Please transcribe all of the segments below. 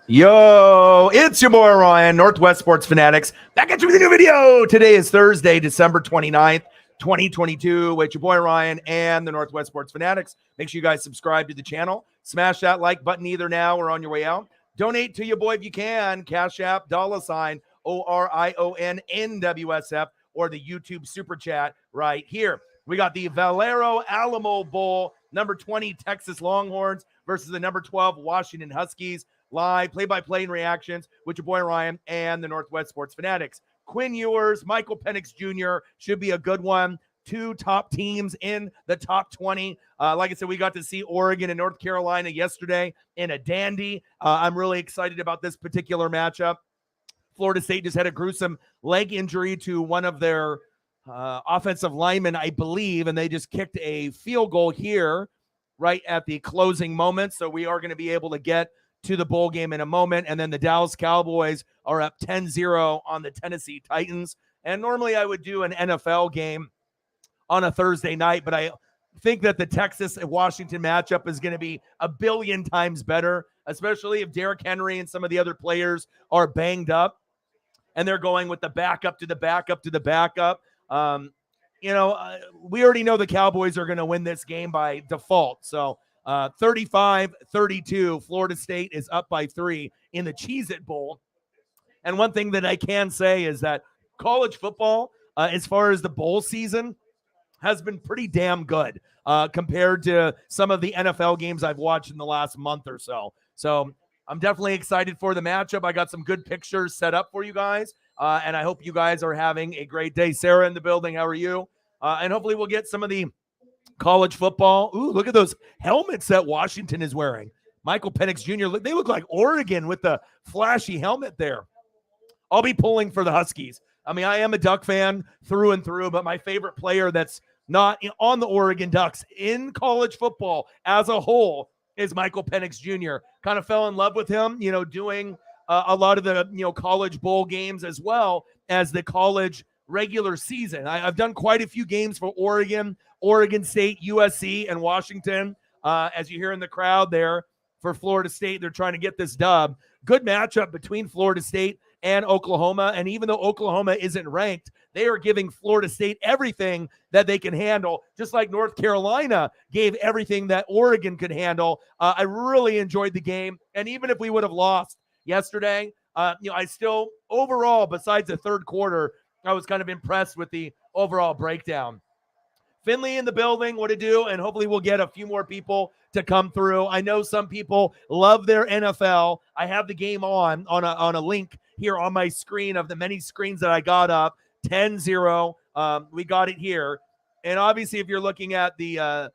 Yo, it's your boy Ryan, Northwest Sports Fanatics, back at you with a new video. Today is Thursday, December 29th, 2022, with your boy Ryan and the Northwest Sports Fanatics. Make sure you guys subscribe to the channel. Smash that like button either now or on your way out. Donate to your boy if you can. Cash App, $ ORIONNWSF, or the YouTube Super Chat right here. We got the Valero Alamo Bowl, number 20 Texas Longhorns versus the number 12 Washington Huskies. Live play-by-play and reactions with your boy Ryan and the Northwest Sports Fanatics. Quinn Ewers, Michael Penix Jr. should be a good one. Two top teams in the top 20. Like I said, we got to see Oregon and North Carolina yesterday in a dandy. I'm really excited about this particular matchup. Florida State just had a gruesome leg injury to one of their offensive linemen, I believe, and they just kicked a field goal here right at the closing moment. So we are going to be able to get to the bowl game in a moment. And then the Dallas Cowboys are up 10-0 on the Tennessee Titans. And normally I would do an NFL game on a Thursday night, but I think that the Texas-Washington matchup is going to be a billion times better, especially if Derrick Henry and some of the other players are banged up and they're going with the backup to the backup to the backup. We already know the Cowboys are going to win this game by default. So 35-32, Florida State is up by 3 in the Cheez-It Bowl. And one thing that I can say is that college football, as far as the bowl season, has been pretty damn good compared to some of the NFL games I've watched in the last month or so. So I'm definitely excited for the matchup. I got some good pictures set up for you guys, and I hope you guys are having a great day. Sarah in the building, how are you? And hopefully we'll get some of the college football. Ooh, look at those helmets that Washington is wearing. Michael Penix Jr., they look like Oregon with the flashy helmet there. I'll be pulling for the Huskies. I mean, I am a Duck fan through and through, but my favorite player that's not on the Oregon Ducks in college football as a whole is Michael Penix Jr. Kind of fell in love with him, doing a lot of the, college bowl games as well as the college regular season. I've done quite a few games for Oregon State, USC, and Washington. As you hear in the crowd there for Florida State, they're trying to get this dub. Good matchup between Florida State and Oklahoma. And even though Oklahoma isn't ranked, they are giving Florida State everything that they can handle, just like North Carolina gave everything that Oregon could handle. I really enjoyed the game. And even if we would have lost yesterday, I still, overall, besides the third quarter, I was kind of impressed with the overall breakdown. Finley in the building, what to do, and hopefully we'll get a few more people to come through. I know some people love their NFL. I have the game on a link here on my screen of the many screens that I got up. 10-0. We got it here. And obviously, if you're looking at the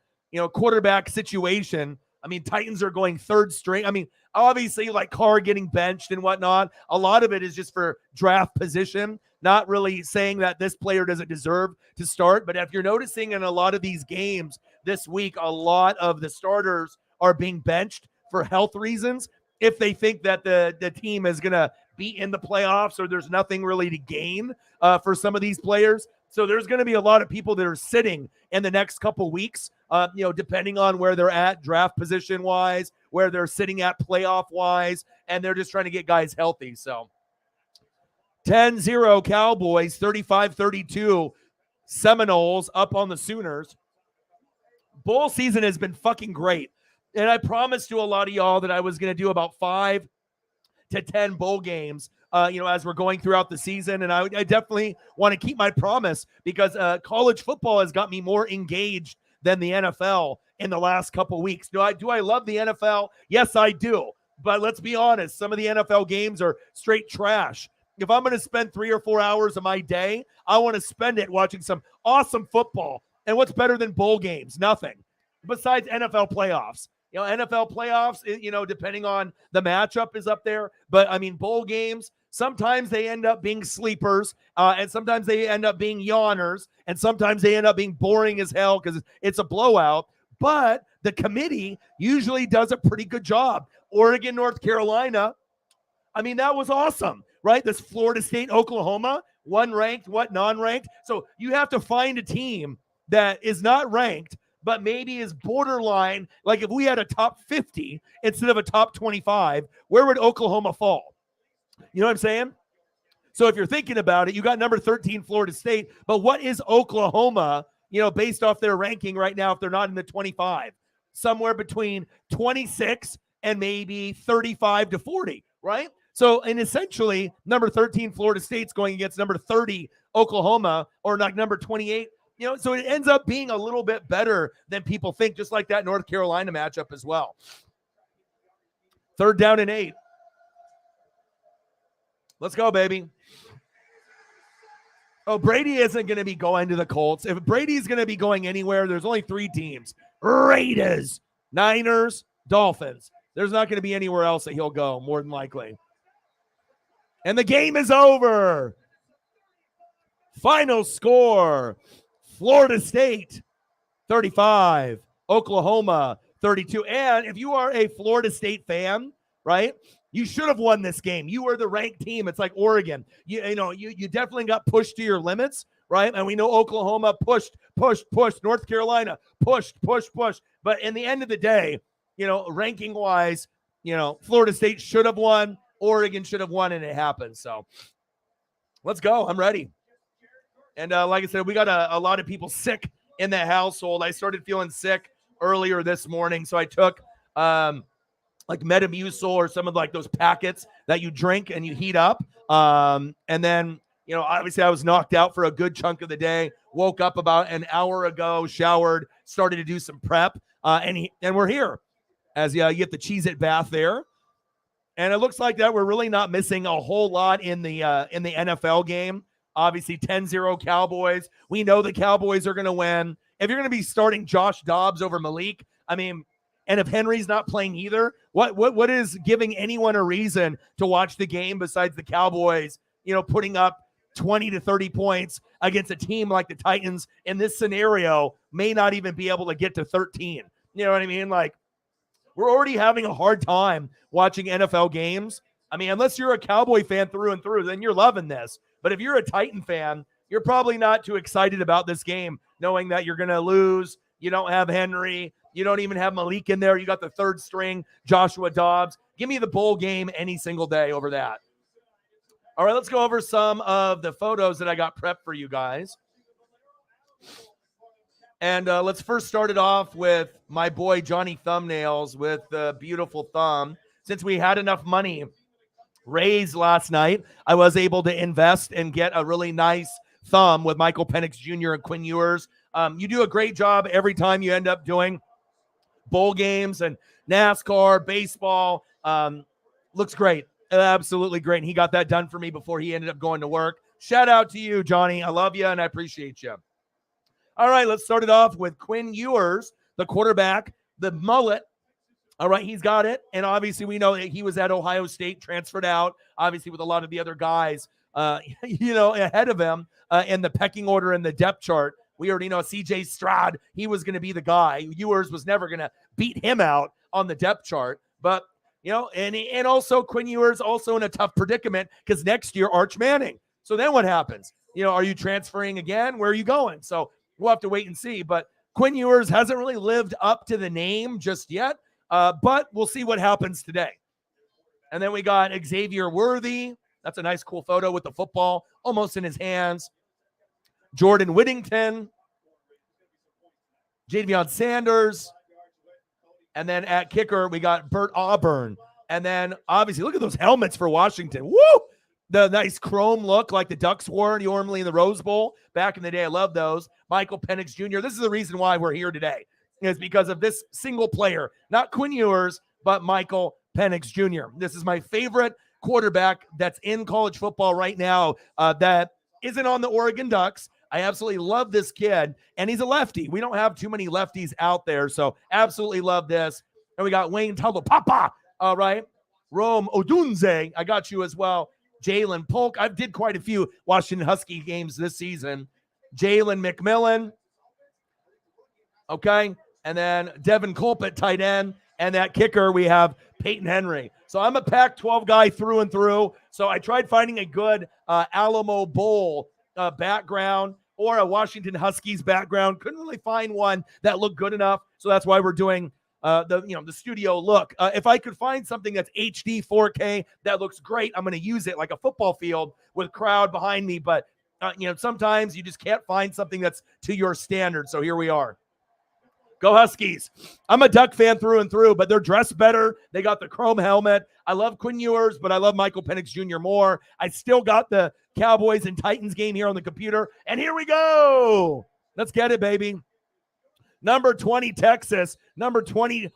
quarterback situation, I mean, Titans are going third string. I mean, obviously, like Carr getting benched and whatnot, a lot of it is just for draft position, not really saying that this player doesn't deserve to start. But if you're noticing in a lot of these games this week, a lot of the starters are being benched for health reasons if they think that the team is going to be in the playoffs or there's nothing really to gain for some of these players. So there's going to be a lot of people that are sitting in the next couple weeks, depending on where they're at draft position wise, where they're sitting at playoff wise, and they're just trying to get guys healthy. So 10-0 Cowboys, 35-32 Seminoles up on the Sooners. Bowl season has been fucking great. And I promised to a lot of y'all that I was going to do about 5 to 10 bowl games, as we're going throughout the season. And I definitely want to keep my promise because college football has got me more engaged than the NFL in the last couple weeks. Do I love the NFL? Yes, I do. But let's be honest, some of the NFL games are straight trash. If I'm going to spend 3 or 4 hours of my day, I want to spend it watching some awesome football. And what's better than bowl games? Nothing. Besides NFL playoffs. NFL playoffs, depending on the matchup is up there. But, I mean, bowl games, sometimes they end up being sleepers, and sometimes they end up being yawners, and sometimes they end up being boring as hell because it's a blowout. But the committee usually does a pretty good job. Oregon, North Carolina, I mean, that was awesome, right? This Florida State, Oklahoma, one ranked, what non-ranked. So you have to find a team that is not ranked but maybe is borderline. Like if we had a top 50 instead of a top 25, where would Oklahoma fall? You know what I'm saying? So if you're thinking about it, you got number 13 Florida State, but what is Oklahoma, based off their ranking right now if they're not in the 25? Somewhere between 26 and maybe 35 to 40, right? So, and essentially, number 13 Florida State's going against number 30 Oklahoma, or like number 28. So it ends up being a little bit better than people think, just like that North Carolina matchup as well. 3rd down and 8. Let's go, baby. Oh, Brady isn't going to be going to the Colts. If Brady's going to be going anywhere, there's only 3 teams: Raiders, Niners, Dolphins. There's not going to be anywhere else that he'll go, more than likely. And the game is over. Final score: Florida State 35, Oklahoma 32. And if you are a Florida State fan, right, you should have won this game. You were the ranked team. It's like Oregon. You definitely got pushed to your limits, right? And we know Oklahoma pushed. North Carolina pushed. But in the end of the day, ranking-wise, Florida State should have won. Oregon should have won, and it happened. So let's go. I'm ready. And like I said, we got a lot of people sick in the household. I started feeling sick earlier this morning, so I took like Metamucil or some of like those packets that you drink and you heat up. And then, obviously I was knocked out for a good chunk of the day, woke up about an hour ago, showered, started to do some prep, and we're here as you get the Cheez-It bath there. And it looks like that we're really not missing a whole lot in the NFL game. Obviously 10-0 Cowboys. We know the Cowboys are going to win. If you're going to be starting Josh Dobbs over Malik, and if Henry's not playing either, what is giving anyone a reason to watch the game besides the Cowboys, putting up 20 to 30 points against a team like the Titans in this scenario may not even be able to get to 13. You know what I mean? Like, we're already having a hard time watching NFL games. Unless you're a Cowboy fan through and through, then you're loving this. But if you're a Titan fan, you're probably not too excited about this game, knowing that you're going to lose. You don't have Henry. You don't even have Malik in there. You got the 3rd string, Joshua Dobbs. Give me the bowl game any single day over that. All right, let's go over some of the photos that I got prepped for you guys. And let's first start it off with my boy Johnny Thumbnails with the beautiful thumb. Since we had enough money raised last night, I was able to invest and get a really nice thumb with Michael Penix Jr. and Quinn Ewers. You do a great job every time you end up doing bowl games and NASCAR, baseball. Looks great. Absolutely great. And he got that done for me before he ended up going to work. Shout out to you, Johnny. I love you and I appreciate you. All right, let's start it off with Quinn Ewers, the quarterback, the mullet. All right, he's got it. And obviously we know that he was at Ohio State, transferred out, obviously with a lot of the other guys, ahead of him in the pecking order and the depth chart. We already know CJ Stroud, he was going to be the guy. Ewers was never going to beat him out on the depth chart. But, and also Quinn Ewers also in a tough predicament because next year, Arch Manning. So then what happens? Are you transferring again? Where are you going? So we'll have to wait and see. But Quinn Ewers hasn't really lived up to the name just yet. But we'll see what happens today. And then we got Xavier Worthy. That's a nice, cool photo with the football almost in his hands. Jordan Whittington, Jadeveon Sanders, and then at kicker, we got Bert Auburn. And then, obviously, look at those helmets for Washington. Woo! The nice chrome look like the Ducks wore normally in the Rose Bowl. Back in the day, I love those. Michael Penix Jr. This is the reason why we're here today, is because of this single player. Not Quinn Ewers, but Michael Penix Jr. This is my favorite quarterback that's in college football right now that isn't on the Oregon Ducks. I absolutely love this kid, and he's a lefty. We don't have too many lefties out there, so absolutely love this. And we got Wayne Talopapa, all right. Rome Odunze, I got you as well. Jalen Polk, I did quite a few Washington Husky games this season. Jalen McMillan, okay. And then Devin Culp at tight end, and that kicker, we have Peyton Henry. So I'm a Pac-12 guy through and through, so I tried finding a good Alamo Bowl background. or a Washington Huskies background. Couldn't really find one that looked good enough, so that's why we're doing the studio look. If I could find something that's HD 4K that looks great, I'm going to use it like a football field with crowd behind me. But sometimes you just can't find something that's to your standard. So here we are. Go Huskies. I'm a Duck fan through and through, but they're dressed better. They got the chrome helmet. I love Quinn Ewers, but I love Michael Penix Jr. more. I still got the Cowboys and Titans game here on the computer. And here we go. Let's get it, baby. Number 20, Texas. Number 20,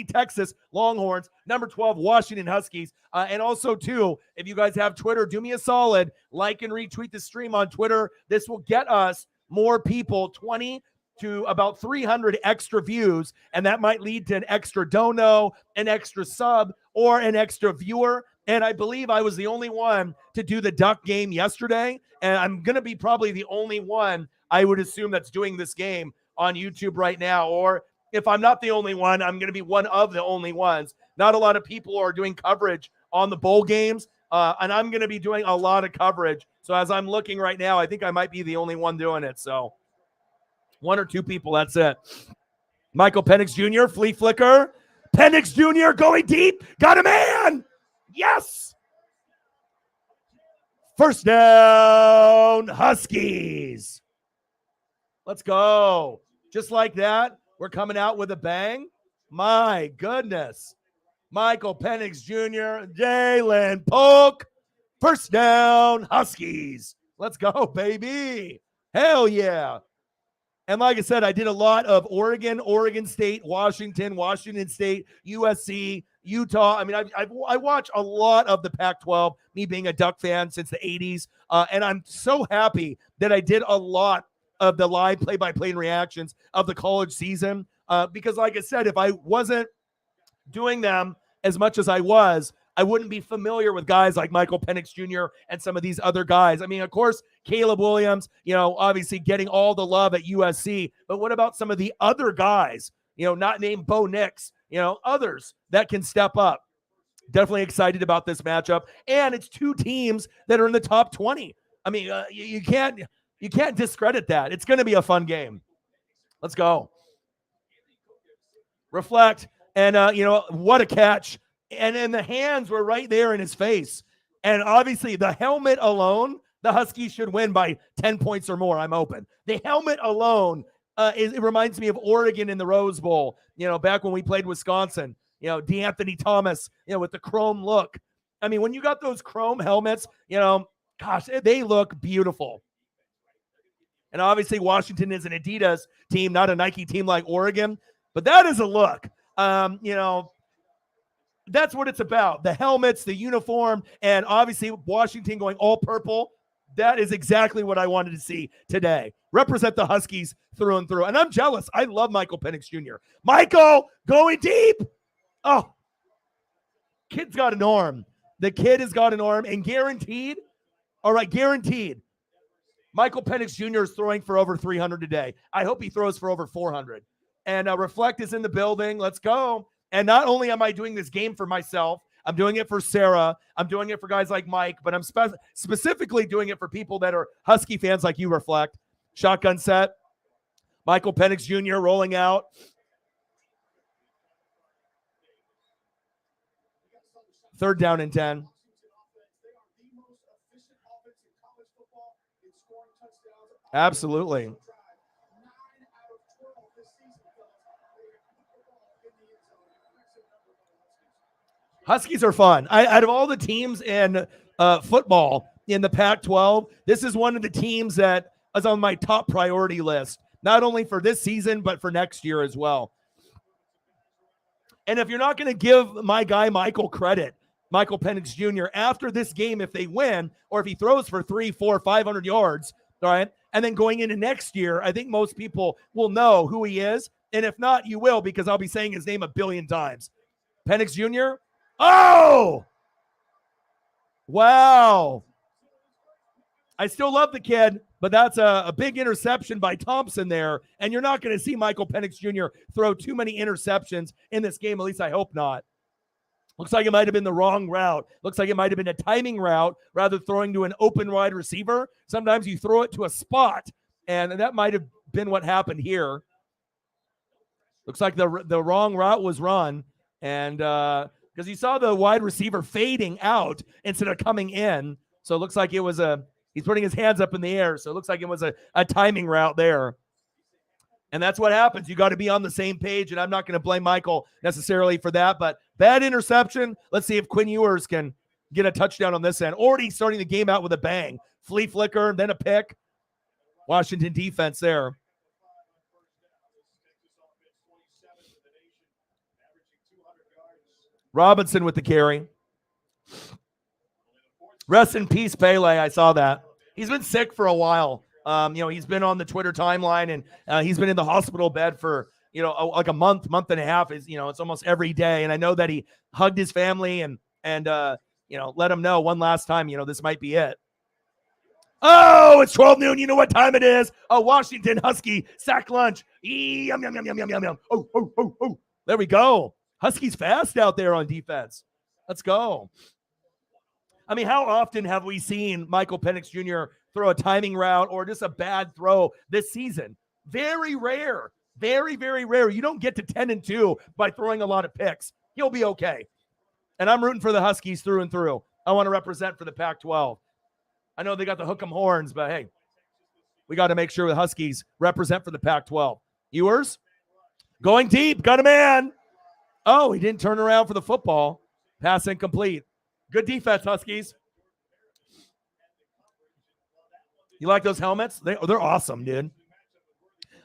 Texas Longhorns. Number 12, Washington Huskies. And also, too, if you guys have Twitter, do me a solid. Like and retweet the stream on Twitter. This will get us more people, 20 to about 300 extra views, and that might lead to an extra dono, an extra sub, or an extra viewer. And I believe I was the only one to do the Duck game yesterday, and I'm going to be probably the only one, I would assume, that's doing this game on YouTube right now. Or if I'm not the only one, I'm going to be one of the only ones. Not a lot of people are doing coverage on the bowl games, and I'm going to be doing a lot of coverage. So as I'm looking right now, I think I might be the only one doing it. So one or two people, that's it. Michael Penix Jr., flea flicker. Penix Jr. going deep. Got a man. Yes. First down, Huskies. Let's go. Just like that, we're coming out with a bang. My goodness. Michael Penix Jr., Jalen Polk. First down, Huskies. Let's go, baby. Hell yeah. And like I said, I did a lot of Oregon, Oregon State, Washington, Washington State, USC, Utah. I mean, I watch a lot of the Pac-12, me being a Duck fan since the 80s. And I'm so happy that I did a lot of the live play-by-play reactions of the college season. Because like I said, if I wasn't doing them as much as I was, I wouldn't be familiar with guys like Michael Penix Jr. and some of these other guys. I mean, of course, Caleb Williams, obviously getting all the love at USC. But what about some of the other guys, not named Bo Nix, others that can step up? Definitely excited about this matchup. And it's two teams that are in the top 20. I mean, you can't discredit that. It's going to be a fun game. Let's go. Reflect. And, what a catch. And then the hands were right there in his face. And obviously the helmet alone, the Huskies should win by 10 points or more. I'm open. The helmet alone, it reminds me of Oregon in the Rose Bowl, back when we played Wisconsin, DeAnthony Thomas, with the chrome look. I mean, when you got those chrome helmets, gosh, they look beautiful. And obviously Washington is an Adidas team, not a Nike team like Oregon, but that is a look. That's what it's about. The helmets, the uniform, and obviously Washington going all purple. That is exactly what I wanted to see today. Represent the Huskies through and through. And I'm jealous. I love Michael Penix Jr. Michael going deep. Oh, kid's got an arm. The kid has got an arm, and guaranteed, Michael Penix Jr. is throwing for over 300 today. I hope he throws for over 400. And Reflect is in the building. Let's go. And not only am I doing this game for myself, I'm doing it for Sarah. I'm doing it for guys like Mike, but I'm specifically doing it for people that are Husky fans like you, Reflect. Shotgun set. Michael Penix Jr. rolling out. Third down and 10. Absolutely. Huskies are fun. Out of all the teams in football in the Pac-12, this is one of the teams that is on my top priority list, not only for this season, but for next year as well. And if you're not going to give my guy Michael credit, Michael Penix Jr., after this game, if they win, or if he throws for 300, 400, 500 yards, all right, and then going into next year, I think most people will know who he is. And if not, you will, because I'll be saying his name a billion times. Penix Jr., oh, wow. I still love the kid, but that's a big interception by Thompson there. And you're not going to see Michael Penix Jr. throw too many interceptions in this game. At least I hope not. Looks like it might have been the wrong route. Looks like it might have been a timing route rather than throwing to an open wide receiver. Sometimes you throw it to a spot, and that might have been what happened here. Looks like the wrong route was run, and because you saw the wide receiver fading out instead of coming in. So it looks like it was he's putting his hands up in the air. So it looks like it was a timing route there. And that's what happens. You got to be on the same page, and I'm not going to blame Michael necessarily for that, but bad interception. Let's see if Quinn Ewers can get a touchdown on this end. Already starting the game out with a bang. Flea flicker, then a pick. Washington defense there. Robinson with the carry. Rest in peace, Pele. I saw that. He's been sick for a while. He's been on the Twitter timeline, and he's been in the hospital bed for, like a month and a half. It's almost every day. And I know that he hugged his family and let them know one last time, this might be it. Oh, it's 12 noon. You know what time it is. Oh, Washington Husky sack lunch. Yum, yum, yum, yum, yum, yum, yum. Oh. There we go. Huskies fast out there on defense. Let's go. I mean, how often have we seen Michael Penix Jr. throw a timing route or just a bad throw this season? Very rare. Very, very rare. You don't get to 10-2 by throwing a lot of picks. He'll be okay. And I'm rooting for the Huskies through and through. I want to represent for the Pac-12. I know they got the hook 'em horns, but hey, we got to make sure the Huskies represent for the Pac-12. Ewers going deep. Got a man. Oh, he didn't turn around for the football. Pass incomplete. Good defense, Huskies. You like those helmets? They're awesome, dude.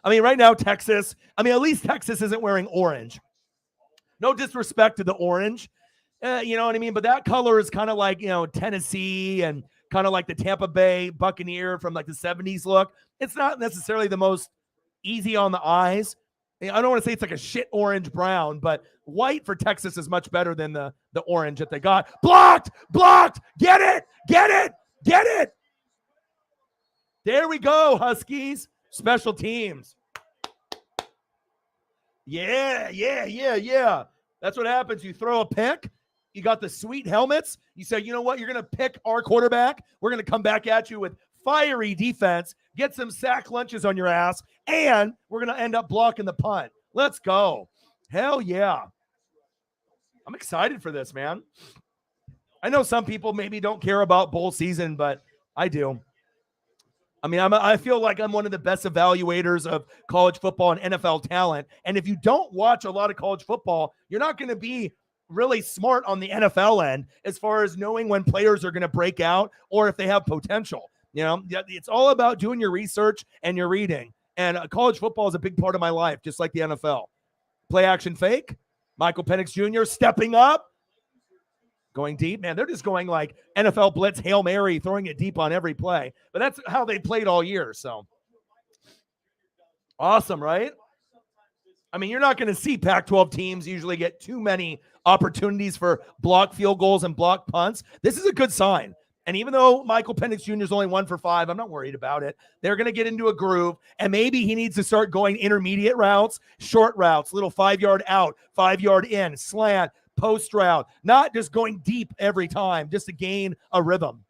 I mean, right now, Texas, at least Texas isn't wearing orange. No disrespect to the orange. You know what I mean? But that color is kind of like, Tennessee and kind of like the Tampa Bay Buccaneer from like the 70s look. It's not necessarily the most easy on the eyes. I don't want to say it's like a shit orange brown, but white for Texas is much better than the orange that they got. Blocked. Get it. There we go, Huskies. Special teams. Yeah. That's what happens. You throw a pick. You got the sweet helmets. You say, you know what? You're going to pick our quarterback. We're going to come back at you with fiery defense, get some sack lunches on your ass, and we're going to end up blocking the punt. Let's go. Hell yeah. I'm excited for this, man. I know some people maybe don't care about bowl season, but I do. I feel like I'm one of the best evaluators of college football and NFL talent. And if you don't watch a lot of college football, you're not going to be really smart on the NFL end as far as knowing when players are going to break out or if they have potential. It's all about doing your research and your reading. And college football is a big part of my life, just like the NFL. Play action fake. Michael Penix Jr. stepping up. Going deep, man. They're just going like NFL blitz, Hail Mary, throwing it deep on every play. But that's how they played all year. So awesome, right? You're not going to see Pac-12 teams usually get too many opportunities for block field goals and block punts. This is a good sign. And even though Michael Penix Jr. is only 1 for 5, I'm not worried about it. They're going to get into a groove, and maybe he needs to start going intermediate routes, short routes, little 5-yard out, 5-yard in, slant, post route, not just going deep every time just to gain a rhythm.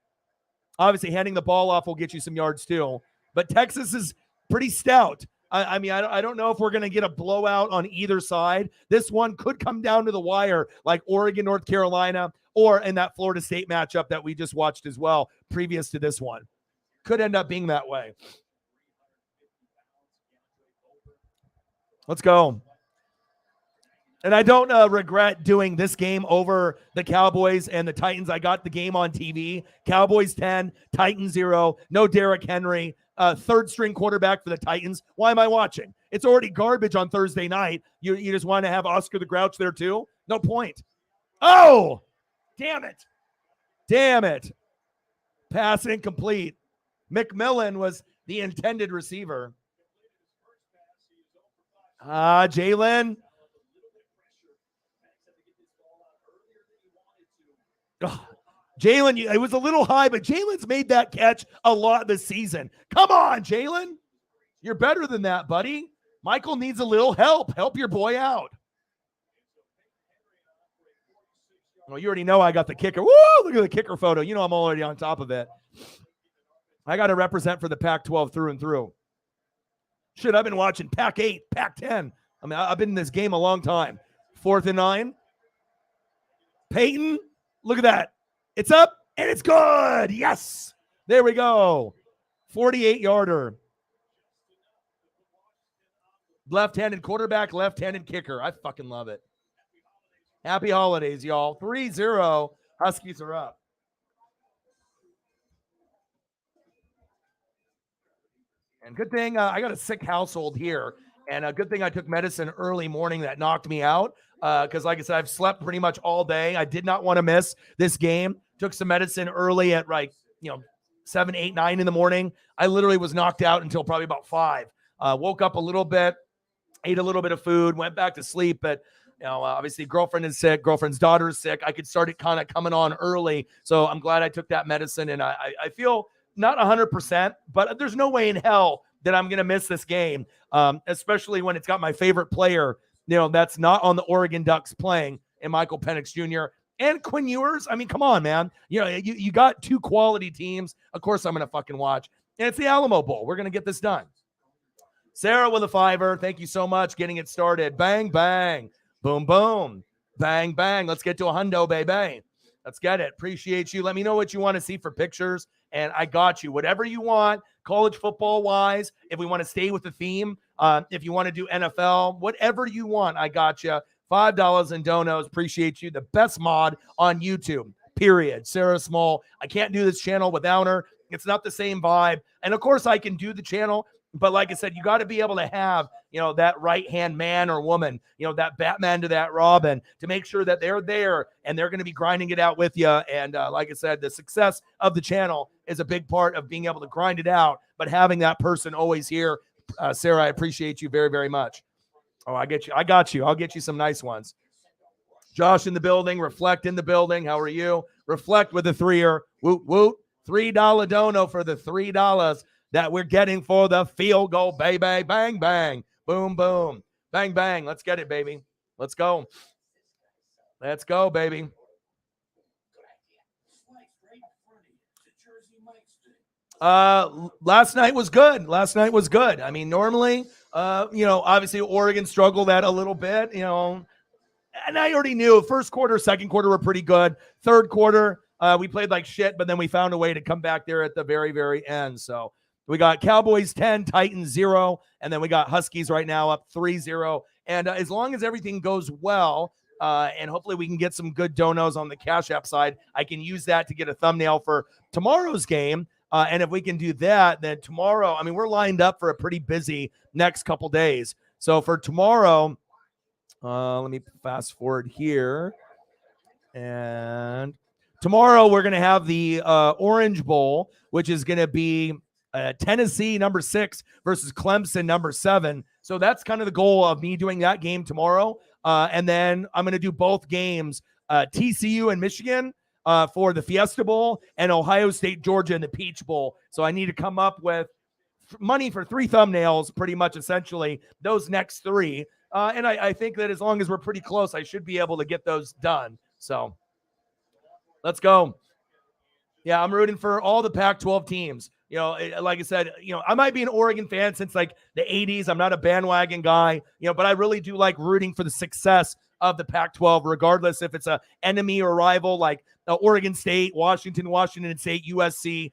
Obviously, handing the ball off will get you some yards too. But Texas is pretty stout. I don't know if we're going to get a blowout on either side. This one could come down to the wire like Oregon, North Carolina, or in that Florida State matchup that we just watched as well previous to this one. Could end up being that way. Let's go. And I don't regret doing this game over the Cowboys and the Titans. I got the game on TV. Cowboys 10, Titans 0. No Derrick Henry. Third string quarterback for the Titans. Why am I watching? It's already garbage on Thursday night. You just want to have Oscar the Grouch there too? No point. Oh, damn it. Pass incomplete. McMillan was the intended receiver. Jalen. Jalen, it was a little high, but Jalen's made that catch a lot this season. Come on, Jalen. You're better than that, buddy. Michael needs a little help. Help your boy out. Well, you already know I got the kicker. Woo! Look at the kicker photo. You know I'm already on top of it. I got to represent for the Pac-12 through and through. Shit, I've been watching Pac-8, Pac-10. I mean, I've been in this game a long time. 4th and 9. Peyton, look at that. It's up, and it's good. Yes. There we go. 48-yarder. Left-handed quarterback, left-handed kicker. I fucking love it. Happy holidays, y'all. 3-0. Huskies are up. And good thing I got a sick household here. And a good thing I took medicine early morning that knocked me out. Because like I said, I've slept pretty much all day. I did not want to miss this game. Took some medicine early at 7, 8, 9 in the morning. I literally was knocked out until probably about 5. Woke up a little bit, ate a little bit of food, went back to sleep. But obviously girlfriend is sick, girlfriend's daughter is sick. I could start it kind of coming on early. So I'm glad I took that medicine. And I feel not 100%, but there's no way in hell that I'm going to miss this game, especially when it's got my favorite player, that's not on the Oregon Ducks playing, and Michael Penix Jr. and Quinn Ewers. I mean, come on, man. You got 2 quality teams. Of course I'm going to fucking watch. And it's the Alamo Bowl. We're going to get this done. Sarah with a $5. Thank you so much. Getting it started. Bang, bang. Boom, boom. Bang, bang. Let's get to a hundo, baby. Let's get it. Appreciate you. Let me know what you want to see for pictures, and I got you. Whatever you want, college football-wise, if we want to stay with the theme, if you want to do NFL, whatever you want, I got you. $5 in donos. Appreciate you. The best mod on YouTube, period. Sarah Small. I can't do this channel without her. It's not the same vibe. And, of course, I can do the channel, but like I said, you got to be able to have, that right-hand man or woman, that Batman to that Robin, to make sure that they're there and they're going to be grinding it out with you. And like I said, the success of the channel is a big part of being able to grind it out, but having that person always here. Sarah, I appreciate you very, very much. Oh, I get you. I got you. I'll get you some nice ones. Josh in the building. Reflect in the building. How are you? Reflect with a 3-er. Woot, woot. $3 dono for the $3 that we're getting for the field goal, baby. Bang, bang. Boom, boom. Bang, bang. Let's get it, baby. Let's go. Let's go, baby. Last night was good. I mean, normally, obviously Oregon struggled that a little bit, and I already knew first quarter, second quarter were pretty good. Third quarter, we played like shit, but then we found a way to come back there at the very, very end. So we got Cowboys 10, Titans 0, and then we got Huskies right now up 3-0. And as long as everything goes well, and hopefully we can get some good donos on the Cash App side, I can use that to get a thumbnail for tomorrow's game. And if we can do that, then tomorrow, I mean, we're lined up for a pretty busy next couple days. So for tomorrow, let me fast forward here. And tomorrow we're going to have the Orange Bowl, which is going to be Tennessee number 6 versus Clemson number 7. So that's kind of the goal of me doing that game tomorrow. And then I'm going to do both games, TCU and Michigan for the Fiesta Bowl, and Ohio State, Georgia in the Peach Bowl. So I need to come up with money for 3 thumbnails, pretty much essentially those next 3. And I think that as long as we're pretty close, I should be able to get those done. So let's go. Yeah, I'm rooting for all the Pac-12 teams. Like I said, I might be an Oregon fan since like the 80s. I'm not a bandwagon guy, but I really do like rooting for the success of the Pac-12, regardless if it's a enemy or rival like Oregon State, Washington State, USC,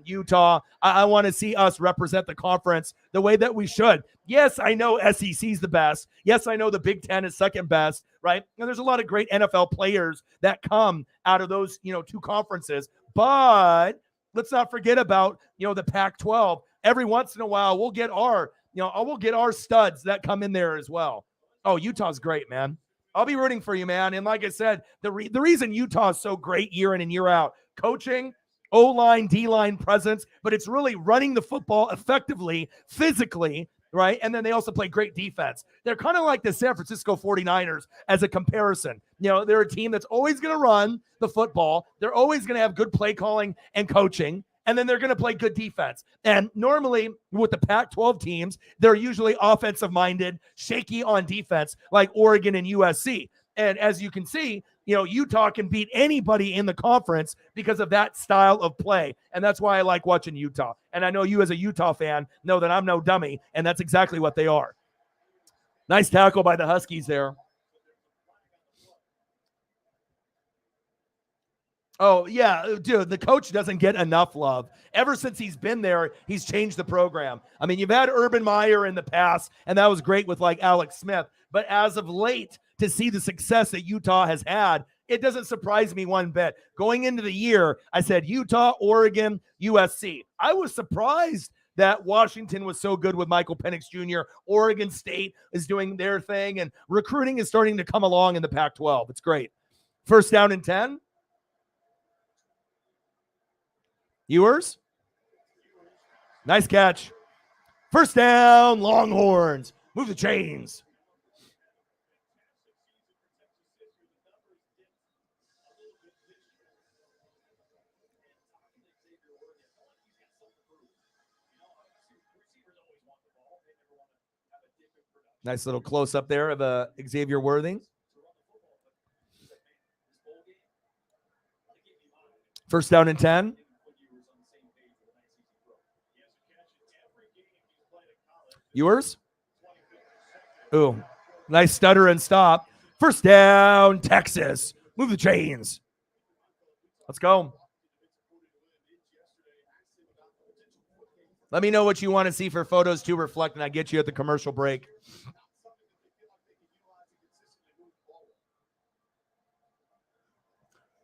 Utah. I want to see us represent the conference the way that we should. Yes, I know SEC's the best. Yes, I know the Big Ten is second best, right? And there's a lot of great NFL players that come out of those, 2 conferences. But let's not forget about, the Pac-12. Every once in a while, we'll get our studs that come in there as well. Oh, Utah's great, man. I'll be rooting for you, man. And like I said, the reason Utah is so great year in and year out, coaching, O-line, D-line presence, but it's really running the football effectively, physically, right? And then they also play great defense. They're kind of like the San Francisco 49ers as a comparison. They're a team that's always going to run the football. They're always going to have good play calling and coaching, and then they're going to play good defense. And normally with the Pac-12 teams, they're usually offensive-minded, shaky on defense, like Oregon and USC. And as you can see, Utah can beat anybody in the conference because of that style of play. And that's why I like watching Utah. And I know you as a Utah fan know that I'm no dummy, and that's exactly what they are. Nice tackle by the Huskies there. Oh, yeah, dude, the coach doesn't get enough love. Ever since he's been there, he's changed the program. I mean, you've had Urban Meyer in the past, and that was great with like Alex Smith. But as of late, to see the success that Utah has had, it doesn't surprise me one bit. Going into the year, I said Utah, Oregon, USC. I was surprised that Washington was so good with Michael Penix Jr. Oregon State is doing their thing, and recruiting is starting to come along in the Pac-12. It's great. First down and 10. Ewers. Nice catch. First down, Longhorns. Move the chains. Nice little close-up there of Xavier Worthing. First down and 10. Ewers. Ooh, nice stutter and stop. First down, Texas. Move the chains. Let's go. Let me know what you want to see for photos to reflect, and I get you at the commercial break.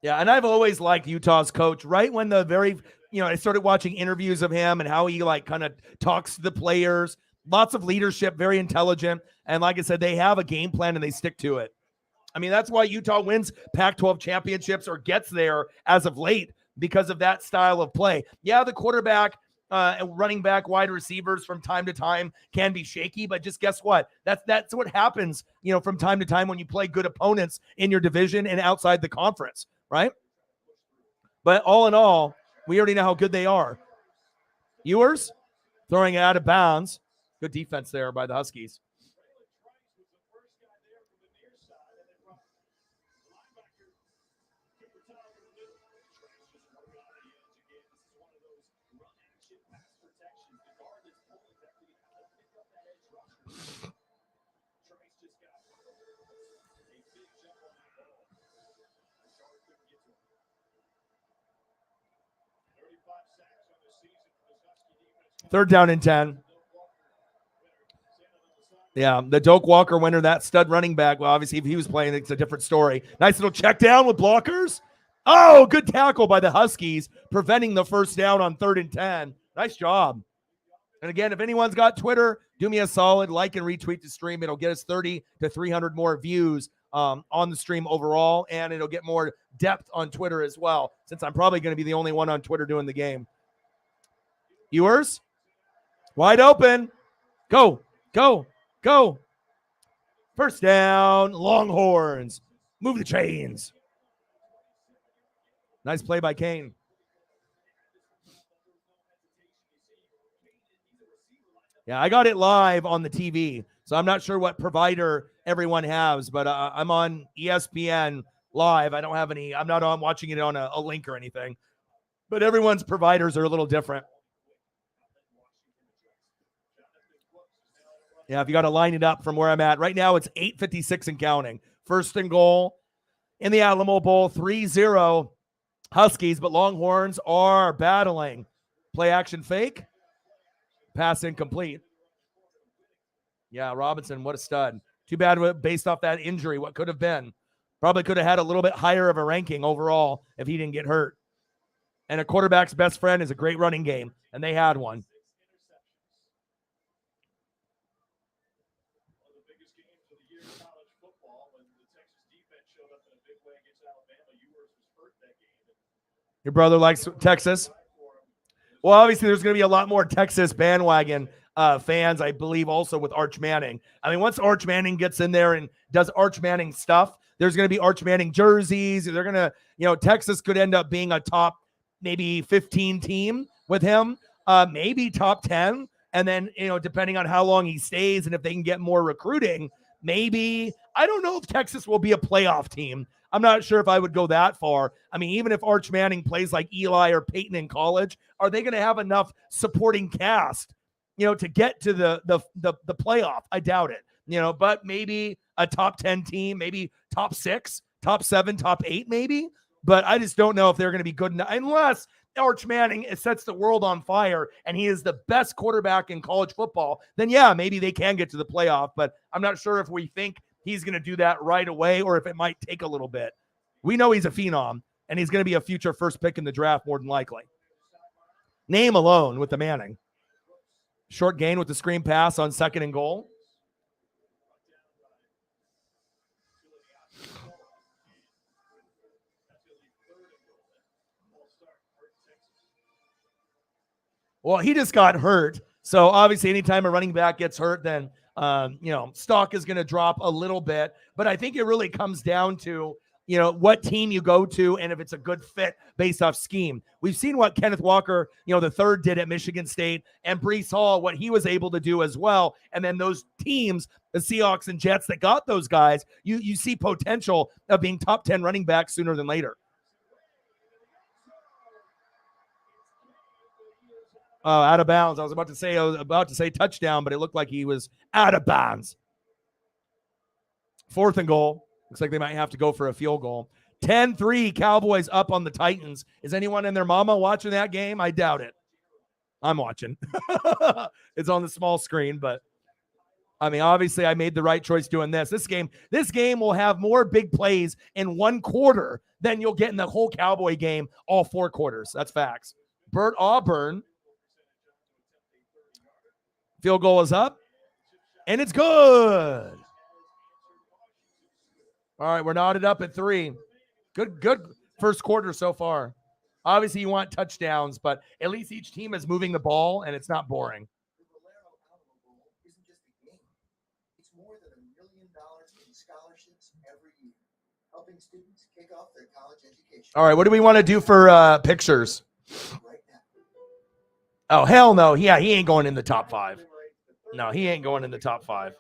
Yeah, and I've always liked Utah's coach. Right when I started watching interviews of him and how he like kind of talks to the players. Lots of leadership, very intelligent. And like I said, they have a game plan and they stick to it. I mean, that's why Utah wins Pac-12 championships or gets there as of late because of that style of play. Yeah, the quarterback, running back, wide receivers from time to time can be shaky, but just guess what? That's what happens, from time to time when you play good opponents in your division and outside the conference, right? But all in all, we already know how good they are. Ewers throwing it out of bounds. Good defense there by the Huskies. Third down and 10. Yeah, the Doak Walker winner, that stud running back. Well, obviously, if he was playing, it's a different story. Nice little check down with blockers. Oh, good tackle by the Huskies, preventing the first down on 3rd and 10. Nice job. And again, if anyone's got Twitter, do me a solid, like and retweet the stream. It'll get us 30 to 300 more views on the stream overall, and it'll get more depth on Twitter as well, since I'm probably going to be the only one on Twitter doing the game. Ewers, wide open. Go. First down, Longhorns. Move the chains. Nice play by Kane. Yeah, I got it live on the TV, so I'm not sure what provider everyone has, but I'm on ESPN live. I don't have any. I'm not on watching it on a link or anything, but everyone's providers are a little different. Yeah, if you got to line it up from where I'm at. Right now, it's 8:56 and counting. First and goal in the Alamo Bowl, 3-0 Huskies, but Longhorns are battling. Play action fake. Pass incomplete. Yeah, Robinson, what a stud. Too bad based off that injury, what could have been. Probably could have had a little bit higher of a ranking overall if he didn't get hurt. And a quarterback's best friend is a great running game, and they had one. Your brother likes Texas? Well, obviously, there's going to be a lot more Texas bandwagon fans, I believe, also with Arch Manning. I mean, once Arch Manning gets in there and does Arch Manning stuff, there's going to be Arch Manning jerseys. They're going to, Texas could end up being a top maybe 15 team with him, maybe top 10. And then, depending on how long he stays and if they can get more recruiting, maybe, I don't know if Texas will be a playoff team. I'm not sure if I would go that far. I mean, even if Arch Manning plays like Eli or Peyton in college, are they going to have enough supporting cast, to get to the playoff? I doubt it. But maybe a top 10 team, maybe top 6, top 7, top 8, maybe. But I just don't know if they're going to be good enough unless Arch Manning sets the world on fire and he is the best quarterback in college football. Then yeah, maybe they can get to the playoff. But I'm not sure if we think he's going to do that right away or if it might take a little bit. We know he's a phenom and he's going to be a future first pick in the draft more than likely. Name alone with the Manning. Short gain with the screen pass on 2nd and goal. Well, he just got hurt. So obviously anytime a running back gets hurt, then, stock is going to drop a little bit. But I think it really comes down to, what team you go to and if it's a good fit based off scheme. We've seen what Kenneth Walker, the third did at Michigan State, and Breece Hall, what he was able to do as well. And then those teams, the Seahawks and Jets that got those guys, you see potential of being top 10 running backs sooner than later. Oh, out of bounds. I was about to say touchdown, but it looked like he was out of bounds. 4th and goal. Looks like they might have to go for a field goal. 10-3, Cowboys up on the Titans. Is anyone and their mama watching that game? I doubt it. I'm watching. It's on the small screen, but I mean, obviously I made the right choice doing this. This game will have more big plays in one quarter than you'll get in the whole Cowboy game all 4 quarters. That's facts. Burt Auburn. Field goal is up, and it's good. All right, we're knotted up at 3. Good first quarter so far. Obviously, you want touchdowns, but at least each team is moving the ball, and it's not boring. Valero Alamo isn't just a game. It's more than $1 million in scholarships every year, helping students kick off their college education. All right, what do we want to do for pictures? Right now. Oh, hell no. Yeah, he ain't going in the top 5. No, he ain't going in the top 5.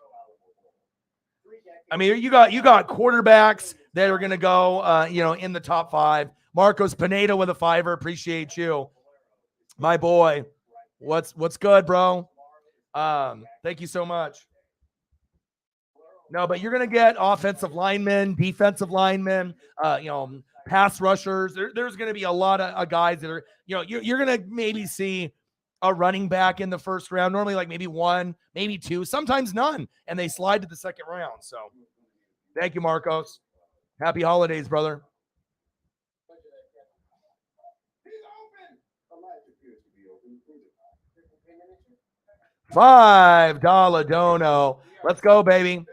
I mean, you got quarterbacks that are going to go, in the top 5. Marcos Pineda with a 5er. Appreciate you, my boy. What's good, bro? Thank you so much. No, but you're going to get offensive linemen, defensive linemen, pass rushers. There's going to be a lot of guys that are, you're going to maybe see a running back in the first round, normally like maybe 1, maybe 2, sometimes none, and they slide to the second round. So thank you, Marcos. Happy holidays, brother. $5 dono. Let's go, baby.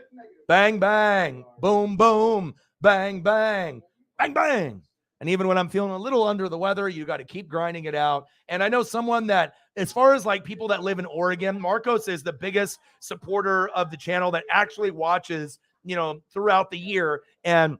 Bang, bang. Boom, boom. Bang, bang. Bang, bang. And even when I'm feeling a little under the weather, you got to keep grinding it out. And I know someone that, as far as like people that live in Oregon, Marcos is the biggest supporter of the channel that actually watches, throughout the year. And,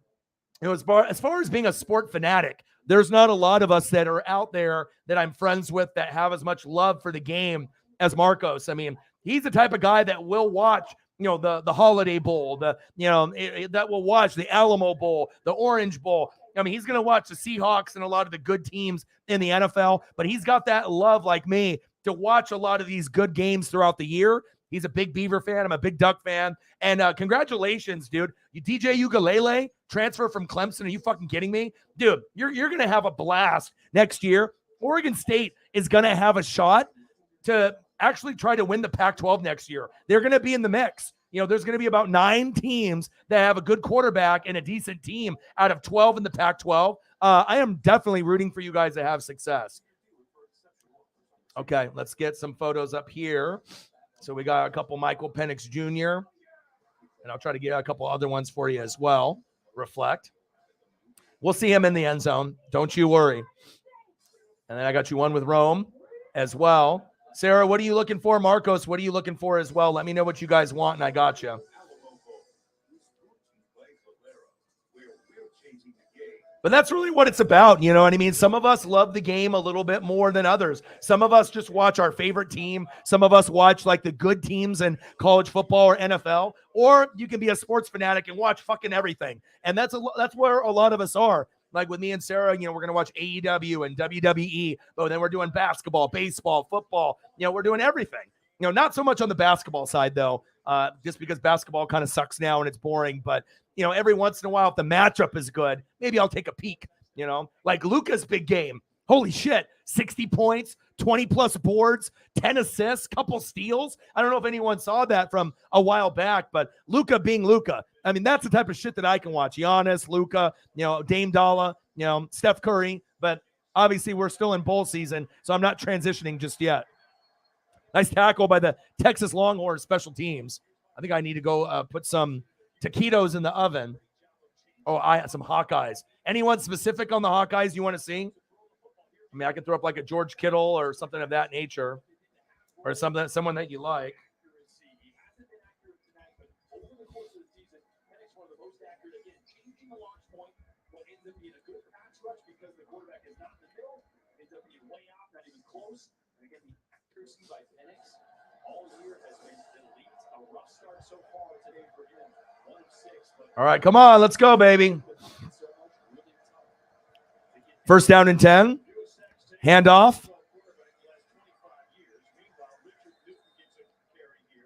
as far as being a sport fanatic, there's not a lot of us that are out there that I'm friends with that have as much love for the game as Marcos. I mean, he's the type of guy that will watch, the Holiday Bowl, that will watch the Alamo Bowl, the Orange Bowl. I mean, he's going to watch the Seahawks and a lot of the good teams in the NFL, but he's got that love like me to watch a lot of these good games throughout the year. He's a big Beaver fan. I'm a big Duck fan. And congratulations, dude. You DJ Ukulele transfer from Clemson. Are you fucking kidding me? Dude, you're going to have a blast next year. Oregon State is going to have a shot to actually try to win the Pac-12 next year. They're going to be in the mix. There's going to be about 9 teams that have a good quarterback and a decent team out of 12 in the Pac-12. I am definitely rooting for you guys to have success. Okay, let's get some photos up here. So we got a couple Michael Penix Jr., and I'll try to get a couple other ones for you as well. Reflect. We'll see him in the end zone. Don't you worry. And then I got you one with Rome as well. Sarah, what are you looking for? Marcos, what are you looking for as well? Let me know what you guys want, and I got you. But that's really what it's about. You know what I mean? Some of us love the game a little bit more than others. Some of us just watch our favorite team. Some of us watch like the good teams in college football or NFL. Or you can be a sports fanatic and watch fucking everything. And that's where a lot of us are. Like with me and Sarah, you know, we're going to watch AEW and WWE. But then we're doing basketball, baseball, football. You know, we're doing everything. You know, not so much on the basketball side, though, just because basketball kind of sucks now and it's boring. But you know, every once in a while, if the matchup is good, maybe I'll take a peek, you know, like Luka's big game. Holy shit, 60 points, 20 plus boards, 10 assists, couple steals. I don't know if anyone saw that from a while back, but Luka being Luka. I mean, that's the type of shit that I can watch. Giannis, Luka, you know, Dame Dalla, you know, Steph Curry. But obviously, we're still in bowl season, so I'm not transitioning just yet. Nice tackle by the Texas Longhorns special teams. I think I need to go put some taquitos in the oven. Oh, I had some Hawkeyes. Anyone specific on the Hawkeyes you want to see? I mean, I could throw up like a George Kittle or something of that nature, or someone that you like. All right, come on, let's go, baby. First down and 10. Handoff.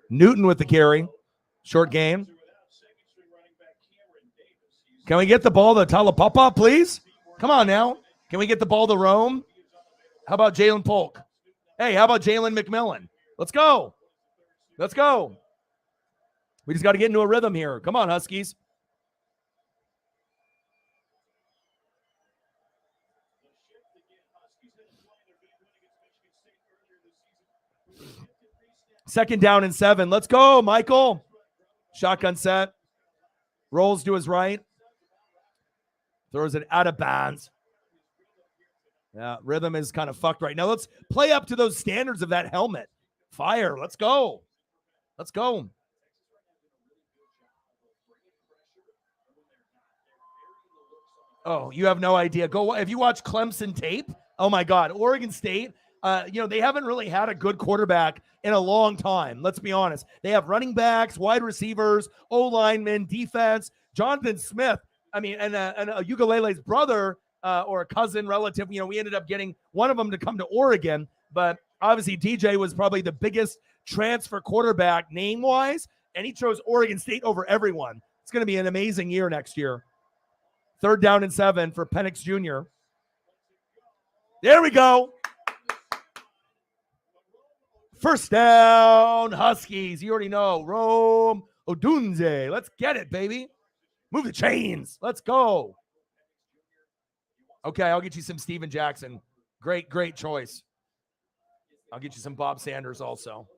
Newton with the carry. Short game. Can we get the ball to Talapapa, please? Come on now. Can we get the ball to Rome? How about Jalen Polk? Hey, how about Jalen McMillan? Let's go. Let's go. We just got to get into a rhythm here. Come on, Huskies. Second down and 7. Let's go, Michael. Shotgun set. Rolls to his right. Throws it out of bounds. Yeah, rhythm is kind of fucked right now. Let's play up to those standards of that helmet. Fire. Let's go. Let's go. Oh, you have no idea. Go if you watch Clemson tape. Oh my God, Oregon State. You know, they haven't really had a good quarterback in a long time. Let's be honest. They have running backs, wide receivers, O-linemen, defense. Jonathan Smith. I mean, and Ukulele's brother or a cousin relative. You know, we ended up getting one of them to come to Oregon, but obviously DJ was probably the biggest transfer quarterback name-wise, and he chose Oregon State over everyone. It's going to be an amazing year next year. Third down and 7 for Penix Jr. There we go. First down, Huskies. You already know. Rome Odunze. Let's get it, baby. Move the chains. Let's go. Okay, I'll get you some Steven Jackson. Great choice. I'll get you some Bob Sanders also.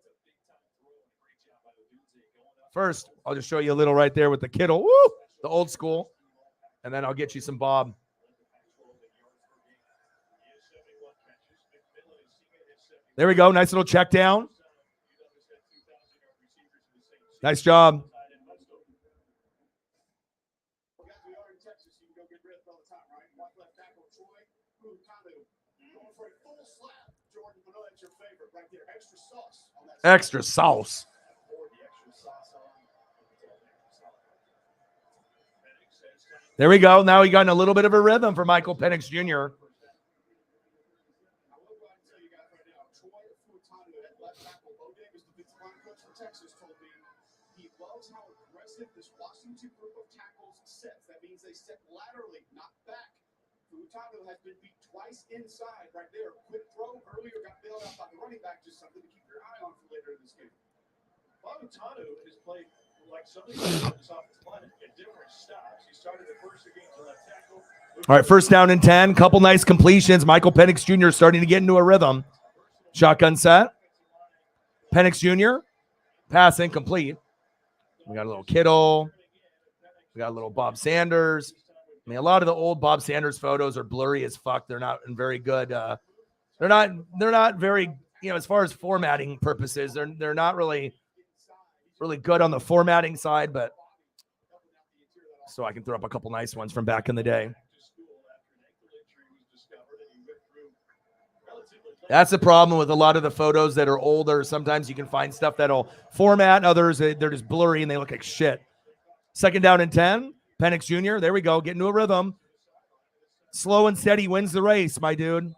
First, I'll just show you a little right there with the Kittle. Woo! The old school. And then I'll get you some Bob. There we go. Nice little check down. Nice job. Extra sauce. There we go. Now he got in a little bit of a rhythm for Michael Penix Jr. This Washington group of tackles sets. That means they set laterally, not back. Furtado has been beat twice inside right there. Quick throw earlier, got bailed out by the running back. Just something to keep your eye on for later in this game. Furtado has played like some of these offensive linemen at different stops. He started the first game to left tackle. All right, first down and 10. Couple nice completions. Michael Penix Jr. starting to get into a rhythm. Shotgun set. Penix Jr. Pass incomplete. We got a little Kittle. We got a little Bob Sanders. I mean, a lot of the old Bob Sanders photos are blurry as fuck. They're not in very good. They're not very, you know, as far as formatting purposes, they're not really good on the formatting side, but so I can throw up a couple nice ones from back in the day. That's the problem with a lot of the photos that are older. Sometimes you can find stuff that'll format. Others, they're just blurry and they look like shit. 2nd down and 10. Penix Jr. There we go. Get into a rhythm. Slow and steady wins the race, my dude.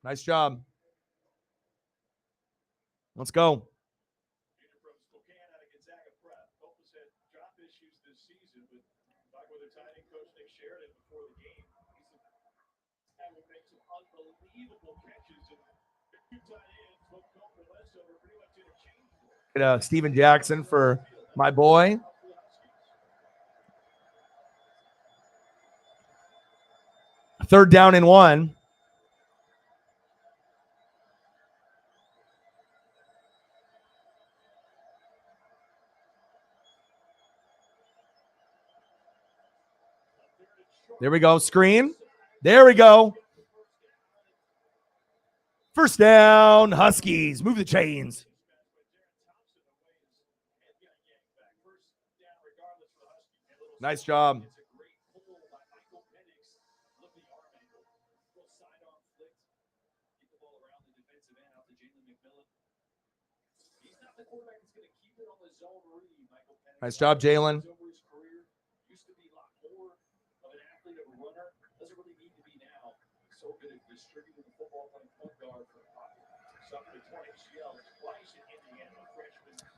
Nice job. Let's go. Steven Jackson for my boy. Third down and 1. There we go. Screen. There we go. First down, Huskies. Move the chains. Nice job. Nice job, Jalen.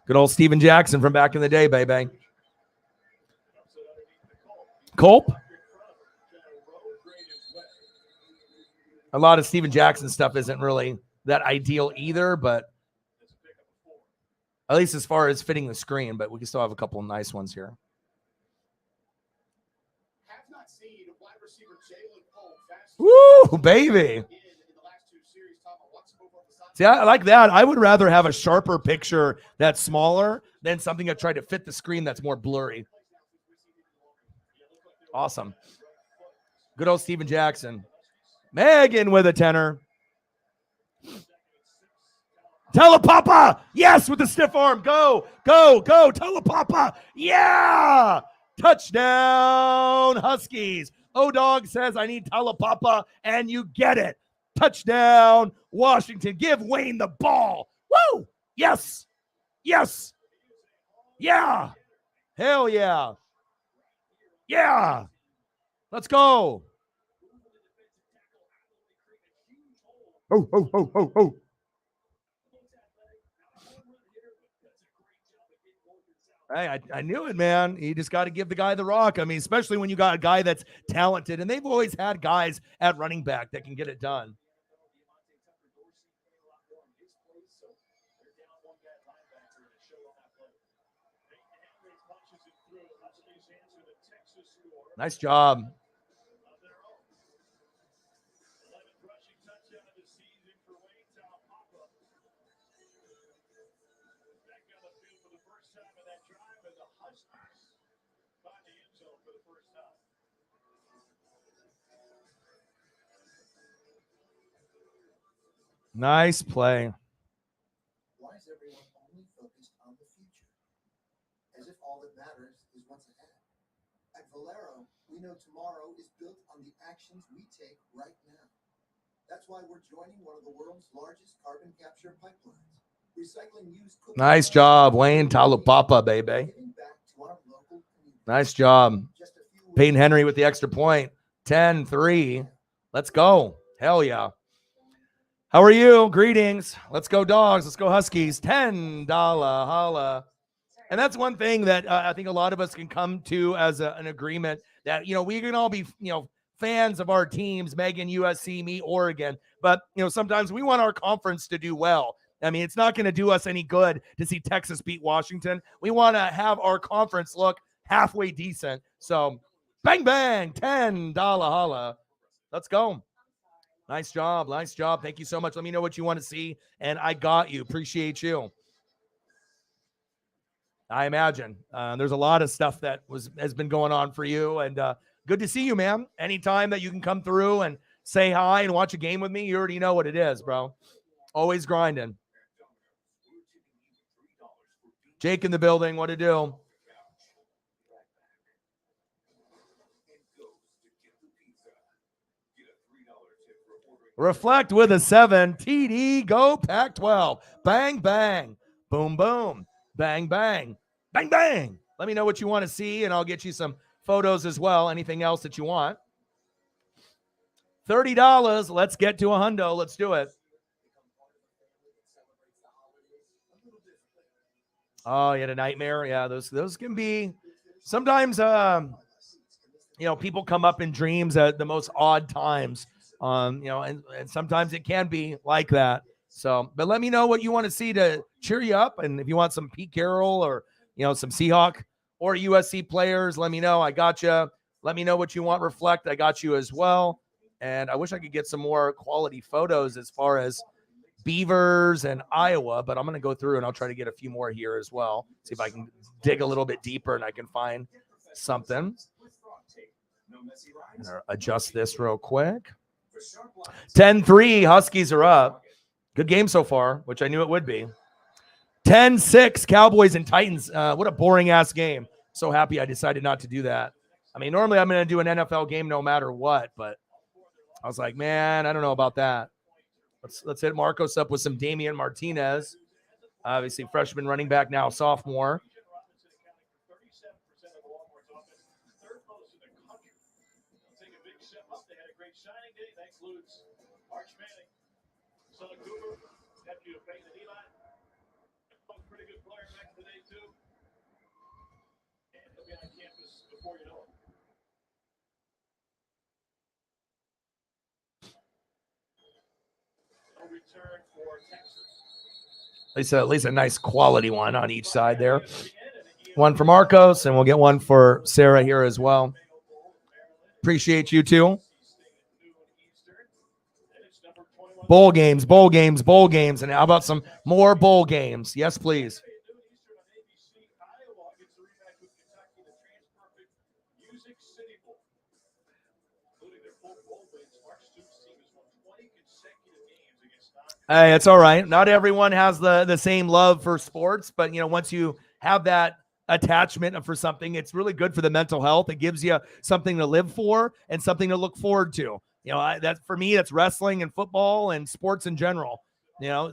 Good old Steven Jackson from back in the day, baby. Culp. A lot of Steven Jackson stuff isn't really that ideal either, but at least as far as fitting the screen, but we can still have a couple of nice ones here. Woo, baby. See, I like that. I would rather have a sharper picture that's smaller than something that tried to fit the screen that's more blurry. Awesome. Good old Steven Jackson. Megan with a tenor. Telepapa. Yes, with the stiff arm. Go, go, go. Telepapa. Yeah. Touchdown, Huskies. O-Dog says, I need Telepapa, and you get it. Touchdown, Washington. Give Wayne the ball. Woo. Yes. Yes. Yeah. Hell yeah. Yeah. Let's go. Oh, oh, oh, oh, oh. Hey, I knew it, man. You just got to give the guy the rock. I mean, especially when you got a guy that's talented, and they've always had guys at running back that can get it done. Nice job. Nice play. Why is everyone only focused on the future? As if all that matters is what's ahead. At Valero, we know tomorrow is built on the actions we take right now. That's why we're joining one of the world's largest carbon capture pipelines. Recycling used cooking. Nice job, Wayne Talupapa, baby. Nice job. Peyton Henry with the extra point. 10-3. Let's go. Hell yeah. How are you? Greetings. Let's go, Dogs. Let's go, Huskies. $10 holla. And that's one thing that I think a lot of us can come to as an agreement that, we can all be, fans of our teams, Megan, USC, me, Oregon. But, sometimes we want our conference to do well. I mean, it's not going to do us any good to see Texas beat Washington. We want to have our conference look halfway decent. So, bang, bang, $10 holla. Let's go. Nice job. Nice job. Thank you so much. Let me know what you want to see, and I got you. Appreciate you. I imagine there's a lot of stuff that has been going on for you, and good to see you, man. Anytime that you can come through and say hi and watch a game with me, you already know what it is, bro. Always grinding. Jake in the building. What to do? Reflect with a 7. TD, go Pac-12. Bang, bang. Boom, boom. Bang, bang. Bang, bang. Let me know what you want to see, and I'll get you some photos as well. Anything else that you want. $30. Let's get to a hundo. Let's do it. Oh, you had a nightmare? Yeah, those can be sometimes people come up in dreams at the most odd times. And sometimes it can be like that. So, but let me know what you want to see to cheer you up. And if you want some Pete Carroll or some Seahawk or USC players, let me know. I got you. Let me know what you want. Reflect. I got you as well. And I wish I could get some more quality photos as far as Beavers and Iowa, but I'm going to go through and I'll try to get a few more here as well. See if I can dig a little bit deeper and I can find something. Adjust this real quick. 10-3, Huskies are up. Good game so far, which I knew it would be. 10-6, Cowboys and Titans. What a boring-ass game. So happy I decided not to do that. I mean, normally I'm going to do an NFL game no matter what, but I was like, man, I don't know about that. Let's hit Marcos up with some Damian Martinez. Obviously, freshman running back, now sophomore. At least a nice quality one on each side there. One for Marcos, and we'll get one for Sarah here as well. Appreciate you too. Bowl games, bowl games, bowl games. And how about some more bowl games? Yes, please. Hey, it's all right. Not everyone has the same love for sports, but once you have that attachment for something, it's really good for the mental health. It gives you something to live for and something to look forward to. That for me, that's wrestling and football and sports in general.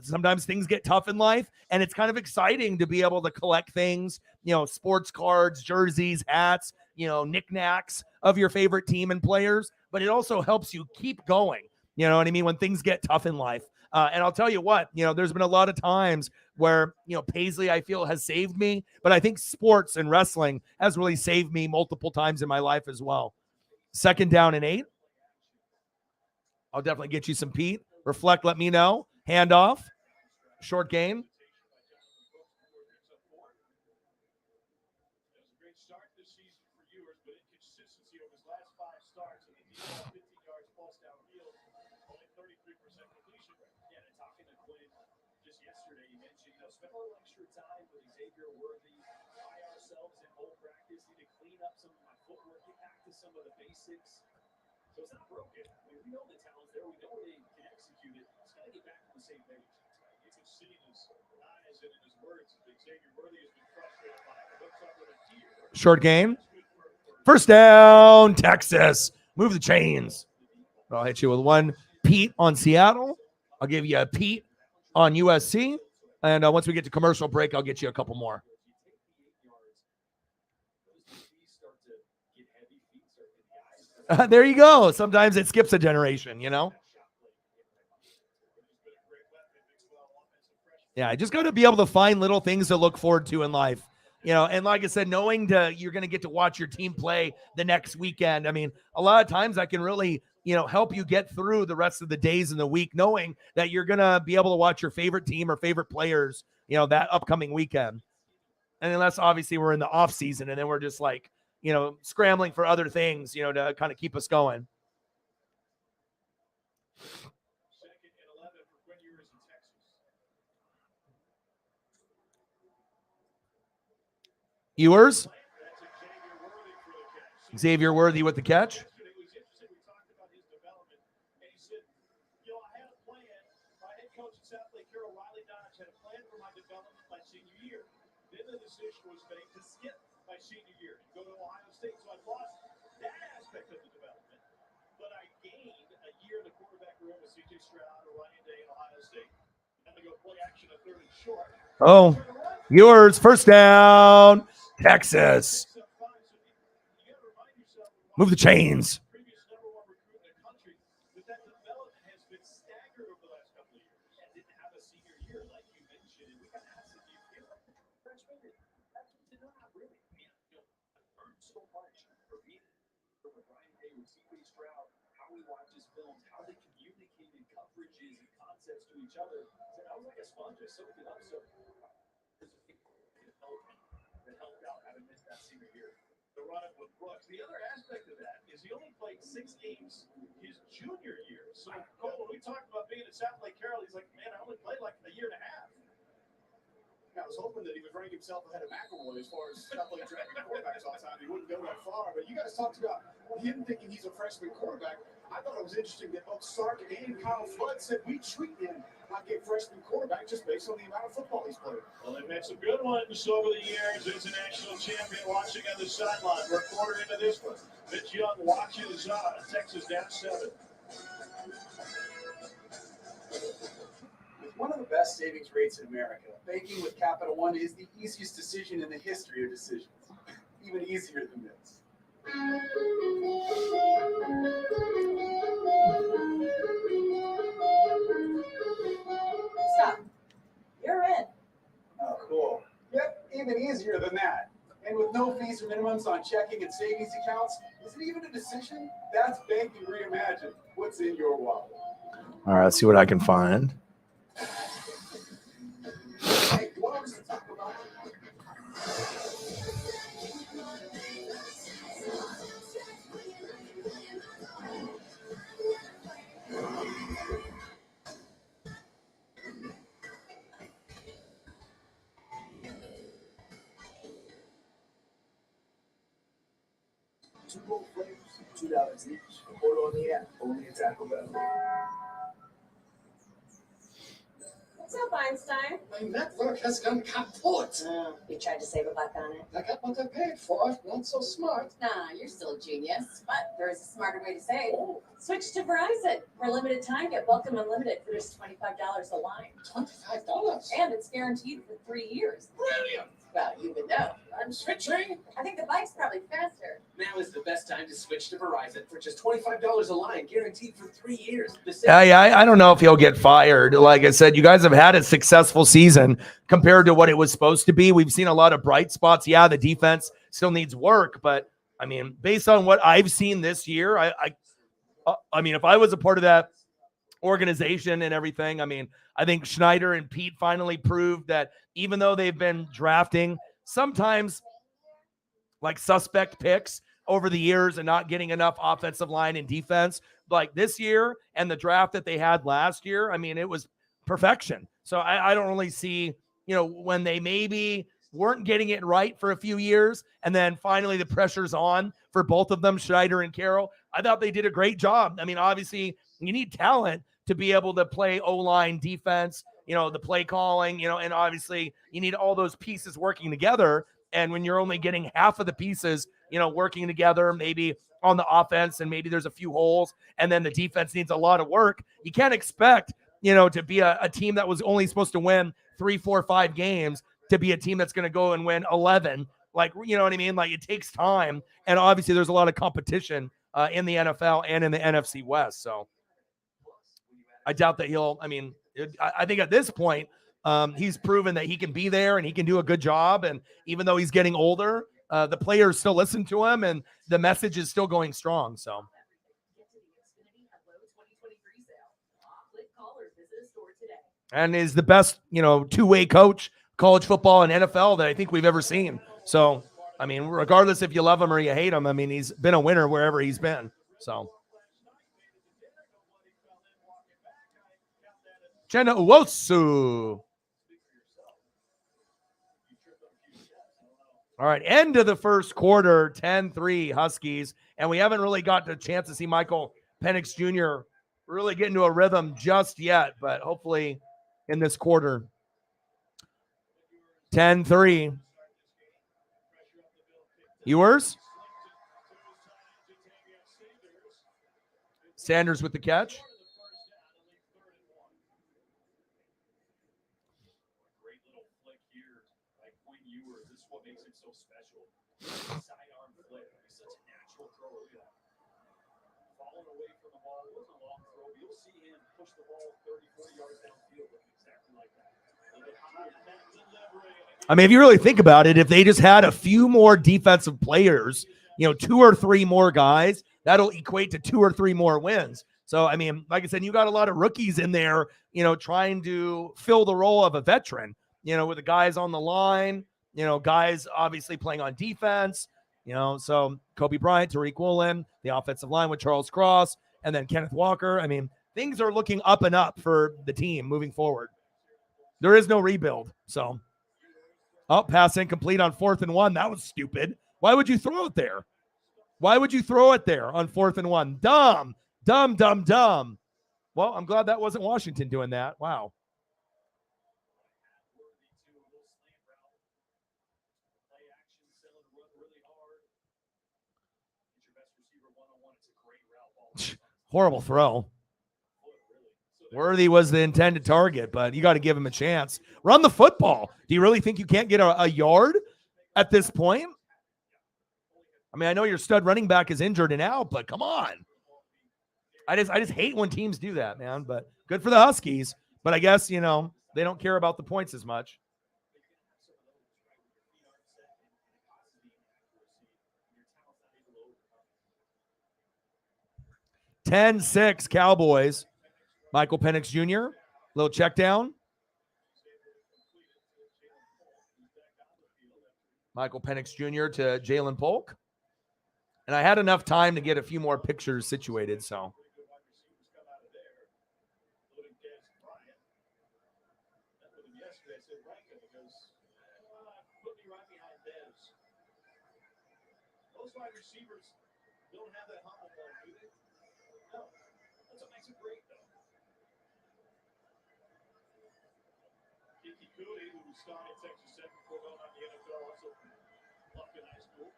Sometimes things get tough in life, and it's kind of exciting to be able to collect things, sports cards, jerseys, hats, knickknacks of your favorite team and players. But it also helps you keep going. You know what I mean? When things get tough in life. And I'll tell you what, there's been a lot of times where, Paisley, I feel, has saved me. But I think sports and wrestling has really saved me multiple times in my life as well. 2nd down and 8. I'll definitely get you some Pete. Reflect, let me know. Handoff. Short game. Short game. 1st down, Texas. Move the chains. I'll hit you with one Pete on Seattle. I'll give you a Pete on USC. And once we get to commercial break, I'll get you a couple more. There you go. Sometimes it skips a generation, Yeah, I just got to be able to find little things to look forward to in life. And like I said, knowing you're going to get to watch your team play the next weekend. I mean, a lot of times I can really, help you get through the rest of the days in the week, knowing that you're going to be able to watch your favorite team or favorite players, that upcoming weekend. And unless obviously we're in the off season and then we're just like, scrambling for other things, to kind of keep us going. Ewers. Xavier Worthy with the catch. Oh, yours, first down, Texas. Move the chains. I was hoping that he would rank himself ahead of McElroy as far as not playing dragging quarterbacks all the time. He wouldn't go that far. But you guys talked about him thinking he's a freshman quarterback. I thought it was interesting that both Sark and Kyle Flood said we treat him like a freshman quarterback just based on the amount of football he's played. Well, they've had some good ones over the years. There's a national champion watching on the sideline. We're a quarter into this one. Mitch Young watches Texas down 7. With one of the best savings rates in America, banking with Capital One is the easiest decision in the history of decisions. Even easier than this. Stop. You're in. Oh, cool. Yep, even easier than that. And with no fees or minimums on checking and savings accounts, is it even a decision? That's banking reimagined. What's in your wallet? All right, let's see what I can find. Hey, you want us to talk about Two bowl flavors, $2 each. Order on the app, only at Taco Bell. What's up, Einstein? My network has gone kaput. You tried to save a buck on it. I got what I paid for. Not so smart. Nah, you're still a genius. But there is a smarter way to save. Oh, Switch to Verizon. For a limited time, get Welcome Unlimited for just $25 a line. $25. And it's guaranteed for 3 years. Brilliant. Well, you would know. I'm switching. I think the bike's probably faster. Now is the best time to switch to Verizon for just $25 a line, guaranteed for 3 years. I don't know if he'll get fired. Like I said, you guys have had a successful season compared to what it was supposed to be. We've seen a lot of bright spots. Yeah, the defense still needs work, but I mean, based on what I've seen this year, I mean, if I was a part of that organization and everything, I mean, I think Schneider and Pete finally proved that even though they've been drafting sometimes like suspect picks over the years and not getting enough offensive line and defense, like this year and the draft that they had last year, I mean, it was perfection. So I don't really see, when they maybe weren't getting it right for a few years and then finally the pressure's on for both of them, Schneider and Carroll. I thought they did a great job. I mean, obviously you need talent to be able to play O-line defense, the play calling, and obviously you need all those pieces working together. And when you're only getting half of the pieces, working together, maybe on the offense and maybe there's a few holes and then the defense needs a lot of work, you can't expect, to be a team that was only supposed to win 3, 4, 5 games to be a team that's going to go and win 11. Like, you know what I mean? Like it takes time. And obviously there's a lot of competition in the NFL and in the NFC West. So I doubt that I think at this point, he's proven that he can be there and he can do a good job. And even though he's getting older, the players still listen to him and the message is still going strong. So. And is the best, two-way coach, college football and NFL that I think we've ever seen. So, I mean, regardless if you love him or you hate him, I mean, he's been a winner wherever he's been. So. Jenna Uwosu. All right, end of the first quarter, 10-3 Huskies. And we haven't really got the chance to see Michael Penix Jr. really get into a rhythm just yet, but hopefully in this quarter. 10-3. Ewers. Sanders with the catch. Sidearm flip. He's such a natural thrower. Look at that. Falling away from the ball. It wasn't a long throw. You'll see him push the ball 30, 40 yards downfield exactly like that. I mean, if you really think about it, if they just had a few more defensive players, 2 or 3 more guys, that'll equate to 2 or 3 more wins. So, I mean, like I said, you got a lot of rookies in there, trying to fill the role of a veteran, with the guys on the line, guys obviously playing on defense, so Kobe Bryant, Tariq Woolen, the offensive line with Charles Cross, and then Kenneth Walker. I mean, things are looking up and up for the team moving forward. There is no rebuild. So, pass incomplete on 4th and 1. That was stupid. Why would you throw it there? Why would you throw it there on 4th and 1? Dumb. Well, I'm glad that wasn't Washington doing that. Wow. Horrible throw. Worthy was the intended target, but you got to give him a chance. Run the football. Do you really think you can't get a yard at this point? I mean, I know your stud running back is injured and out, but come on. I just hate when teams do that, man. But good for the Huskies. But I guess, they don't care about the points as much. 10-6 Cowboys. Michael Penix Jr., little check down. Michael Penix Jr. to Jalen Polk. And I had enough time to get a few more pictures situated, so. Those wide receivers don't have that humble ball, do they? No. That's what makes it great, though. Kiki Cooley, who started Texas Tech before going on the NFL, also Lufkin High School.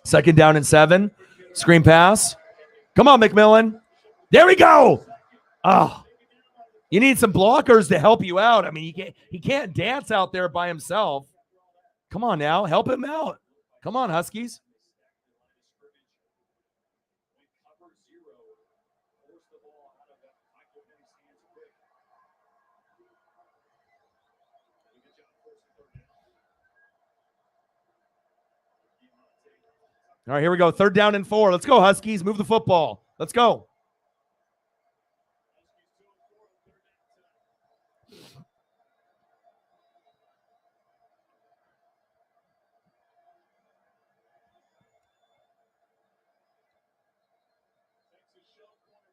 Second down and 7. Screen pass. Come on, McMillan. There we go. Oh, you need some blockers to help you out. I mean, he can't dance out there by himself. Come on now, help him out. Come on, Huskies. All right, here we go. 3rd down and 4. Let's go, Huskies. Move the football. Let's go.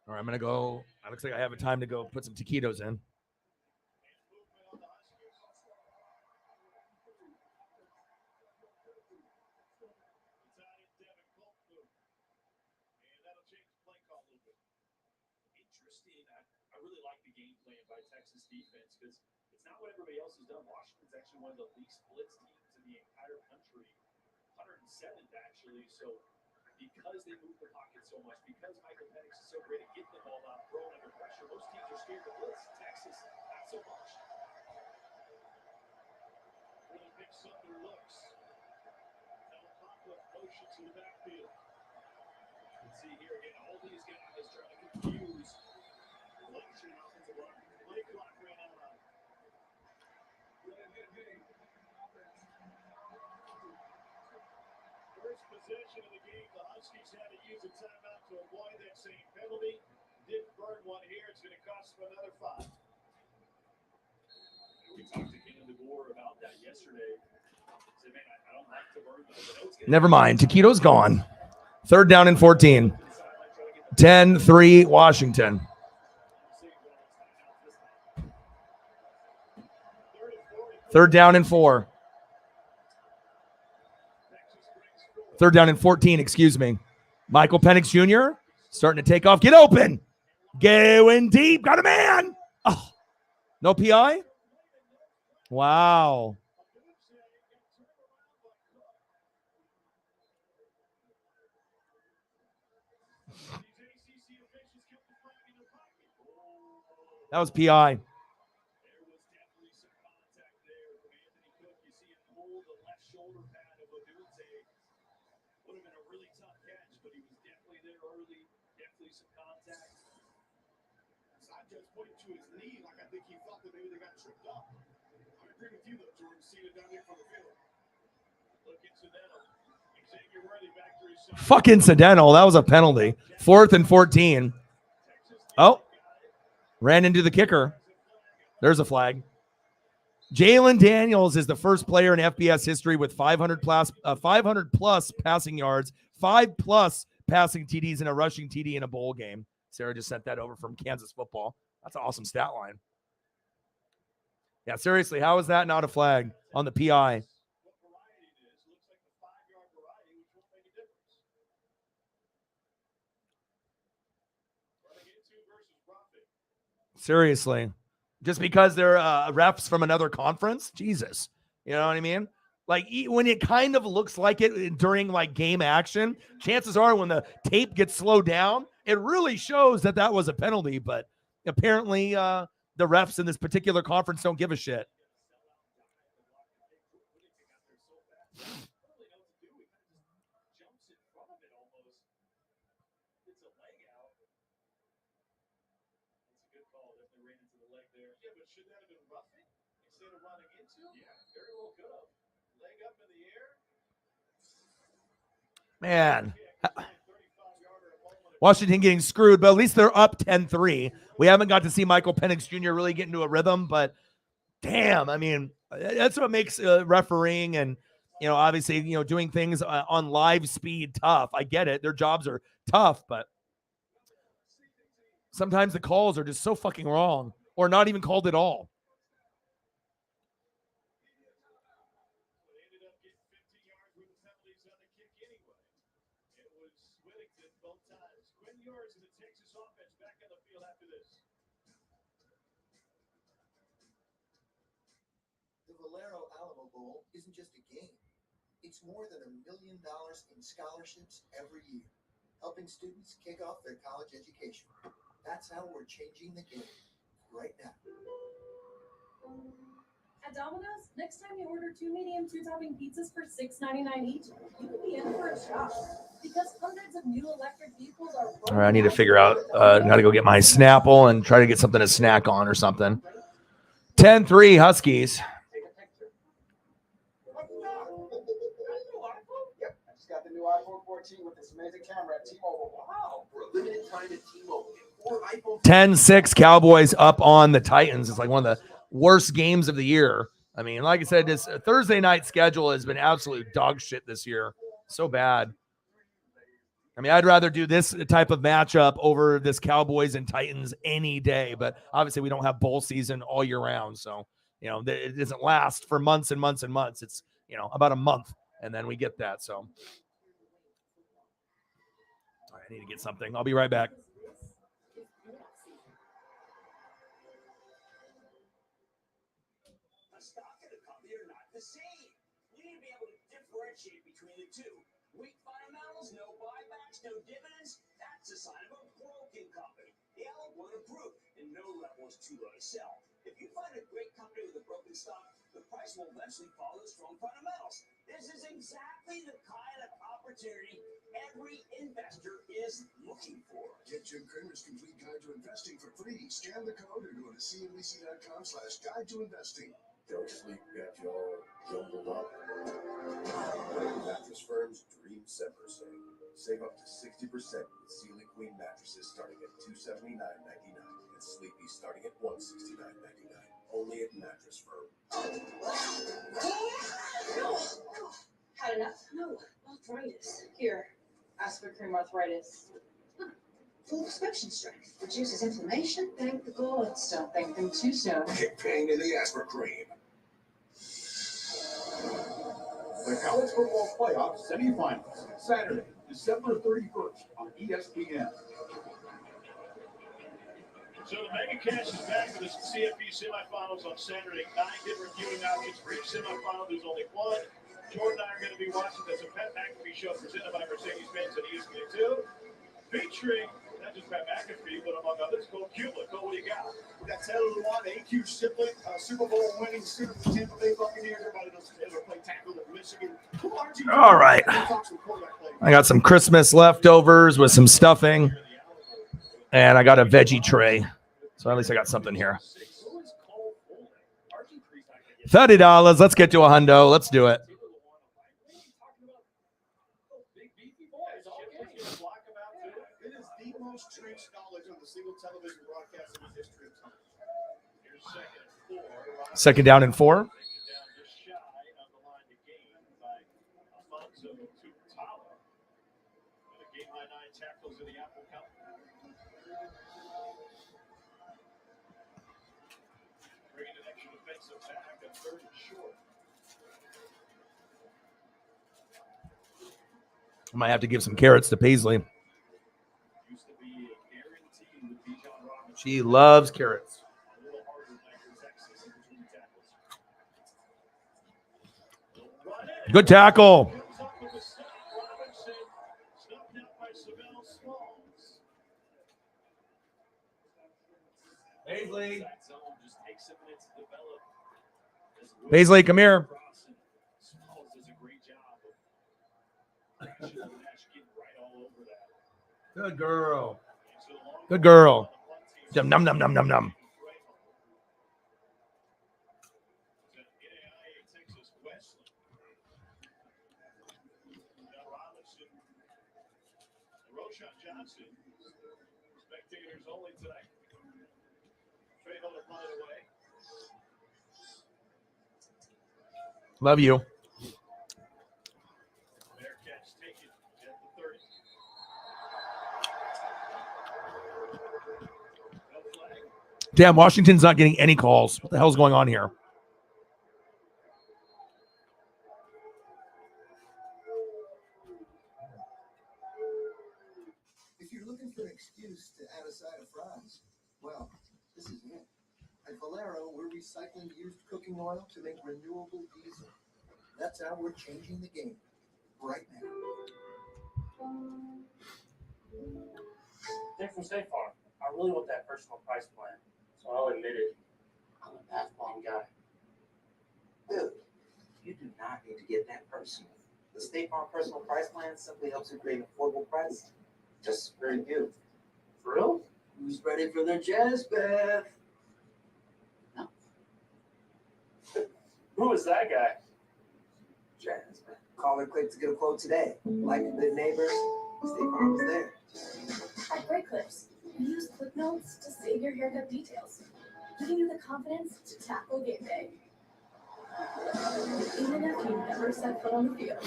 All right, I'm going to go. It looks like I have a time to go put some taquitos in. I really like the game plan by Texas defense because it's not what everybody else has done. Washington's actually one of the least blitz teams in the entire country, 107th actually. So because they move the pocket so much, because Michael Penix is so great at getting the ball out, throwing under pressure, most teams are scared to blitz. Texas, not so much. Really big Sunder looks. Alpaka motion to the backfield. Let's see here again. All these guys trying to confuse. Election offensive line. Play clock ran out. First possession of the game, the Huskies had to use a timeout to avoid that same penalty. Didn't burn one here. It's going to cost them another 5. We talked to Ken DeBoer about that yesterday. He said, man, I don't like to burn those. Never mind. Taquito's gone. 3rd down and 14. 10-3 Washington. 3rd down and 4. 3rd down and 14, excuse me. Michael Penix Jr. starting to take off. Get open. Going deep. Got a man. Oh, no PI? Wow. That was PI. hopefully some contact. I just pointed to his knee like I think he thought that maybe they got tripped up. I agree with you though, Jordan. Seeing it down there from the field. Look incidental. Xavier Worthy back to his side. Fuck incidental. That was a penalty. 4th and 14. Oh, ran into the kicker. There's a flag. Jalen Daniels is the first player in FBS history with 500 plus passing yards, 5+ passing TDs, and a rushing TD in a bowl game. Sarah just sent that over from Kansas football. That's an awesome stat line. Yeah, seriously, how is that not a flag on the PI? What variety it is. Looks like the 5-yard variety, which won't make a difference. Running into versus roughing. Seriously. Just because they're refs from another conference? Jesus. You know what I mean? Like when it kind of looks like it during like game action, chances are when the tape gets slowed down, it really shows that that was a penalty. But apparently the refs in this particular conference don't give a shit. Yeah, but should that have been roughing instead of running into? Yeah, very well could have. Leg up in the air. Man. Washington getting screwed, but at least they're up 10-3. We haven't got to see Michael Penix Jr. really get into a rhythm, but damn, I mean, that's what makes refereeing and, you know, obviously, you know, doing things on live speed tough. I get it. Their jobs are tough, but sometimes the calls are just so fucking wrong or not even called at all. The Valero Alamo Bowl isn't just a game. It's more than $1 million in scholarships every year, helping students kick off their college education. That's how we're changing the game right now. At Domino's, next time you order 2 medium 2-topping pizzas for $6.99 each, you could be in for a shock. Because hundreds of new electric vehicles are. All right, I need to figure out how to go get my Snapple and try to get something to snack on or something. 10-3 Huskies. Yep, I just got the new iPhone 14 with this amazing camera at T-Mobile. Wow, for a limited time at T-Mobile, get 4 iPhone 10-6 Cowboys up on the Titans. It's like one of the worst games of the year. I mean, like I said, this Thursday night schedule has been absolute dog shit this year. So bad. I mean, I'd rather do this type of matchup over this Cowboys and Titans any day, but obviously we don't have bowl season all year round. So, you know, it doesn't last for months and months and months. It's, you know, about a month and then we get that. So all right, I need to get something. I'll be right back. A stock and a company are not the same. You need to be able to differentiate between the two. Weak fundamentals, no buybacks, no dividends. That's a sign of a broken company. The Alamo won't approve, and no level is too low to sell. If you find a great company with a broken stock, the price will eventually follow strong fundamentals. This is exactly the kind of opportunity every investor is looking for. Get Jim Cramer's complete guide to investing for free. Scan the code or go to cnbc.com/guide to investing. Don't sleep, got you all jumbled up. Mattress Firm's Dream December sale. Save up to 60% with Sealy Queen mattresses starting at $279.99 and Sleepy starting at $169.99. Only at Mattress Firm. Had enough? No, arthritis. Here, Asper Cream Arthritis. Full prescription strength. Reduces inflammation. Thank the gods. Don't thank them too soon. Kick pain in the Asper Cream. The College Football Playoff Semifinals, Saturday, December 31st on ESPN. So the Mega Cash is back for the CFP semifinals on Saturday. 9 different viewing options for each semifinal. There's only one. Jordan and I are going to be watching. That's a Pat McAfee show presented by Mercedes-Benz and ESPN2. Featuring not just Pat McAfee, but among others, Cole Cuba. Cole, what do you got? We got Taylor Lewan, AQ Shipley, Super Bowl winning center for the Tampa Bay Buccaneers. Everybody knows Taylor played tackle at Michigan. All right. I got some Christmas leftovers with some stuffing. And I got a veggie tray. So at least I got something here. $30. Let's get to a hundo. Let's do it. It is the most trench knowledge on the single television broadcast in the history of time. Second down and 4. I might have to give some carrots to Paisley. She loves carrots. Good tackle. Paisley. Paisley, come here. Good girl. Good girl. Num num num num num num. Love you. Damn, Washington's not getting any calls. What the hell's going on here? If you're looking for an excuse to add a side of fries, well, this is it. At Valero, we're recycling used cooking oil to make renewable diesel. That's how we're changing the game right now. They're from State Farm. I really want that personal price plan, so I'll admit it. I'm a path bomb guy. Dude, you do not need to get that personal. The State Farm Personal Price Plan simply helps you create an affordable price just for you. For real? Who's ready for their jazz bath? No. Who is that guy? Jazz bath. Call or click to get a quote today. Like a good neighbor, State Farm is there. At Great Clips, we use clip notes to save your haircut details, giving you the confidence to tackle game day. Even if you never set foot on the field.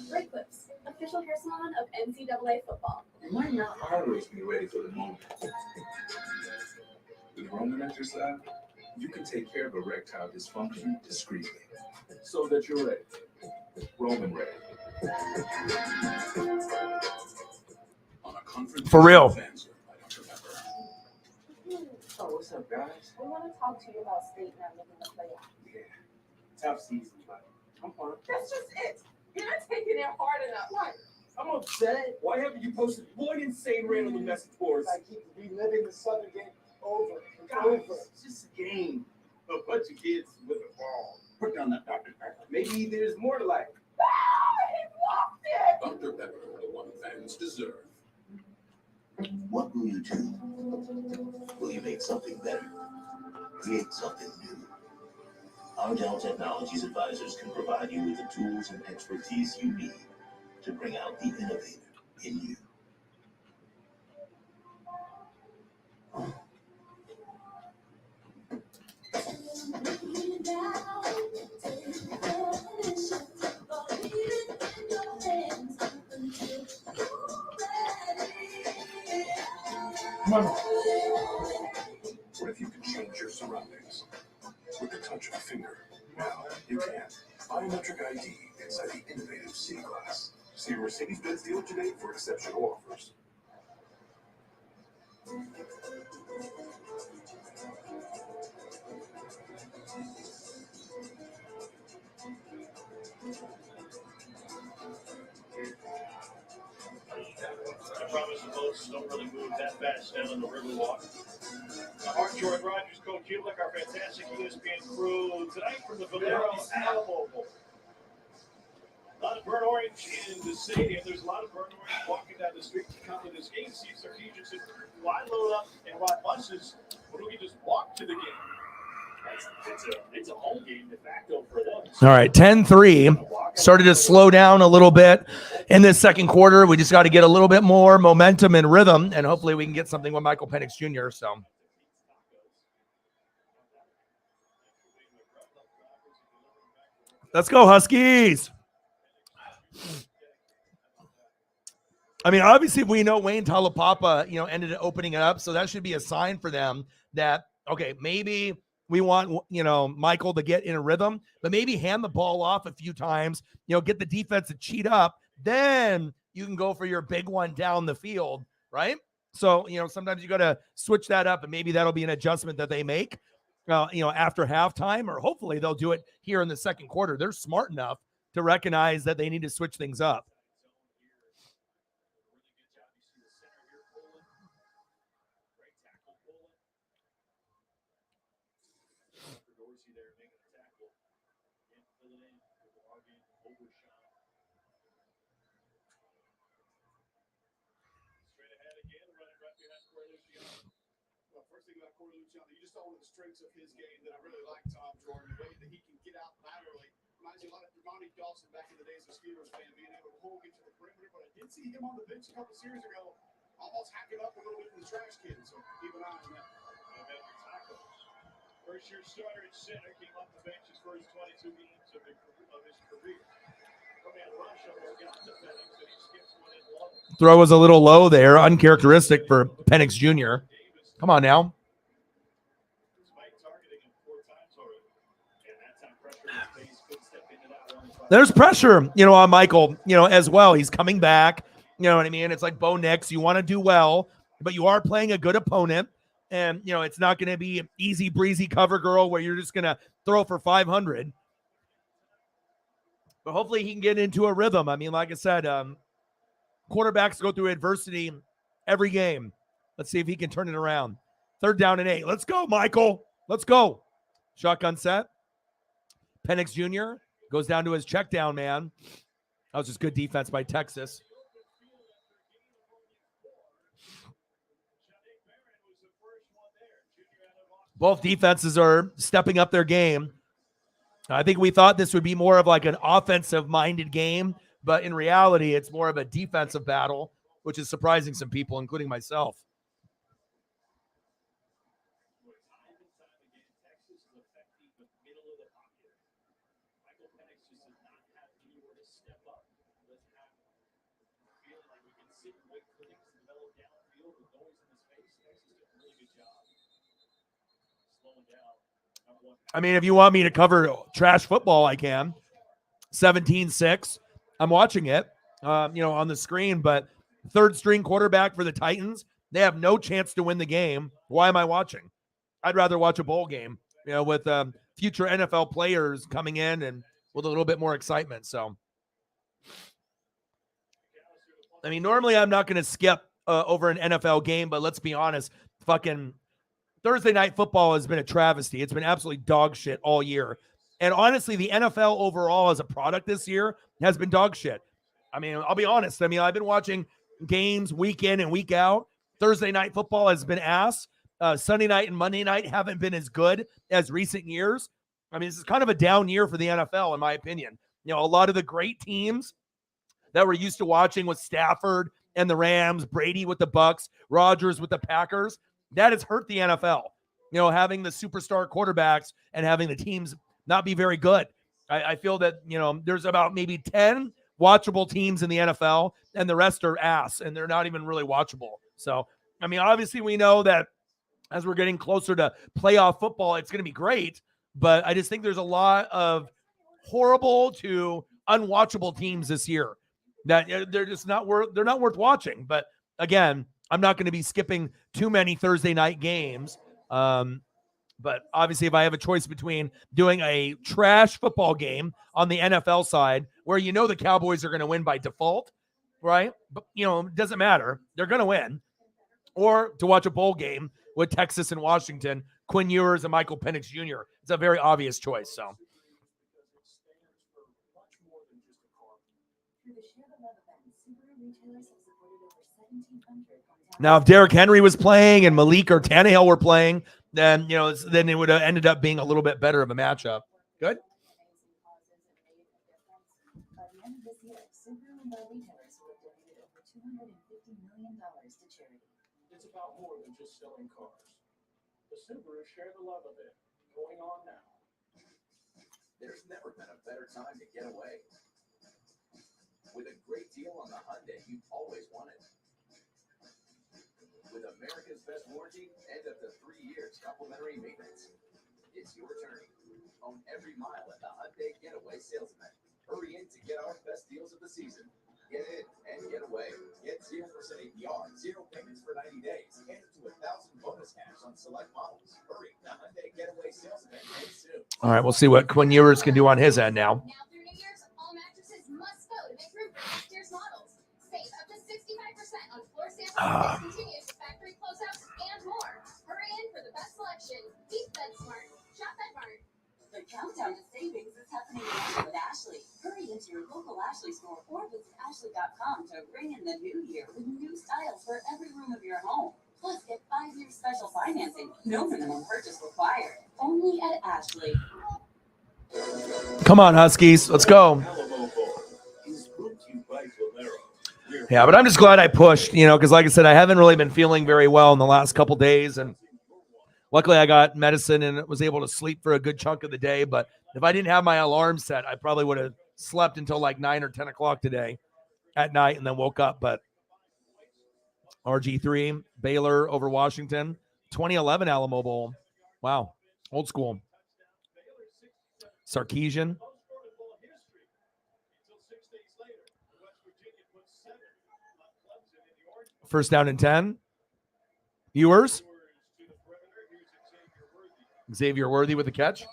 Great Clips, official hair salon of NCAA football. You might not always be ready for the moment. With Roman at your side, you can take care of erectile dysfunction discreetly, so that you're ready. Roman ready. For real. Oh, what's up, guys? We want to talk to you about State not making the playoffs. Yeah. Tough season, but I'm fine. That's just it. You're not taking it hard enough. Why? I'm upset. Why haven't you posted one insane random message boards? I keep reliving the Southern game over and God, over. it's just a game. A bunch of kids with a ball. Put down that Dr. Pepper. Maybe there's more to life. He lost it. Dr. Pepper, the one fans deserve. What will you do? Will you make something better? Create something new? Our Dell Technologies advisors can provide you with the tools and expertise you need to bring out the innovator in you. What if you could change your surroundings with the touch of a finger? Now you can. Biometric ID inside the innovative City Glass. See your Mercedes-Benz dealer today for exceptional offers. I promise the boats don't really move that fast down in the Riverwalk. Art Jordan Rogers, Coach Ulick, our fantastic ESPN crew tonight from the Valero Alamo. A lot of burnt orange in the stadium. There's a lot of burnt orange walking down the street to come to this game. See Sarkeesian said, why load up and why buses when we can just walk to the game? It's a home game de facto for them. All right, 10-3. Started to slow down a little bit in this second quarter. We just got to get a little bit more momentum and rhythm, and hopefully we can get something with Michael Penix Jr. So let's go, Huskies. I mean, obviously we know Wayne Talapapa, ended up opening it up, so that should be a sign for them that, okay, maybe we want, Michael to get in a rhythm, but maybe hand the ball off a few times, get the defense to cheat up. Then you can go for your big one down the field, right? So, sometimes you got to switch that up, and maybe that'll be an adjustment that they make, after halftime, or hopefully they'll do it here in the second quarter. They're smart enough to recognize that they need to switch things up. First thing about Corey Luciano, you just saw one of the strengths of his game that I really like, Tom Jordan, the way that he can get out laterally. Reminds me a lot of Monty Dawson back in the days of Steelers fan, being able to hold it to the perimeter. But I did see him on the bench a couple series ago, almost hacking up a little bit in the trash can. So keep an eye on that. First year starter at center, came off the bench his first 22 games of his career. Throw was a little low there, uncharacteristic for Penix Jr. Come on now. There's pressure, on Michael, as well. He's coming back. You know what I mean? It's like Bo Nix. You want to do well, but you are playing a good opponent. And, it's not going to be an easy breezy cover girl where you're just going to throw for 500. But hopefully he can get into a rhythm. I mean, like I said, quarterbacks go through adversity every game. Let's see if he can turn it around. 3rd down and 8. Let's go, Michael. Let's go. Shotgun set. Penix Jr. goes down to his check down, man. That was just good defense by Texas. Both defenses are stepping up their game. I think we thought this would be more of like an offensive-minded game, but in reality, it's more of a defensive battle, which is surprising some people, including myself. I mean, if you want me to cover trash football, I can. 17-6. I'm watching it, on the screen, but 3rd string quarterback for the Titans, they have no chance to win the game. Why am I watching? I'd rather watch a bowl game, with future NFL players coming in and with a little bit more excitement. So, I mean, normally I'm not going to skip over an NFL game, but let's be honest, fucking Thursday night football has been a travesty. It's been absolutely dog shit all year. And honestly, the NFL overall as a product this year has been dog shit. I mean, I'll be honest. I mean, I've been watching games week in and week out. Thursday night football has been ass. Sunday night and Monday night haven't been as good as recent years. I mean, this is kind of a down year for the NFL, in my opinion. A lot of the great teams that we're used to watching with Stafford and the Rams, Brady with the Bucks, Rodgers with the Packers, that has hurt the NFL. Having the superstar quarterbacks and having the teams not be very good. I feel that, there's about maybe 10 watchable teams in the NFL, and the rest are ass, and they're not even really watchable. So, I mean, obviously we know that as we're getting closer to playoff football, it's going to be great, but I just think there's a lot of horrible to unwatchable teams this year that they're just not worth watching. But again, I'm not going to be skipping too many Thursday night games. But obviously, if I have a choice between doing a trash football game on the NFL side, where the Cowboys are going to win by default, right? But, it doesn't matter. They're going to win. Or to watch a bowl game with Texas and Washington, Quinn Ewers and Michael Penix Jr. It's a very obvious choice. So Now, if Derrick Henry was playing and Malik or Tannehill were playing, then then it would have ended up being a little bit better of a matchup. Good. It's about more than just selling cars. The Subaru share the love of it. Going on now. There's never been a better time to get away. With a great deal on the Hyundai you've always wanted. With America's best warranty and up to 3 years complimentary maintenance. It's your turn. Own every mile at the Hyundai Getaway Sales Event. Hurry in to get our best deals of the season. Get in and get away. Get 0% APR, 0 payments for 90 days, and up to 1,000 bonus cash on select models. Hurry, the Hyundai Getaway Sales Event ends soon. All right, we'll see what Quinn Ewers can do on his end now. Now through New Year's, all mattresses must go to make room for next year's models. Save up to 65% on floor samples, discontinued, factory closeouts, and more. Hurry in for the best selection. Beat BedSmart. Shop BedMart. The countdown to savings is happening now with Ashley. Hurry into your local Ashley store or visit ashley.com to ring in the new year with new styles for every room of your home. Plus, get 5 years special financing. No minimum purchase required. Only at Ashley. Come on, Huskies. Let's go. Yeah, but I'm just glad I pushed, because like I said, I haven't really been feeling very well in the last couple days. And luckily I got medicine and was able to sleep for a good chunk of the day. But if I didn't have my alarm set, I probably would have slept until like 9 or 10 o'clock today at night and then woke up. But RG3, Baylor over Washington, 2011 Alamo Bowl. Wow. Old school. Sarkisian. First down and 10. Ewers. Xavier Worthy with the catch.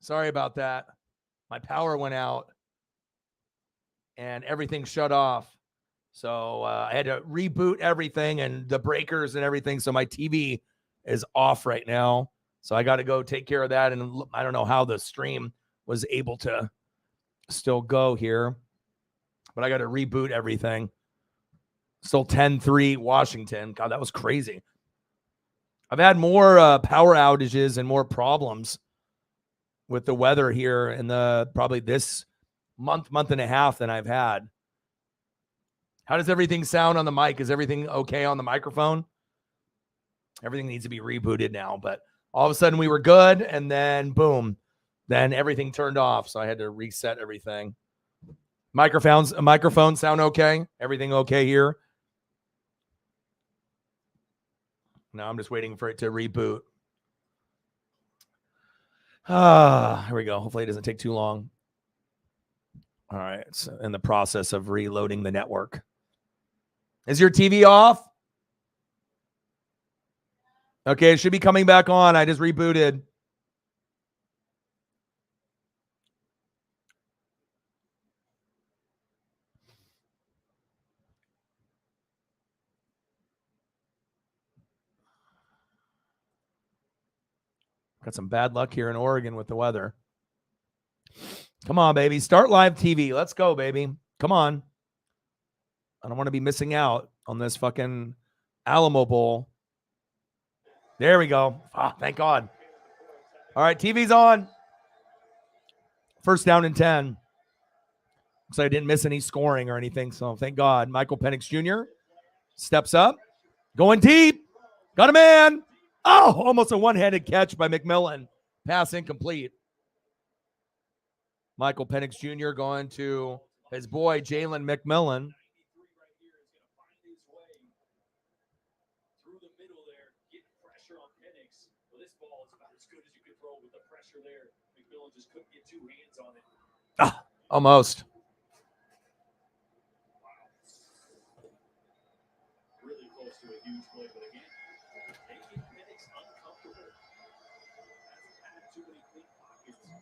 Sorry about that. My power went out and everything shut off. So I had to reboot everything and the breakers and everything. So my TV is off right now. So I got to go take care of that. And I don't know how the stream was able to still go here, but I got to reboot everything. Still 10-3 Washington. God, that was crazy. I've had more power outages and more problems with the weather here in the probably this month and a half than I've had. How does everything sound on the mic? Is everything okay on the microphone? Everything needs to be rebooted now, but all of a sudden we were good, and then boom, then everything turned off. So I had to reset everything. Microphones sound okay? Everything okay here? No, I'm just waiting for it to reboot. Here we go. Hopefully it doesn't take too long. All right, it's in the process of reloading the network. Is your TV off? Okay, it should be coming back on. I just rebooted. Got some bad luck here in Oregon with the weather. Come on, baby. Start live TV. Let's go, baby. Come on. I don't want to be missing out on this fucking Alamo Bowl. There we go. Thank God. All right, TV's on. First down and 10. Looks like I didn't miss any scoring or anything, so thank God. Michael Penix Jr. steps up. Going deep. Got a man. Oh, almost a one-handed catch by McMillan. Pass incomplete. Michael Penix Jr. going to his boy, Jalen McMillan. Through the middle there, getting pressure on Penix. Well, this ball is about as good as you could throw with the pressure there. McMillan just couldn't get two hands on it. Almost. Really close to a huge play, but again, making Penix uncomfortable. Hasn't had too many clean pockets. He's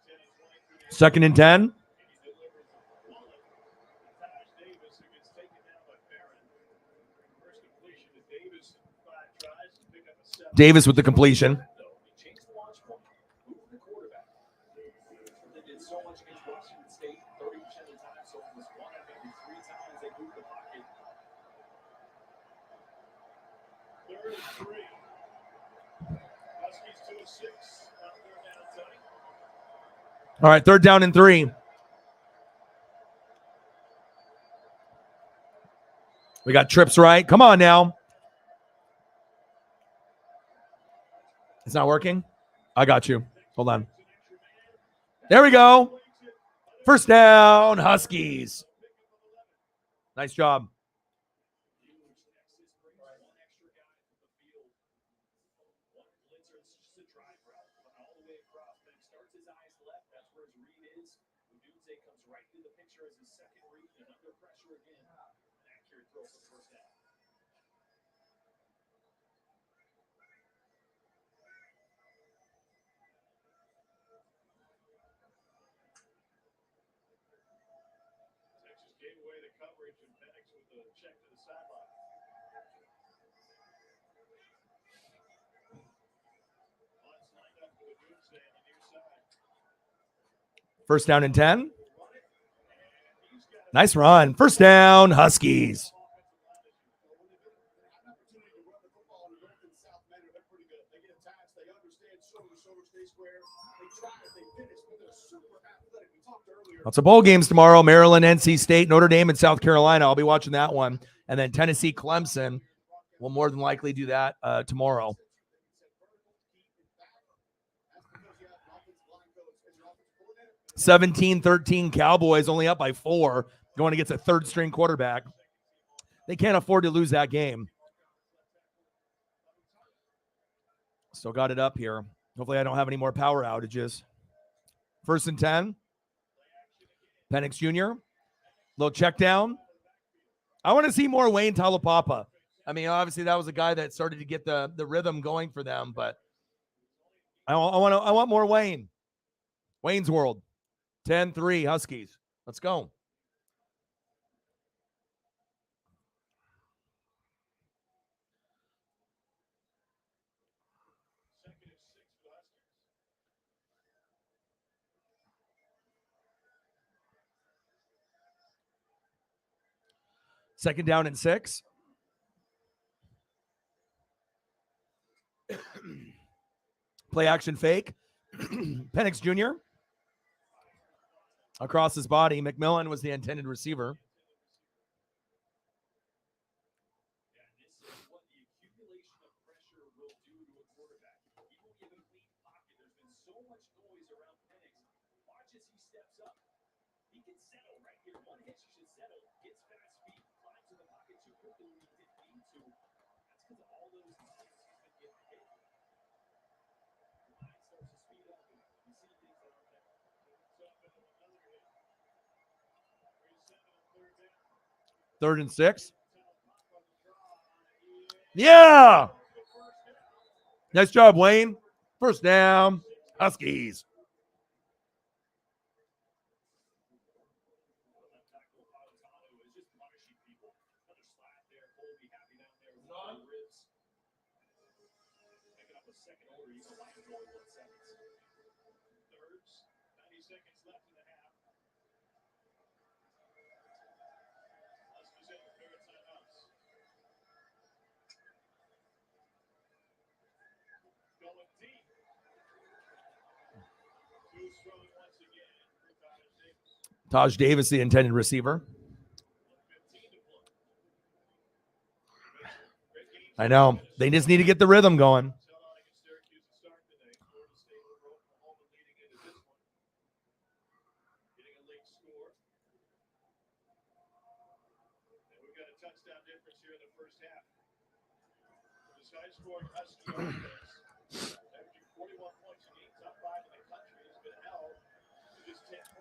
10 and 20. Second and 10. Davis with the completion. All right, third down and 3. We got trips right. Come on now. It's not working? I got you. Hold on. There we go. First down, Huskies. Nice job. Gave away the coverage, and Penix with the check to the sideline. Lutz lined up for the doomsday on the near side. First down and 10. Nice run. First down, Huskies. Lots of bowl games tomorrow. Maryland, NC State, Notre Dame, and South Carolina. I'll be watching that one. And then Tennessee, Clemson. We'll more than likely do that tomorrow. (17-13) Cowboys, only up by 4, going against a third-string quarterback. They can't afford to lose that game. Still got it up here. Hopefully I don't have any more power outages. First and 10. Penix Jr. Little check down. I want to see more Wayne Talapapa. I mean, obviously that was a guy that started to get the rhythm going for them, but I want more Wayne. Wayne's World. 10-3 Huskies. Let's go. Second down and 6. Play action fake. Penix Jr. across his body. McMillan was the intended receiver. Third and 6. Yeah. Nice job, Wayne. First down. Huskies. Taj Davis, the intended receiver. I know. They just need to get the rhythm going.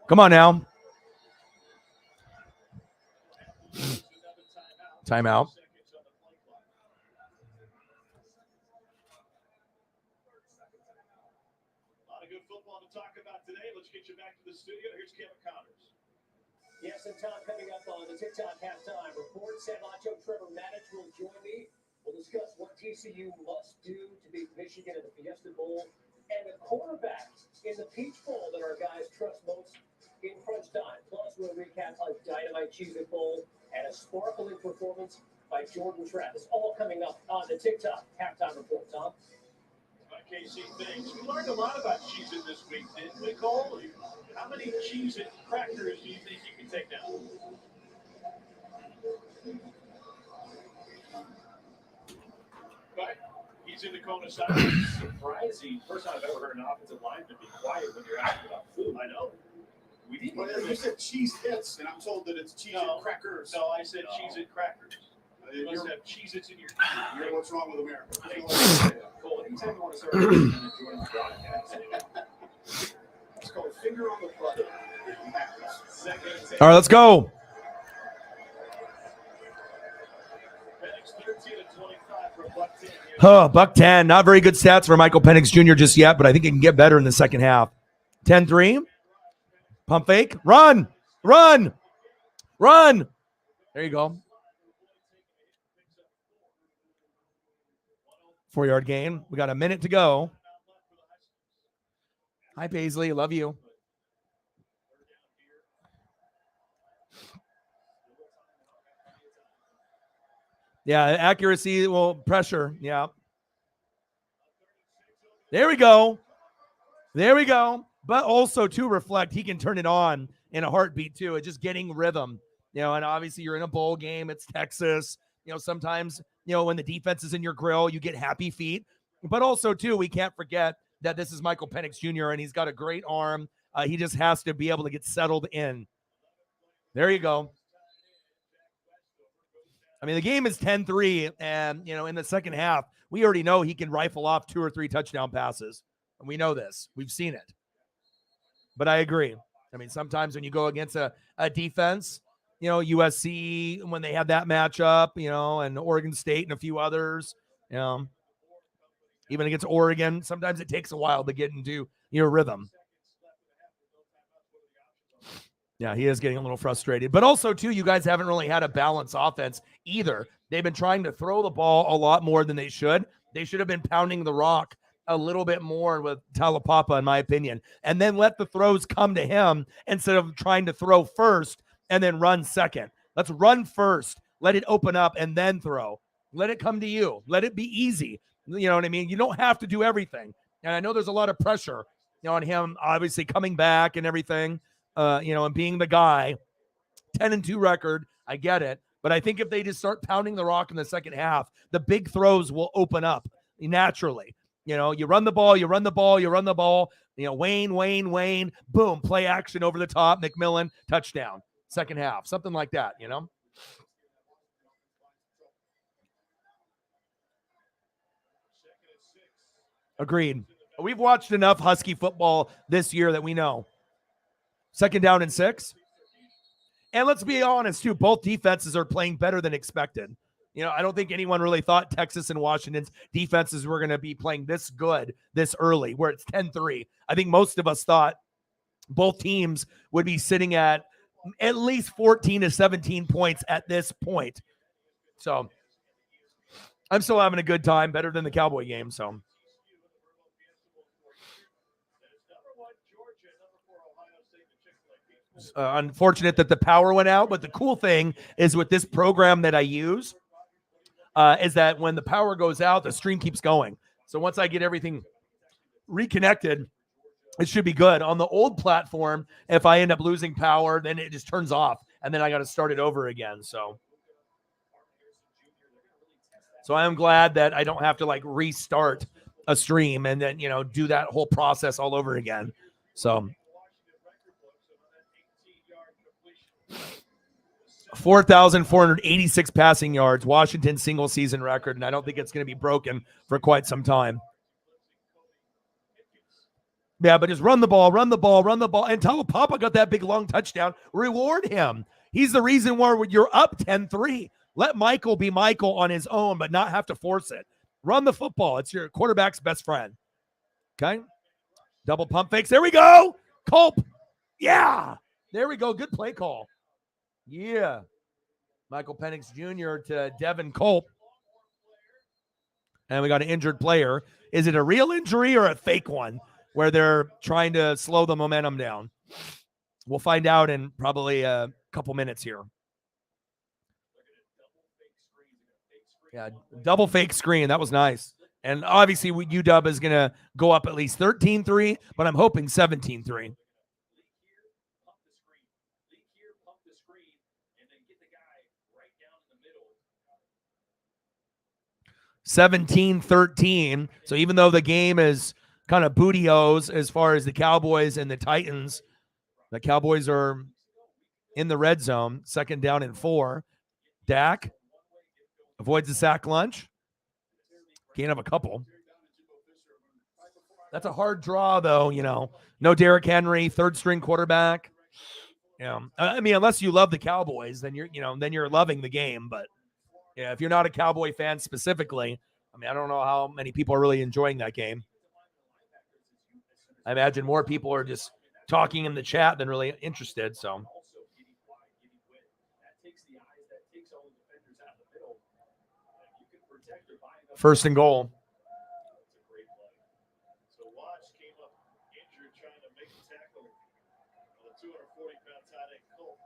Come on now. Timeout. Let's get you back to the studio. Here's Kevin Connors. Yes, and Tom, coming up on the TikTok halftime report, San Nacho Trevor Maddich will join me. We'll discuss what TCU must do to beat Michigan in the Fiesta Bowl and the quarterback in the Peach Bowl that our guys trust most in crunch time. Plus, we'll recap a dynamite Cheez-It Bowl and a sparkling performance by Jordan Travis. All coming up on the TikTok halftime report, Tom. KC things. We learned a lot about Cheez-It this week, didn't we, Cole? How many Cheez-It crackers do you think you can take down? Right. He's in the Kona side. Surprising. First time I've ever heard an offensive lineman be quiet when you're asking about food. I know. We didn't. Well, you said cheese hits, and I'm told that it's Cheez-It crackers. No, I said Cheez-It crackers. You must have Cheez-Its in your You're what's wrong with America. Cole, anytime you want to start enjoying the broadcast. It's called finger on the butt. All right, let's go. Buck 10. Not very good stats for Michael Penix Jr. just yet, but I think it can get better in the second half. 10-3. Pump fake. Run. Run. Run. There you go. 4-yard gain. We got a minute to go. Hi, Paisley. Love you. Yeah, accuracy, well, pressure. Yeah. There we go. There we go. But also to reflect, he can turn it on in a heartbeat too. It's just getting rhythm. You know, and obviously you're in a bowl game. It's Texas. You know, sometimes, you know, when the defense is in your grill, you get happy feet. But also, too, we can't forget that this is Michael Penix Jr., and he's got a great arm. He just has to be able to get settled in. There you go. I mean, the game is 10-3, and, you know, in the second half, we already know he can rifle off 2 or 3 touchdown passes. And we know this. We've seen it. But I agree. I mean, sometimes when you go against a defense, you know, USC, when they had that matchup, you know, and Oregon State and a few others, you know, Even against Oregon, sometimes it takes a while to get into your rhythm. Yeah, he is getting a little frustrated. But also, too, you guys haven't really had a balanced offense either. They've been trying to throw the ball a lot more than they should. They should have been pounding the rock a little bit more with Talapapa, in my opinion, and then let the throws come to him instead of trying to throw first and then run second. Let's run first, let it open up, and then throw. Let it come to you. Let it be easy. You know what I mean? You don't have to do everything. And I know there's a lot of pressure, on him, obviously coming back and everything, and being the guy. 10-2 record, I get it. But I think if they just start pounding the rock in the second half, the big throws will open up naturally. You run the ball, you run the ball, you run the ball. Wayne, boom, play action over the top, McMillan, touchdown, second half, something like that, Agreed. We've watched enough Husky football this year that we know. 2nd down and 6. And let's be honest, too, both defenses are playing better than expected. I don't think anyone really thought Texas and Washington's defenses were going to be playing this good this early, where it's 10-3. I think most of us thought both teams would be sitting at least 14 to 17 points at this point. So I'm still having a good time, better than the Cowboy game. So unfortunate that the power went out, but the cool thing is with this program that I use is that when the power goes out, the stream keeps going. So once I get everything reconnected, it should be good. On the old platform, if I end up losing power, then it just turns off, and then I got to start it over again. So I am glad that I don't have to restart a stream and then, do that whole process all over again. So 4,486 passing yards, Washington single season record, and I don't think it's going to be broken for quite some time. Yeah, but just run the ball. And Talapapa got that big long touchdown. Reward him. He's the reason why you're up 10-3. Let Michael be Michael on his own, but not have to force it. Run the football. It's your quarterback's best friend. Okay? Double pump fakes. There we go. Culp. Yeah. There we go. Good play call. Yeah. Michael Penix Jr. to Devin Culp. And we got an injured player. Is it a real injury or a fake one where they're trying to slow the momentum down? We'll find out in probably a couple minutes here. Yeah, double fake screen. That was nice. And obviously UW is going to go up at least 13-3, but I'm hoping 17-3. 17-13. So even though the game is kind of booty-os as far as the Cowboys and the Titans, the Cowboys are in the red zone, 2nd down and 4. Dak avoids the sack lunch. Gain of a couple. That's a hard draw, though, No Derrick Henry, 3rd-string quarterback. Yeah, I mean, unless you love the Cowboys, then you're loving the game, but yeah, if you're not a Cowboy fan specifically, I mean, I don't know how many people are really enjoying that game. I imagine more people are just talking in the chat than really interested. So, 1st and goal. So Watts came up injured trying to make the tackle on the 240-pound tight end Culp.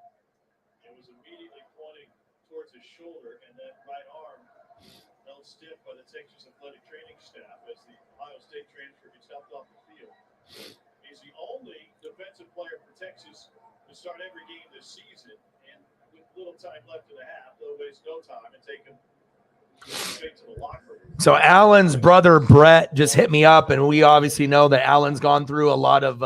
It was immediately pointing towards his shoulder, and that right arm held stiff by the Texas athletic training staff as the Ohio State transfer gets helped off the field. He's the only defensive player for Texas to start every game this season, and with little time left in the half, they'll waste no time and take him straight to the locker room. So Alan's brother Brett just hit me up, and we obviously know that Alan's gone through a lot of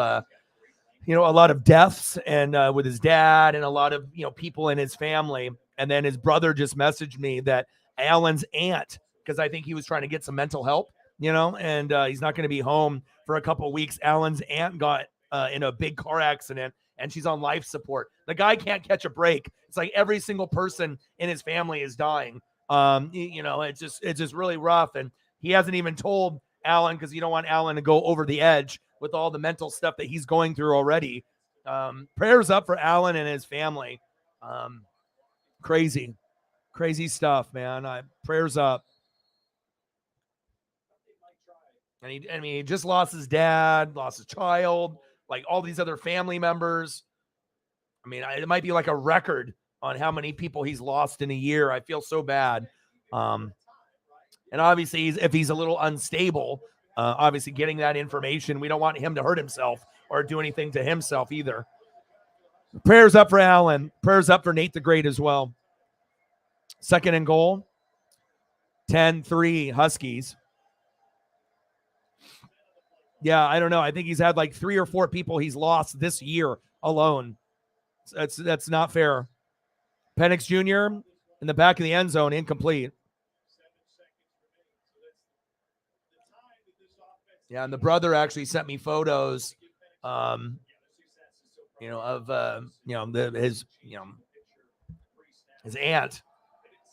deaths and with his dad and a lot of people in his family. And then his brother just messaged me that Alan's aunt, because I think he was trying to get some mental help, and he's not going to be home for a couple of weeks. Alan's aunt got in a big car accident, and she's on life support. The guy can't catch a break. It's like every single person in his family is dying. It's just really rough. And he hasn't even told Allen because you don't want Allen to go over the edge with all the mental stuff that he's going through already. Prayers up for Allen and his family. Crazy stuff, man. Prayers up. And he just lost his dad, lost his child, like all these other family members. I mean, it might be like a record on how many people he's lost in a year. I feel so bad. And obviously, if he's a little unstable, obviously getting that information, we don't want him to hurt himself or do anything to himself either. Prayers up for Allen. Prayers up for Nate the Great as well. 2nd and goal. 10-3 Huskies. Yeah, I don't know. I think he's had like 3 or 4 people he's lost this year alone. That's not fair. Penix Jr. in the back of the end zone, incomplete. Yeah, and the brother actually sent me photos, of his aunt,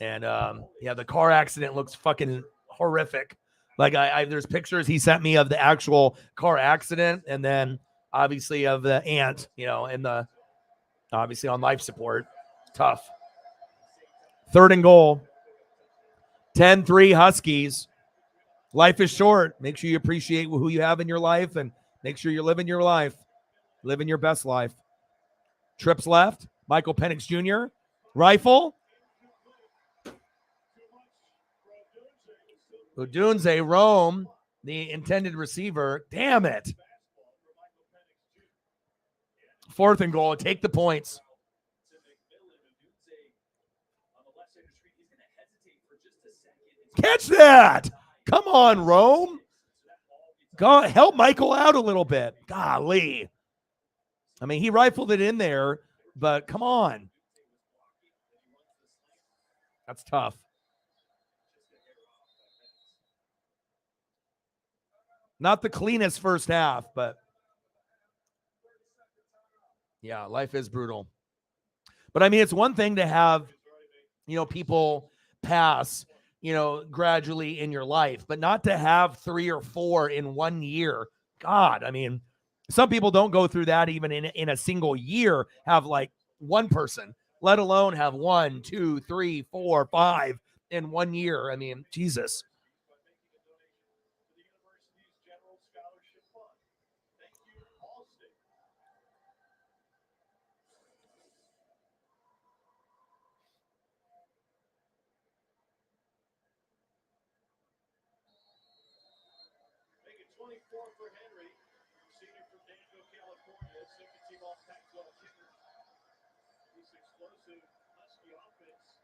and the car accident looks fucking horrific. Like there's pictures he sent me of the actual car accident, and then obviously of the aunt, and the obviously on life support. Tough. 3rd and goal. 10-3 Huskies. Life is short. Make sure you appreciate who you have in your life and make sure you're living your life. Living your best life. Trips left. Michael Penix Jr. Rifle. Udunze, Rome, the intended receiver. Damn it. 4th and goal. Take the points. Catch that. Come on, Rome. Go help Michael out a little bit. Golly. I mean, he rifled it in there, but come on. That's tough. Not the cleanest first half, but yeah, life is brutal. But I mean, it's one thing to have, people pass, gradually in your life, but not to have 3 or 4 in 1 year. God, I mean, some people don't go through that even in a single year, have like one person, let alone have 1, 2, 3, 4, 5 in 1 year. I mean, Jesus.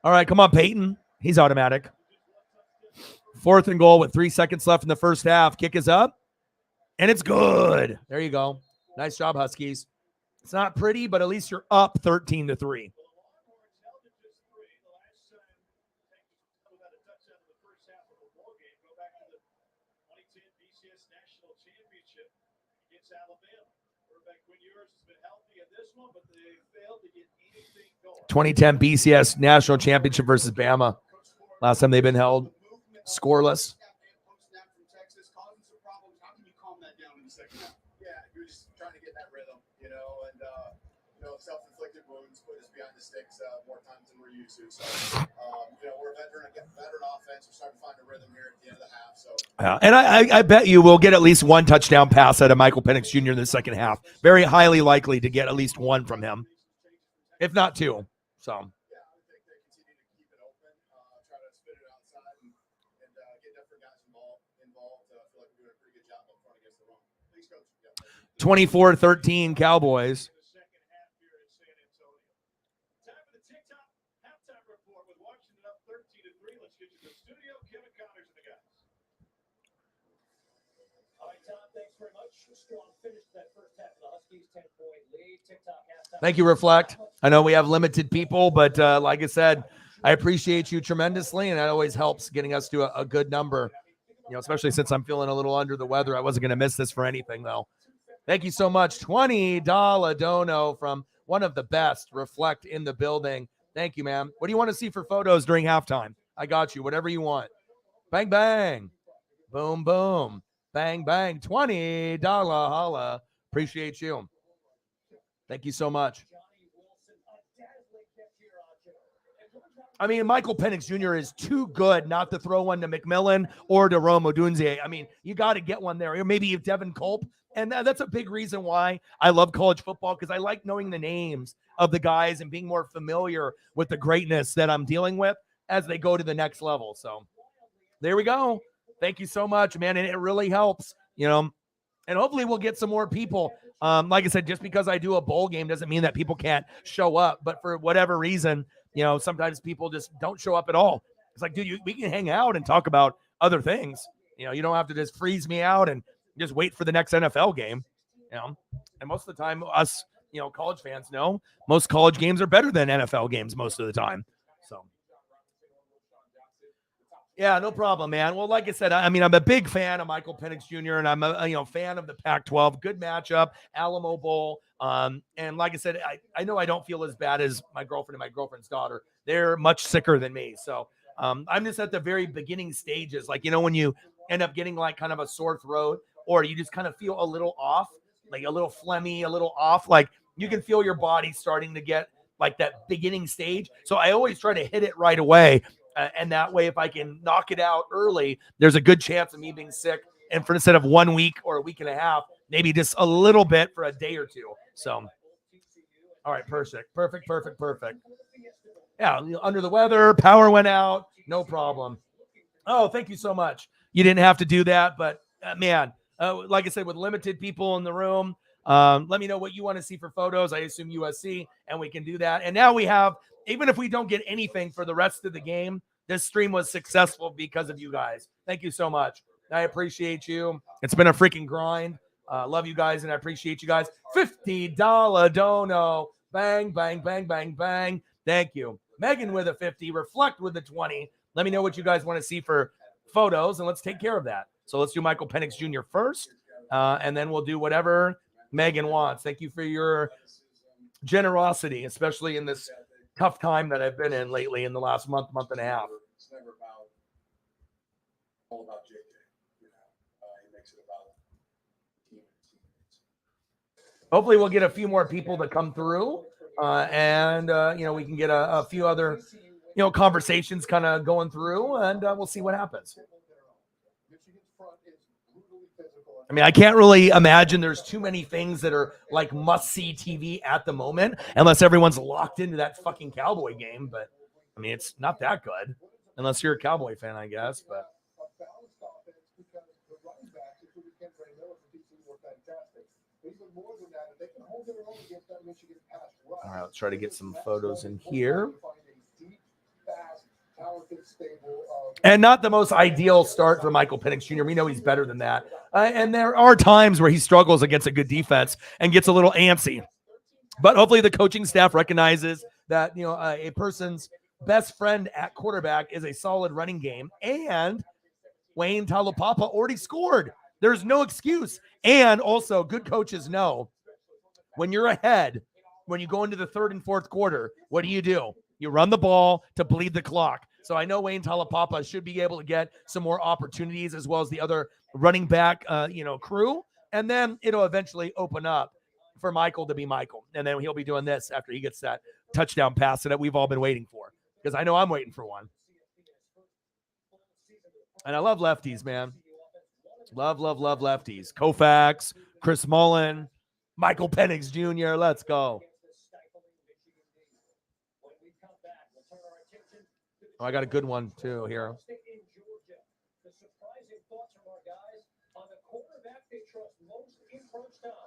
All right, come on, Peyton. He's automatic. 4th and goal with 3 seconds left in the first half. Kick is up, and it's good. There you go. Nice job, Huskies. It's not pretty, but at least you're up 13-3. National Championship against Alabama. Quarterback Quinn Ewers has been healthy in this one, but they failed to get anything going. 2010 BCS National Championship versus Bama. Last time they've been held scoreless. Yeah, you're just trying to get that rhythm, and self-inflicted wounds put us behind the sticks more times than we're used to. So, we're a veteran offense. We're starting to find a rhythm here at the end of the half. So, and I bet you will get at least 1 touchdown pass out of Michael Penix Jr. in the second half. Very highly likely to get at least 1 from him, if not 2. So. Yeah, I think they continue to keep it open, try to spit it outside, and get different guys involved. I feel like we're doing a pretty good job up front against the run. Thanks, Coach. 24-13 Cowboys. Thank you, Reflect. I know we have limited people, but like I said, I appreciate you tremendously, and that always helps getting us to a good number, especially since I'm feeling a little under the weather. I wasn't going to miss this for anything, though. Thank you so much. $20 dono from one of the best, Reflect in the building. Thank you, man. What do you want to see for photos during halftime? I got you. Whatever you want. Bang, bang. Boom, boom. Bang, bang. $20 holla. Appreciate you. Thank you so much. I mean, Michael Penix Jr. is too good not to throw one to McMillan or to Rome Odunze. I mean, you got to get one there. Or maybe Devin Culp. And that's a big reason why I love college football, because I like knowing the names of the guys and being more familiar with the greatness that I'm dealing with as they go to the next level. So there we go. Thank you so much, man. And it really helps, and hopefully we'll get some more people. Like I said, just because I do a bowl game doesn't mean that people can't show up. But for whatever reason, sometimes people just don't show up at all. It's like, dude, we can hang out and talk about other things. You don't have to just freeze me out and just wait for the next NFL game. And most of the time, us, college fans know most college games are better than NFL games most of the time. So. Yeah, no problem, man. Well, like I said, I'm a big fan of Michael Penix Jr. and I'm a fan of the Pac-12. Good matchup, Alamo Bowl. And like I said, I know I don't feel as bad as my girlfriend and my girlfriend's daughter. They're much sicker than me. So I'm just at the very beginning stages. Like, when you end up getting like kind of a sore throat, or you just kind of feel a little off, like a little phlegmy, a little off, like you can feel your body starting to get like that beginning stage. So I always try to hit it right away. And that way, if I can knock it out early, there's a good chance of me being sick. And for instead of 1 week or a week and a half, maybe just a little bit for a day or two. So, all right, perfect. Yeah, under the weather, power went out, no problem. Oh, thank you so much. You didn't have to do that, but man, like I said, with limited people in the room, let me know what you want to see for photos. I assume USC, and we can do that. And now we have, even if we don't get anything for the rest of the game, this stream was successful because of you guys. Thank you so much. I appreciate you. It's been a freaking grind. Love you guys, and I appreciate you guys. $50 dono. Bang, bang, bang, bang, bang. Thank you. Megan with a 50. Reflect with a 20. Let me know what you guys want to see for photos, and let's take care of that. So let's do Michael Penix Jr. first, and then we'll do whatever Megan wants. Thank you for your generosity, especially in this tough time that I've been in lately in the last month and a half. It's never all about JJ. He makes it about team and teammates. Hopefully we'll get a few more people to come through, and we can get a few other conversations kind of going through, and we'll see what happens. I can't really imagine there's too many things that are like must-see TV at the moment, unless everyone's locked into that fucking Cowboy game. But it's not that good, unless you're a Cowboy fan, I guess. But all right, let's try to get some photos in here. And not the most ideal start for Michael Penix Jr. We know he's better than that. And there are times where he struggles against a good defense and gets a little antsy. But hopefully the coaching staff recognizes that, a person's best friend at quarterback is a solid running game. And Wayne Talapapa already scored. There's no excuse. And also, good coaches know when you're ahead, when you go into the third and fourth quarter, what do? You run the ball to bleed the clock. So I know Wayne Talapapa should be able to get some more opportunities, as well as the other running back, crew. And then it'll eventually open up for Michael to be Michael. And then he'll be doing this after he gets that touchdown pass that we've all been waiting for, because I know I'm waiting for one. And I love lefties, man. Love lefties. Koufax, Chris Mullen, Michael Penix Jr. Let's go. Oh, I got a good one too here.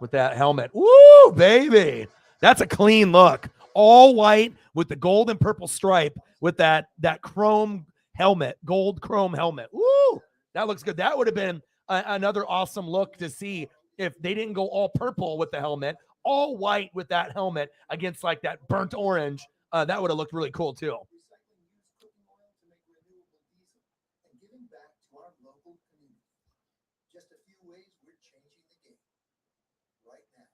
With that helmet. Woo, baby. That's a clean look. All white with the gold and purple stripe with that chrome helmet, gold chrome helmet. Woo, that looks good. That would have been another awesome look to see if they didn't go all purple with the helmet, all white with that helmet against like that burnt orange. That would have looked really cool too. Just a few ways we're changing the game right now.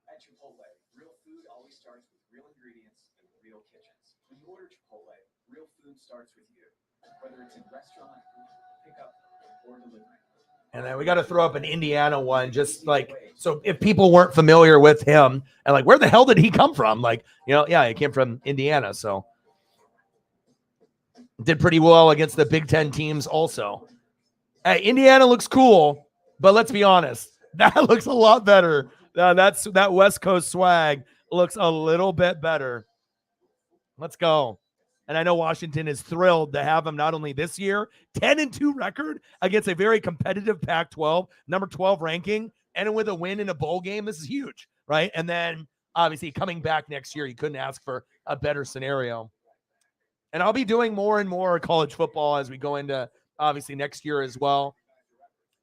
At Chipotle, real food always starts with real ingredients and real kitchens. When you order Chipotle, real food starts with you. whether it's in restaurant, pickup, or delivery. And then we got to throw up an Indiana one, just like, so if people weren't familiar with him and like, where the hell did he come from? Like, yeah, he came from Indiana. So did pretty well against the Big Ten teams also. Hey, Indiana looks cool, but let's be honest, that looks a lot better. That West Coast swag looks a little bit better. Let's go. And I know Washington is thrilled to have him not only this year, 10-2 record against a very competitive Pac-12, number 12 ranking, and with a win in a bowl game. This is huge, right? And then obviously coming back next year, you couldn't ask for a better scenario. And I'll be doing more and more college football as we go into obviously next year as well.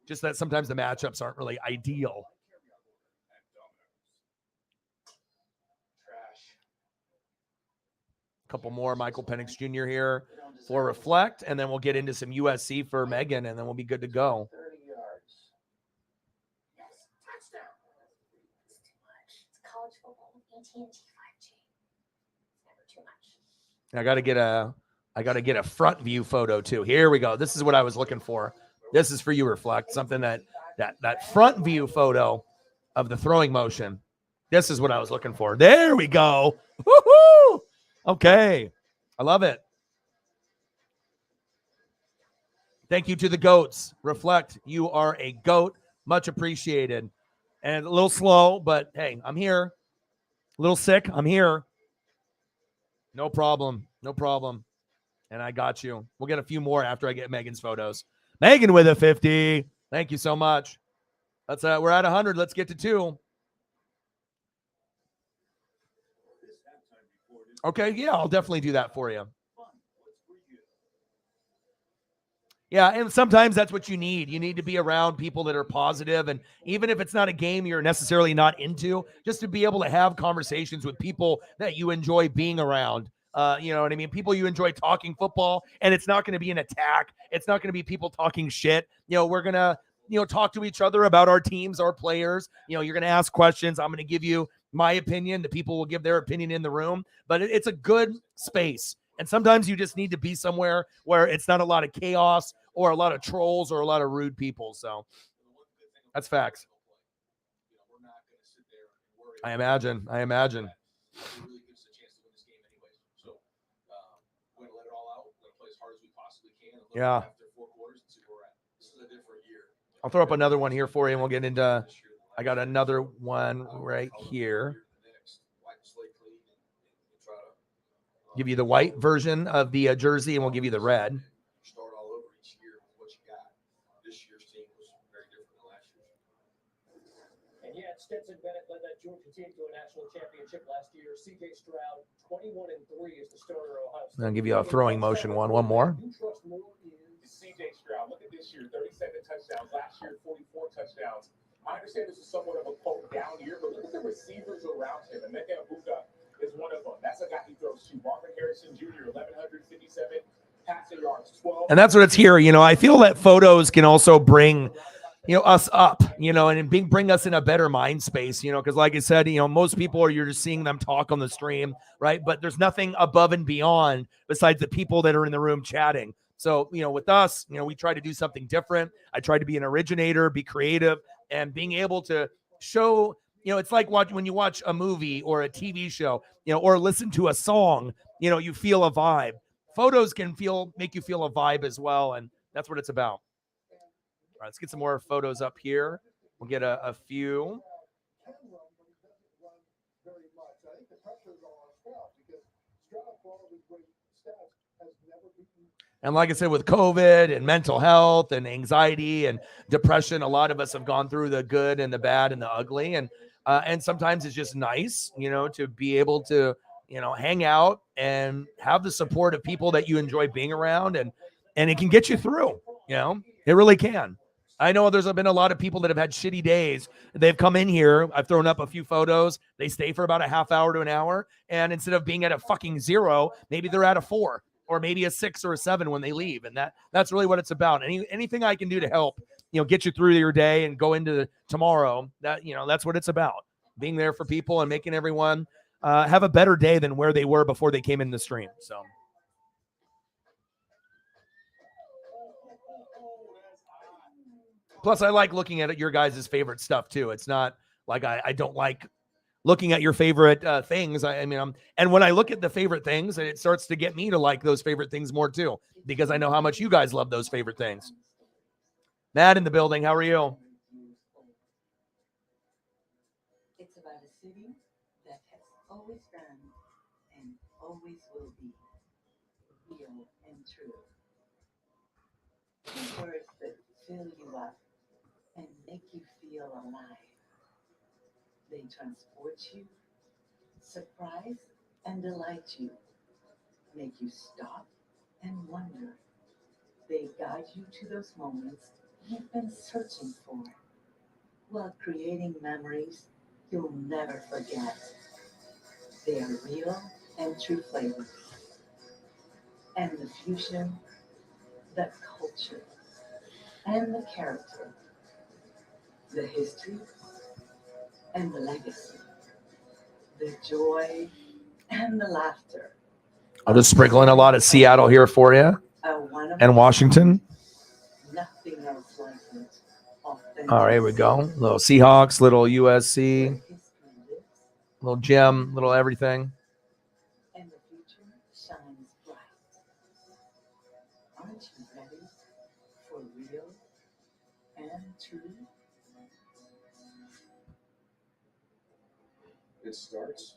Just that sometimes the matchups aren't really ideal. A couple more Michael Penix Jr. here for Reflect, and then we'll get into some USC for Megan, and then we'll be good to go. 30 yards. Yes, touchdown. It's too much. It's college football with AT&T 5G. It's never too much. I gotta get a front view photo too. Here we go. This is what I was looking for. This is for you, Reflect. Something that front view photo of the throwing motion. This is what I was looking for. There we go. Woohoo! Okay. I love it. Thank you to the GOATs. Reflect, you are a GOAT. Much appreciated. And a little slow, but hey, I'm here. A little sick. I'm here. No problem. No problem. And I got you. We'll get a few more after I get Megan's photos. Megan with a 50. Thank you so much. We're at 100. Let's get to 2. Okay, yeah, I'll definitely do that for you. Yeah, and sometimes that's what you need. You need to be around people that are positive, and even if it's not a game you're necessarily not into, just to be able to have conversations with people that you enjoy being around. You know what I mean? People you enjoy talking football, and it's not going to be an attack. It's not going to be people talking shit. We're going to, talk to each other about our teams, our players. You're going to ask questions. I'm going to give you my opinion. The people will give their opinion in the room, but it's a good space. And sometimes you just need to be somewhere where it's not a lot of chaos or a lot of trolls or a lot of rude people. So that's facts. I imagine. Yeah. I'll throw up another one here for you, and we'll get into. I got another one right here. Give you the white version of the jersey, and we'll give you the red. Start all over each year with what you got. This year's team was very different than last year's. And yet, Stetson Bennett led that Georgia team to a national championship last year. C.J. Stroud, 21-3 is the starter of Ohio State. I'll give you a throwing motion one. One more. C.J. Stroud, look at this year, 37 touchdowns. Last year, 44 touchdowns. I understand this is somewhat of a quote down year, but look at the receivers around him. And Mecca Abuka is one of them. That's a guy he throws to. Marvin Harrison Jr., 1,157 passing yards, 12. And that's what it's here. I feel that photos can also bring, us up, and bring us in a better mind space, because like I said, most people you're just seeing them talk on the stream, right? But there's nothing above and beyond besides the people that are in the room chatting. So, with us, we try to do something different. I try to be an originator, be creative, and being able to show, it's like when you watch a movie or a TV show, or listen to a song, you feel a vibe. Photos can make you feel a vibe as well, and that's what it's about. All right, let's get some more photos up here. We'll get a few. And like I said, with COVID and mental health and anxiety and depression, a lot of us have gone through the good and the bad and the ugly. And sometimes it's just nice, to be able to, hang out and have the support of people that you enjoy being around. And it can get you through, it really can. I know there's been a lot of people that have had shitty days. They've come in here. I've thrown up a few photos. They stay for about a half hour to an hour. And instead of being at a fucking 0, maybe they're at a 4 or maybe a 6 or a 7 when they leave. And that's really what it's about. Anything I can do to help, get you through your day and go into tomorrow, that's what it's about. Being there for people and making everyone have a better day than where they were before they came in the stream. So Plus, I like looking at your guys' favorite stuff too. It's not like I don't like looking at your favorite things. I mean, and when I look at the favorite things, it starts to get me to like those favorite things more too, because I know how much you guys love those favorite things. Matt in the building. How are you? It's about a city that has always been and always will be real and true. Two words that fill you up and make you feel alive. They transport you, surprise and delight you, make you stop and wonder. They guide you to those moments you've been searching for, while creating memories you'll never forget. They are real and true flavors, and the fusion, the culture, and the character, the history, and the legacy, the joy, and the laughter. I'll just sprinkle in a lot of Seattle here for you and Washington. Nothing else like it. All right, here we go. Little Seahawks, little USC, little gem, little everything. And the future shines bright. Aren't you ready for real and true? It starts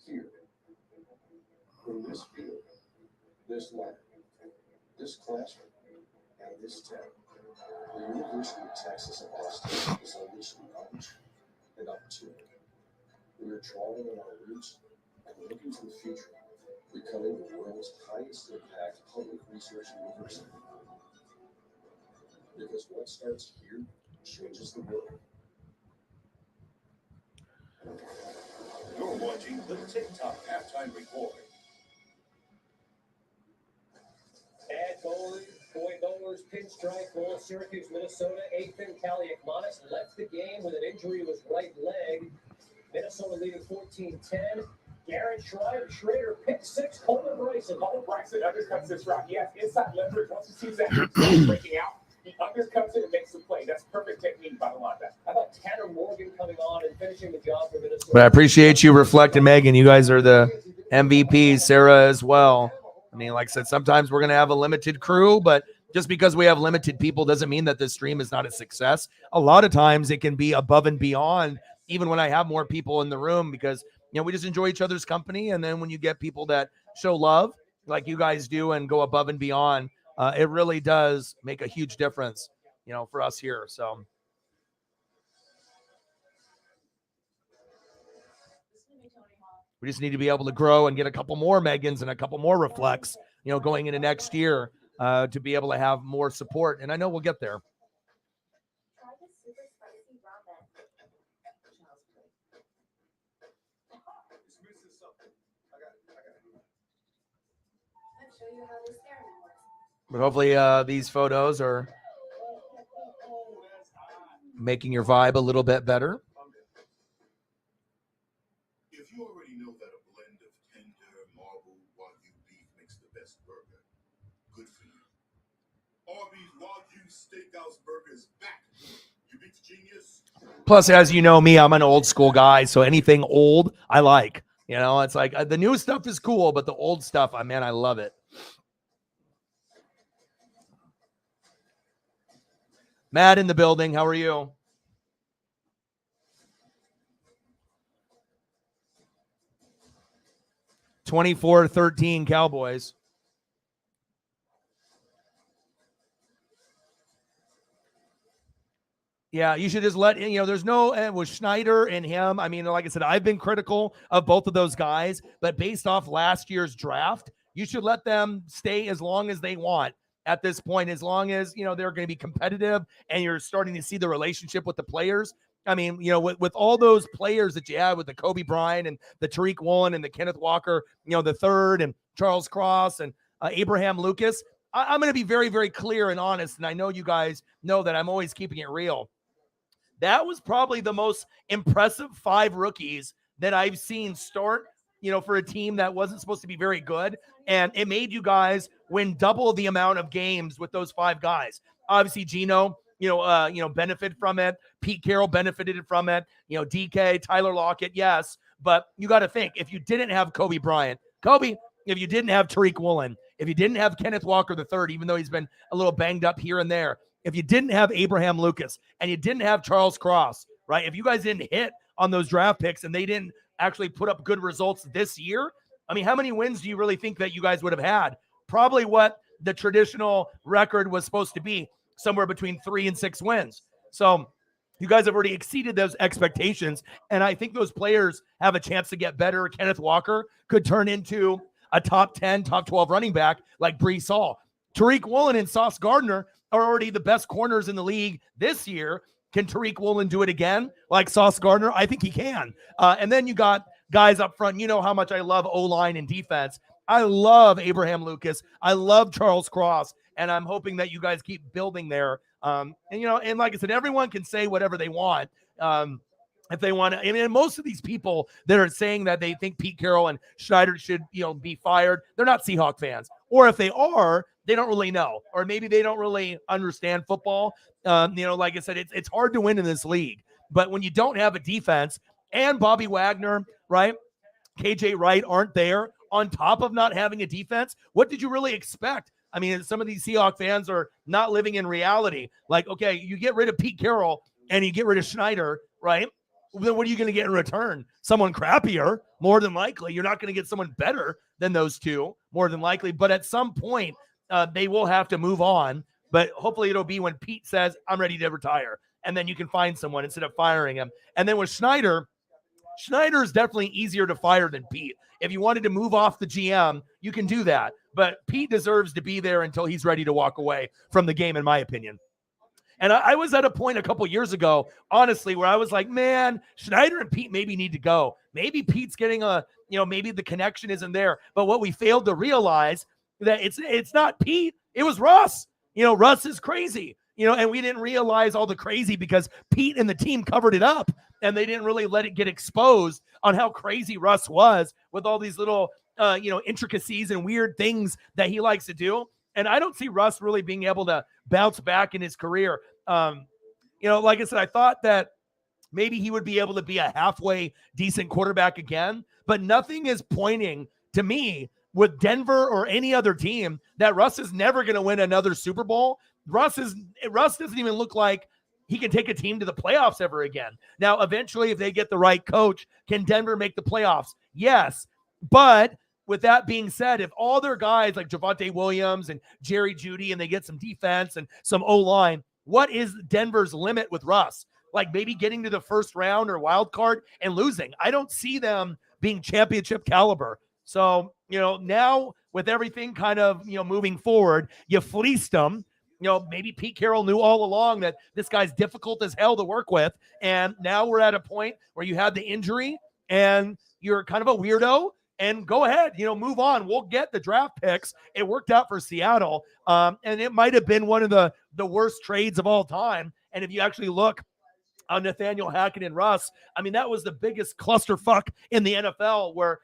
here, in this field, this lab, this classroom, and this town. The University of Texas at Austin is unleashing knowledge and opportunity. We are drawing on our roots and looking to the future, becoming the world's highest impact public research university. Because what starts here changes the world. You're watching the TikTok halftime report. Bad bowlers, boy bowlers, pinstripe ball, Syracuse, Minnesota. Ethan Kaliakmanis left the game with an injury to his right leg. Minnesota leading 14-10. Garrett Schrader picked six. Coleman Bryson. Coleman Bryson undercuts this route. He has inside leverage. Once he sees that breaking out, he undercuts it and makes the play. That's perfect technique by the linebacker. How about Tanner Morgan coming on and finishing the job for Minnesota? But I appreciate you reflecting, Megan. You guys are the MVPs, Sarah as well. I mean, like I said, sometimes we're going to have a limited crew, but just because we have limited people doesn't mean that this stream is not a success. A lot of times it can be above and beyond, even when I have more people in the room, because, you know, we just enjoy each other's company. And then when you get people that show love like you guys do and go above and beyond, it really does make a huge difference, you know, for us here. So we just need to be able to grow and get a couple more Megans and a couple more Reflects, you know, going into next year to be able to have more support. And I know we'll get there. But hopefully these photos are making your vibe a little bit better. If you already know that a blend of tender marble Wagyu beef makes the best burger, good for you. Arby's Wagyu Steakhouse Burger is back. You beat the genius. Plus, as you know me, I'm an old school guy, so anything old I like. You know, it's like the new stuff is cool, but the old stuff, man, I love it. Matt in the building. How are you? (24-13) Cowboys. Yeah, you should just let, you know, there's no, with Schneider and him, I mean, like I said, I've been critical of both of those guys, but based off last year's draft, you should let them stay as long as they want at this point, as long as, you know, they're going to be competitive and you're starting to see the relationship with the players. I mean, you know, with all those players that you had with the Kobe Bryant and the Tariq Woolen and the Kenneth Walker, you know, the third, and Charles Cross and Abraham Lucas, I'm going to be very, very clear and honest. And I know you guys know that I'm always keeping it real. That was probably the most impressive 5 rookies that I've seen start, you know, for a team that wasn't supposed to be very good. And it made you guys win double the amount of games with those 5 guys. Obviously, Gino, benefit from it. Pete Carroll benefited from it. DK, Tyler Lockett, yes. But you got to think, if you didn't have Kobe Bryant, if you didn't have Tariq Woolen, if you didn't have Kenneth Walker III, even though he's been a little banged up here and there, if you didn't have Abraham Lucas and you didn't have Charles Cross, right? If you guys didn't hit on those draft picks and they didn't actually put up good results this year, I mean, how many wins do you really think that you guys would have had? Probably what the traditional record was supposed to be, somewhere between 3 and 6 wins. So you guys have already exceeded those expectations, and I think those players have a chance to get better. Kenneth Walker could turn into a top 10, top 12 running back like Brees Hall. Tariq Woolen and Sauce Gardner are already the best corners in the league this year. Can Tariq Woolen do it again like Sauce Gardner? I think he can. And then you got guys up front. You know how much I love O-line and defense. I love Abraham Lucas. I love Charles Cross. And I'm hoping that you guys keep building there. And like I said, everyone can say whatever they want. If they want to, I mean, most of these people that are saying that they think Pete Carroll and Schneider should, be fired, they're not Seahawk fans. Or if they are, they don't really know. Or maybe they don't really understand football. Like I said, it's hard to win in this league. But when you don't have a defense and Bobby Wagner, right, KJ Wright aren't there, on top of not having a defense, what did you really expect? I mean, some of these Seahawk fans are not living in reality. Like, okay, you get rid of Pete Carroll and you get rid of Schneider, right? Then what are you going to get in return? Someone crappier, more than likely. You're not going to get someone better than those two, more than likely. But at some point, they will have to move on. But hopefully it'll be when Pete says, I'm ready to retire. And then you can find someone instead of firing him. And then with Schneider is definitely easier to fire than Pete. If you wanted to move off the GM, you can do that. But Pete deserves to be there until he's ready to walk away from the game, in my opinion. And I was at a point a couple years ago, honestly, where I was like, man, Schneider and Pete maybe need to go. Maybe Pete's getting maybe the connection isn't there. But what we failed to realize that it's not Pete. It was Russ. Russ is crazy. And we didn't realize all the crazy because Pete and the team covered it up and they didn't really let it get exposed on how crazy Russ was with all these little, intricacies and weird things that he likes to do. And I don't see Russ really being able to bounce back in his career. Like I said, I thought that maybe he would be able to be a halfway decent quarterback again, but nothing is pointing to me with Denver or any other team that Russ is never going to win another Super Bowl. Russ doesn't even look like he can take a team to the playoffs ever again. Now, eventually, if they get the right coach, can Denver make the playoffs? Yes. But with that being said, if all their guys like Javonte Williams and Jerry Jeudy and they get some defense and some O-line, what is Denver's limit with Russ? Like maybe getting to the first round or wild card and losing. I don't see them being championship caliber. So, now with everything kind of, moving forward, you fleeced them. Maybe Pete Carroll knew all along that this guy's difficult as hell to work with. And now we're at a point where you had the injury and you're kind of a weirdo. And go ahead, move on. We'll get the draft picks. It worked out for Seattle. And it might have been one of the worst trades of all time. And if you actually look on Nathaniel Hackett and Russ, I mean, that was the biggest clusterfuck in the NFL where,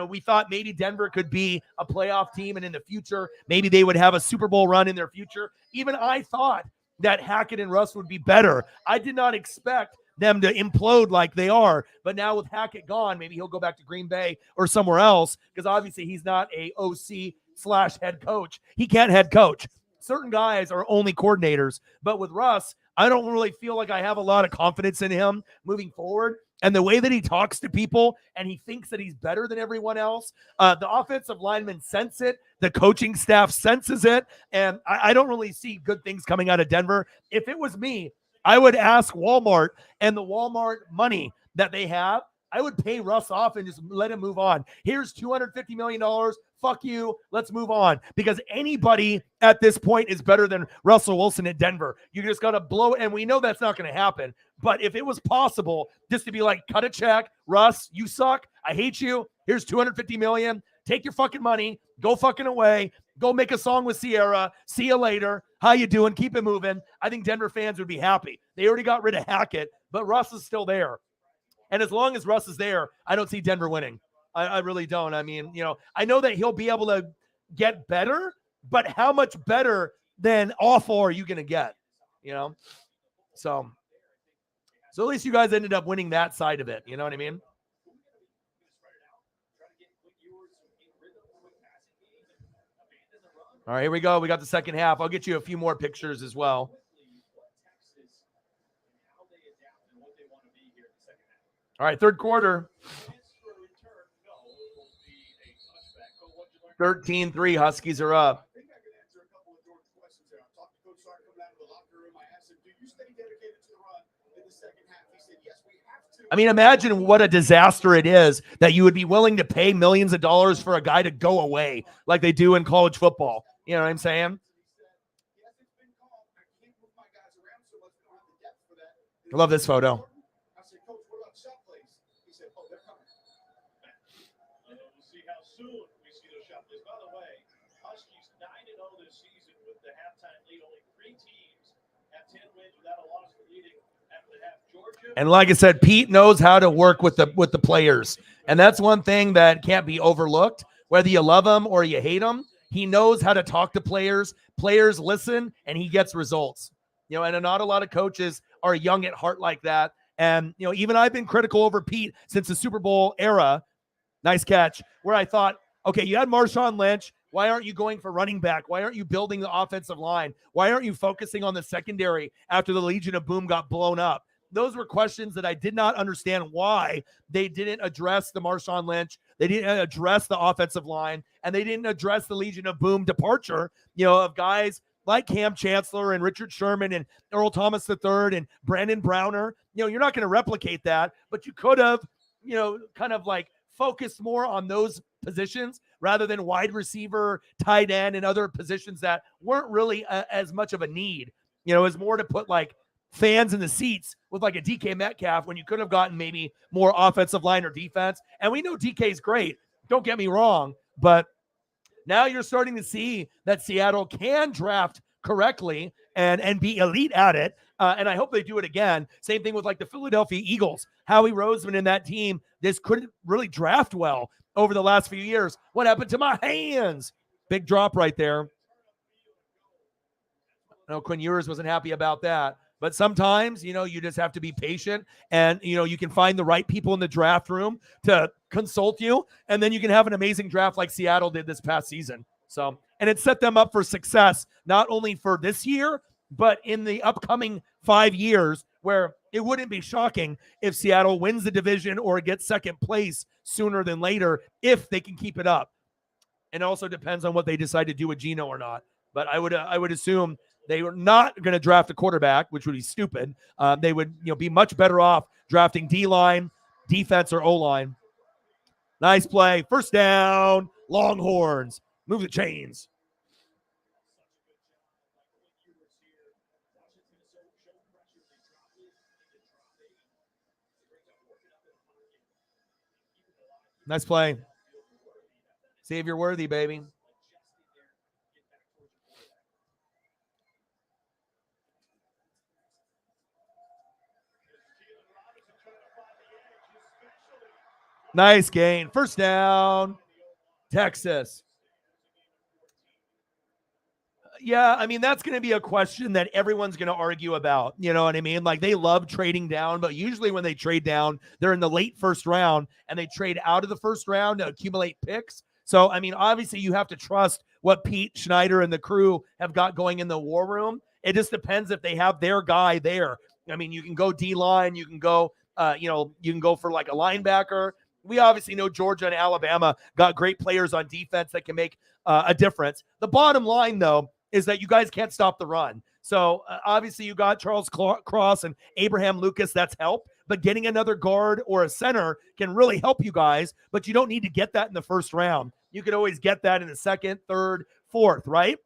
we thought maybe Denver could be a playoff team. And in the future, maybe they would have a Super Bowl run in their future. Even I thought that Hackett and Russ would be better. I did not expect them to implode like they are. But now with Hackett gone, maybe he'll go back to Green Bay or somewhere else because obviously he's not a OC/head coach. He can't head coach. Certain guys are only coordinators. But with Russ, I don't really feel like I have a lot of confidence in him moving forward. And the way that he talks to people and he thinks that he's better than everyone else, the offensive linemen sense it. The coaching staff senses it. And I don't really see good things coming out of Denver. If it was me, I would ask Walmart and the Walmart money that they have. I would pay Russ off and just let him move on. Here's $250 million. Fuck you. Let's move on. Because anybody at this point is better than Russell Wilson at Denver. You just got to blow it. And we know that's not going to happen. But if it was possible just to be like, cut a check, Russ, you suck. I hate you. Here's $250 million. Take your fucking money. Go fucking away. Go make a song with Sierra. See you later. How you doing? Keep it moving. I think Denver fans would be happy. They already got rid of Hackett, but Russ is still there. And as long as Russ is there, I don't see Denver winning. I really don't. I mean, I know that he'll be able to get better, but how much better than awful are you going to get? So at least you guys ended up winning that side of it. You know what I mean? All right, here we go. We got the second half. I'll get you a few more pictures as well. All right, third quarter. 13-3, Huskies are up. I mean, imagine what a disaster it is that you would be willing to pay millions of dollars for a guy to go away like they do in college football. You know what I'm saying? I love this photo. We'll see how soon we see those shot plays. By the way, Huskies 9-0 this season with the halftime lead. Only 3 teams have 10 wins without a loss for leading after the half. Georgia. And like I said, Pete knows how to work with the players. And that's one thing that can't be overlooked. Whether you love him or you hate him, he knows how to talk to players. Players listen, and he gets results. You know, and not a lot of coaches are young at heart like that. And, you know, even I've been critical over Pete since the Super Bowl era. Nice catch. Where I thought, okay, you had Marshawn Lynch. Why aren't you going for running back? Why aren't you building the offensive line? Why aren't you focusing on the secondary after the Legion of Boom got blown up? Those were questions that I did not understand why they didn't address the Marshawn Lynch. They didn't address the offensive line, and they didn't address the Legion of Boom departure, you know, of guys like Cam Chancellor and Richard Sherman and Earl Thomas III and Brandon Browner. You know, you're not going to replicate that, but you could have, you know, kind of like focused more on those positions rather than wide receiver, tight end, and other positions that weren't really as much of a need. You know, it's more to put like fans in the seats with like a DK Metcalf when you could have gotten maybe more offensive line or defense. And we know DK is great. Don't get me wrong, but now you're starting to see that Seattle can draft correctly and be elite at it. And I hope they do it again. Same thing with like the Philadelphia Eagles. Howie Roseman and that team, this couldn't really draft well over the last few years. What happened to my hands? Big drop right there. No, Quinn Ewers wasn't happy about that. But sometimes, you know, you just have to be patient and, you know, you can find the right people in the draft room to consult you. And then you can have an amazing draft like Seattle did this past season. So, and it set them up for success, not only for this year, but in the upcoming 5 years, where it wouldn't be shocking if Seattle wins the division or gets second place sooner than later, if they can keep it up. And it also depends on what they decide to do with Geno or not. But I would assume they were not going to draft a quarterback, which would be stupid. They would, you know, be much better off drafting D-line, defense, or O-line. Nice play. First down, Longhorns. Move the chains. Nice play. Xavier Worthy, baby. Nice gain. First down, Texas. Yeah, I mean, that's going to be a question that everyone's going to argue about. You know what I mean? Like, they love trading down, but usually when they trade down, they're in the late first round and they trade out of the first round to accumulate picks. So, I mean, obviously you have to trust what Pete Schneider and the crew have got going in the war room. It just depends if they have their guy there. I mean, you can go D-line, you can go, you can go for like a linebacker. We obviously know Georgia and Alabama got great players on defense that can make a difference. The bottom line, though, is that you guys can't stop the run. So obviously you got Charles Cross and Abraham Lucas. That's help. But getting another guard or a center can really help you guys. But you don't need to get that in the first round. You could always get that in the second, third, fourth, right?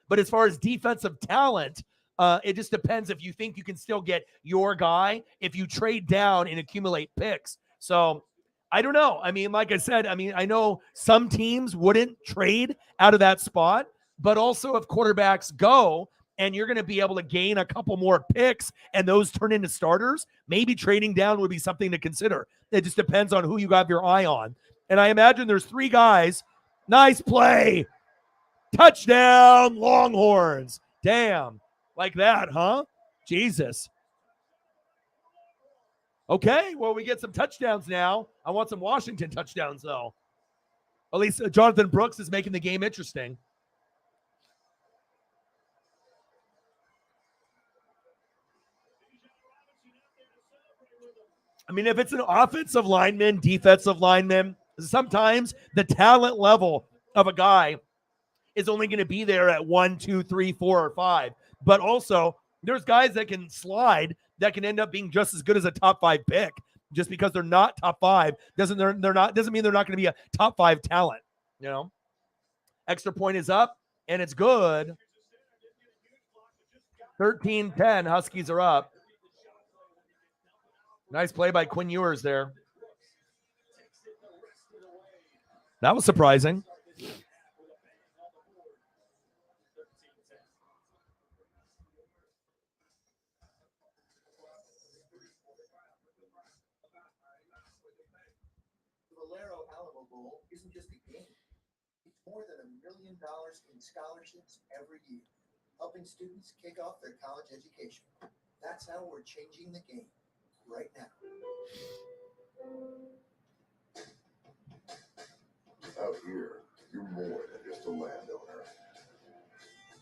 But as far as defensive talent, it just depends if you think you can still get your guy if you trade down and accumulate picks. So I don't know. I mean, like I said, I mean, I know some teams wouldn't trade out of that spot. But also if quarterbacks go and you're going to be able to gain a couple more picks and those turn into starters, maybe trading down would be something to consider. It just depends on who you got your eye on. And I imagine there's 3 guys. Nice play. Touchdown, Longhorns. Damn. Like that, huh? Jesus. Okay, well, we get some touchdowns now. I want some Washington touchdowns, though. At least Jonathan Brooks is making the game interesting. I mean, if it's an offensive lineman, defensive lineman, sometimes the talent level of a guy is only going to be there at 1, 2, 3, 4, or 5. But also, there's guys that can slide that can end up being just as good as a top 5 pick. Just because they're not top 5 doesn't mean they're not going to be a top 5 talent. You know, extra point is up and it's good. 13-10, Huskies are up. Nice play by Quinn Ewers there. That was surprising. The Valero Alamo Bowl isn't just a game. It's more than $1 million in scholarships every year, helping students kick off their college education. That's how we're changing the game right now. Out here, you're more than just a landowner.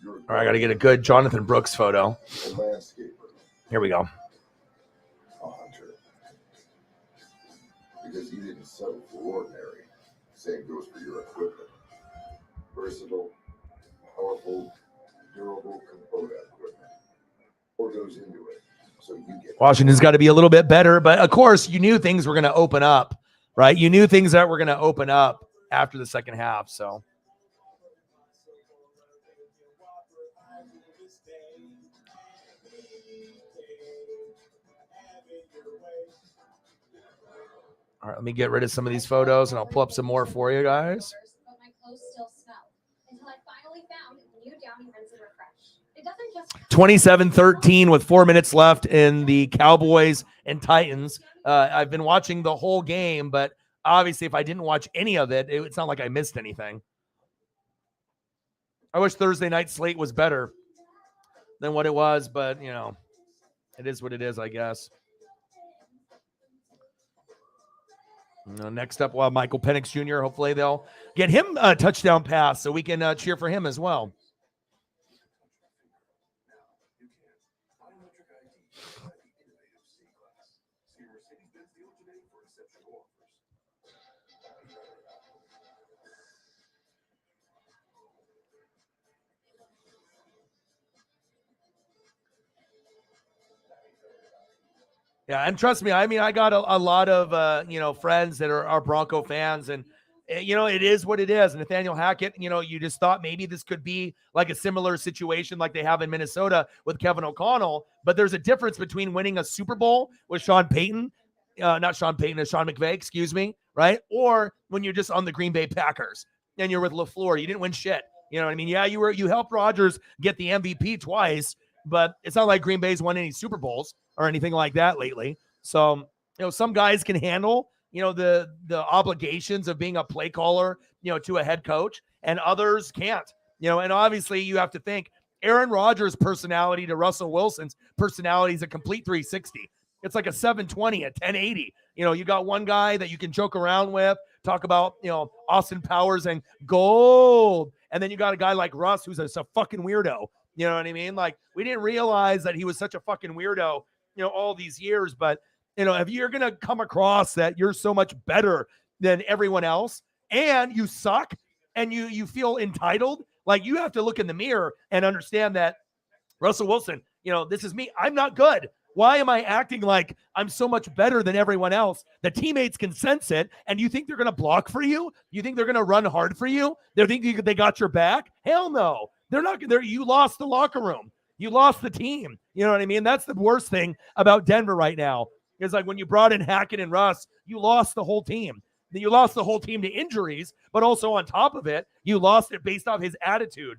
You're All right, I got to get a good Jonathan Brooks photo. a landscaper, Here we go. a hunter. Because you didn't settle for ordinary. Same goes for your equipment. Versatile, powerful, durable Kubota equipment. What goes into it? So you get Washington's got to be a little bit better, but of course, you knew things were going to open up, right? You knew things that were going to open up after the second half, so. All right, let me get rid of some of these photos, and I'll pull up some more for you guys. But my clothes still smell until I finally found new Downy Rinse and Refresh. It doesn't just 27-13 with 4 minutes left in the Cowboys and Titans. I've been watching the whole game, but obviously if I didn't watch any of it, it's not like I missed anything. I wish Thursday night slate was better than what it was, but, you know, it is what it is, I guess. Next up, we'll have Michael Penix Jr. Hopefully they'll get him a touchdown pass so we can cheer for him as well. Yeah, and trust me, I mean, I got a lot of, friends that are Bronco fans, and, it is what it is. And Nathaniel Hackett, you just thought maybe this could be like a similar situation like they have in Minnesota with Kevin O'Connell. But there's a difference between winning a Super Bowl with Sean McVay, excuse me, right? Or when you're just on the Green Bay Packers and you're with LaFleur, you didn't win shit. You know what I mean? Yeah, you helped Rodgers get the MVP twice, but it's not like Green Bay's won any Super Bowls or anything like that lately. So, some guys can handle, the obligations of being a play caller, to a head coach, and others can't, and obviously you have to think Aaron Rodgers' personality to Russell Wilson's personality is a complete 360. It's like a 720, a 1080. You got one guy that you can joke around with, talk about, Austin Powers and gold. And then you got a guy like Russ, who's a fucking weirdo. You know what I mean? Like, we didn't realize that he was such a fucking weirdo, all these years. But, if you're going to come across that you're so much better than everyone else and you suck and you feel entitled, like, you have to look in the mirror and understand that Russell Wilson, this is me. I'm not good. Why am I acting like I'm so much better than everyone else? The teammates can sense it, and you think they're going to block for you? You think they're going to run hard for you? They think they got your back? Hell no. They're not. You lost the locker room. You lost the team. You know what I mean? That's the worst thing about Denver right now. It's like when you brought in Hackett and Russ, you lost the whole team. You lost the whole team to injuries, but also on top of it, you lost it based off his attitude.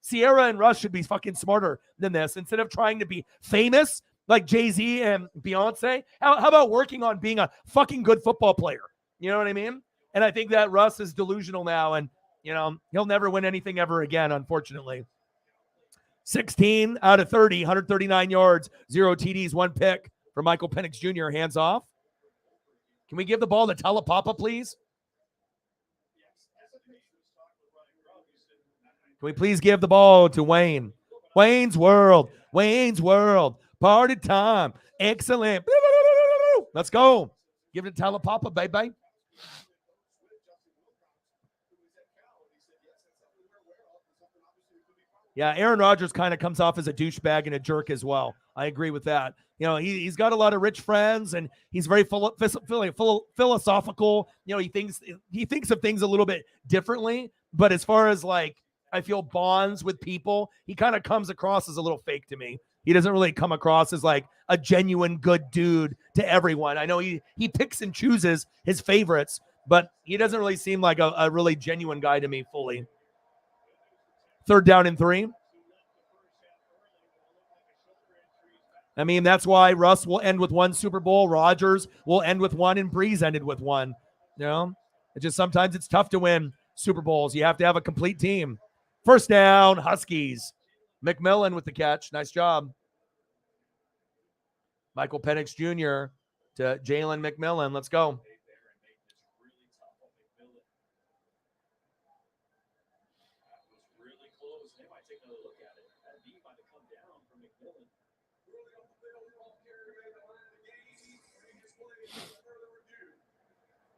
Sierra and Russ should be fucking smarter than this. Instead of trying to be famous like Jay-Z and Beyonce, how about working on being a fucking good football player? You know what I mean? And I think that Russ is delusional now, and he'll never win anything ever again, unfortunately. 16 out of 30, 139 yards, 0 TDs, 1 pick for Michael Penix Jr. Hands off. Can we give the ball to Talapapa, please? Can we please give the ball to Wayne? Wayne's World. Wayne's World. Party time. Excellent. Let's go. Give it to Talapapa, baby. Yeah, Aaron Rodgers kind of comes off as a douchebag and a jerk as well. I agree with that. You know, he's got a lot of rich friends, and he's very philosophical. You know, he thinks of things a little bit differently. But as far as like, I feel bonds with people, he kind of comes across as a little fake to me. He doesn't really come across as like a genuine good dude to everyone. I know he picks and chooses his favorites, but he doesn't really seem like a really genuine guy to me fully. 3rd down and 3. I mean, that's why Russ will end with 1 Super Bowl. Rodgers will end with 1, and Breeze ended with 1. You know, it just sometimes it's tough to win Super Bowls. You have to have a complete team. 1st down, Huskies. McMillan with the catch. Nice job. Michael Penix Jr. to Jalen McMillan. Let's go.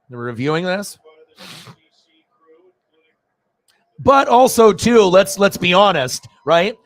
They're reviewing this. But also, too, let's be honest, right?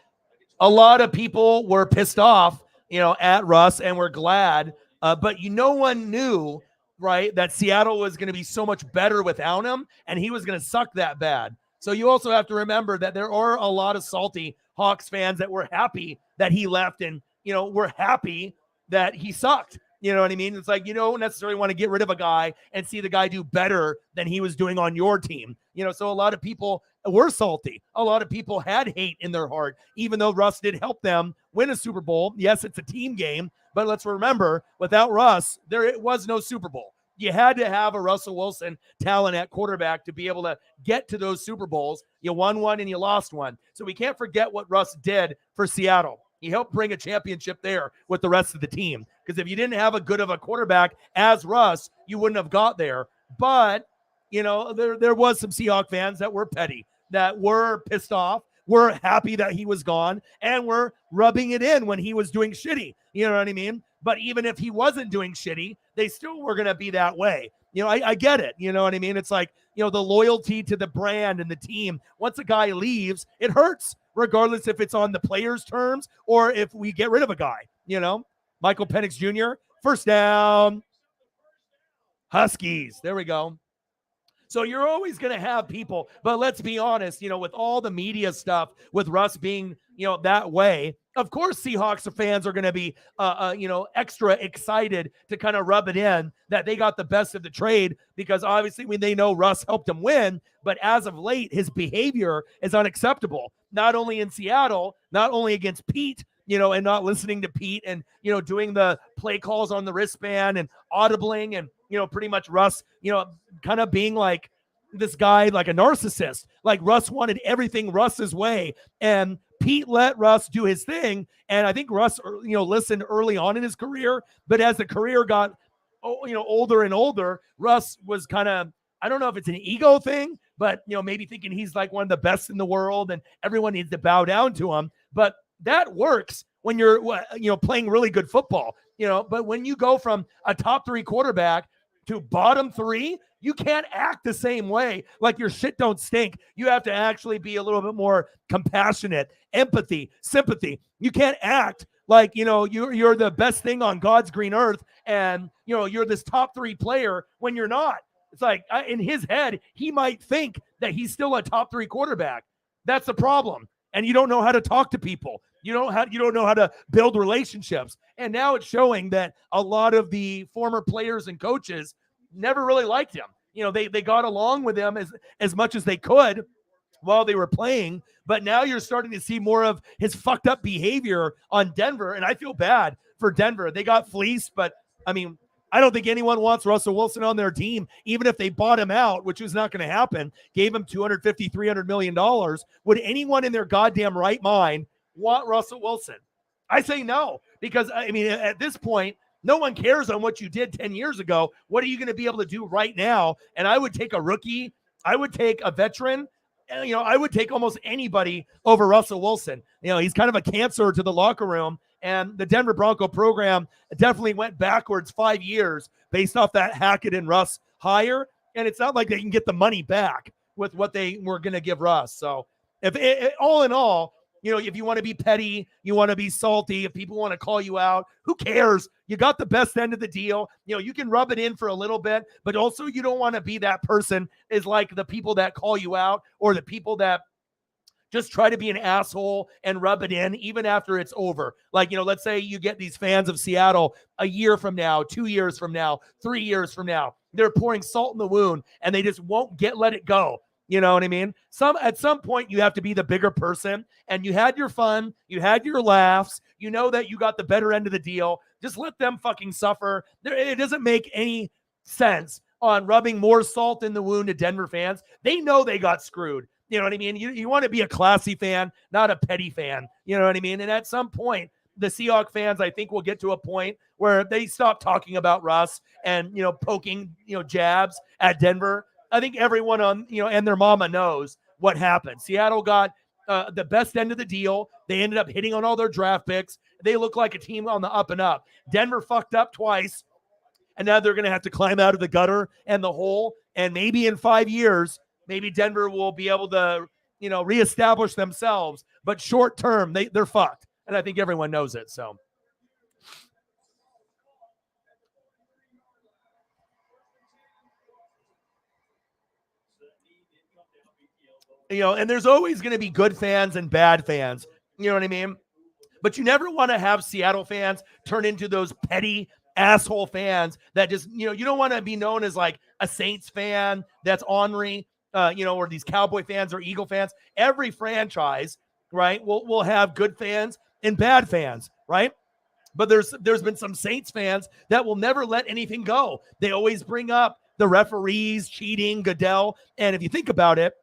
A lot of people were pissed off, at Russ, and were glad. But no one knew, right, that Seattle was going to be so much better without him, and he was going to suck that bad. So you also have to remember that there are a lot of salty Hawks fans that were happy that he left, and, were happy that he sucked. You know what I mean? It's like, you don't necessarily want to get rid of a guy and see the guy do better than he was doing on your team. So a lot of people were salty. A lot of people had hate in their heart, even though Russ did help them win a Super Bowl. Yes, it's a team game, but let's remember, without Russ, there was no Super Bowl. You had to have a Russell Wilson talent at quarterback to be able to get to those Super Bowls. You won 1 and you lost 1. So we can't forget what Russ did for Seattle. He helped bring a championship there with the rest of the team. Because if you didn't have a good of a quarterback as Russ, you wouldn't have got there. But, there was some Seahawks fans that were petty, that were pissed off, were happy that he was gone, and were rubbing it in when he was doing shitty. You know what I mean? But even if he wasn't doing shitty, they still were going to be that way. I get it. You know what I mean? It's like, the loyalty to the brand and the team. Once a guy leaves, it hurts, regardless if it's on the player's terms or if we get rid of a guy. Michael Penix Jr., 1st down. Huskies. There we go. So you're always going to have people, but let's be honest, with all the media stuff, with Russ being, that way, of course Seahawks fans are going to be, extra excited to kind of rub it in that they got the best of the trade, because obviously when they know Russ helped them win, but as of late, his behavior is unacceptable, not only in Seattle, not only against Pete, and not listening to Pete and, doing the play calls on the wristband and audibling and, pretty much Russ, kind of being like this guy, like a narcissist. Like Russ wanted everything Russ's way, and Pete let Russ do his thing. And I think Russ, listened early on in his career, but as the career got, older and older, Russ was kind of, I don't know if it's an ego thing, but, maybe thinking he's like one of the best in the world and everyone needs to bow down to him. But that works when you're, playing really good football, but when you go from a top 3 quarterback to bottom 3, you can't act the same way. Like your shit don't stink. You have to actually be a little bit more compassionate, empathy, sympathy. You can't act like, you're the best thing on God's green earth and, you're this top 3 player when you're not. It's like in his head, he might think that he's still a top 3 quarterback. That's the problem. And you don't know how to talk to people. You don't know how to build relationships. And now it's showing that a lot of the former players and coaches never really liked him. They got along with him as much as they could while they were playing. But now you're starting to see more of his fucked up behavior on Denver. And I feel bad for Denver. They got fleeced, but I mean, I don't think anyone wants Russell Wilson on their team, even if they bought him out, which is not going to happen, gave him $250, $300 million. Would anyone in their goddamn right mind want Russell Wilson? I say no, because I mean, at this point, no one cares on what you did 10 years ago. What are you going to be able to do right now? And I would take a rookie. I would take a veteran. I would take almost anybody over Russell Wilson. He's kind of a cancer to the locker room. And the Denver Bronco program definitely went backwards 5 years based off that Hackett and Russ hire. And it's not like they can get the money back with what they were going to give Russ. So all in all, if you want to be petty, you want to be salty, if people want to call you out, who cares? You got the best end of the deal. You can rub it in for a little bit, but also you don't want to be that person is like the people that call you out or the people that just try to be an asshole and rub it in even after it's over. Like, let's say you get these fans of Seattle a year from now, 2 years from now, 3 years from now. They're pouring salt in the wound and they just won't let it go. You know what I mean? At some point, you have to be the bigger person, and you had your fun, you had your laughs, you know that you got the better end of the deal. Just let them fucking suffer. It doesn't make any sense on rubbing more salt in the wound to Denver fans. They know they got screwed. You know what I mean? You want to be a classy fan, not a petty fan. You know what I mean? And at some point, the Seahawks fans, I think, will get to a point where they stop talking about Russ and, poking, jabs at Denver. I think everyone and their mama knows what happened. Seattle got the best end of the deal. They ended up hitting on all their draft picks. They look like a team on the up and up. Denver fucked up twice, and now they're going to have to climb out of the gutter and the hole. And maybe in 5 years, maybe Denver will be able to, reestablish themselves. But short term, they're fucked. And I think everyone knows it. So. And there's always going to be good fans and bad fans. You know what I mean? But you never want to have Seattle fans turn into those petty asshole fans that just, you don't want to be known as like a Saints fan that's ornery, or these Cowboy fans or Eagle fans. Every franchise, right, will have good fans and bad fans, right? But there's been some Saints fans that will never let anything go. They always bring up the referees cheating, Goodell. And if you think about it,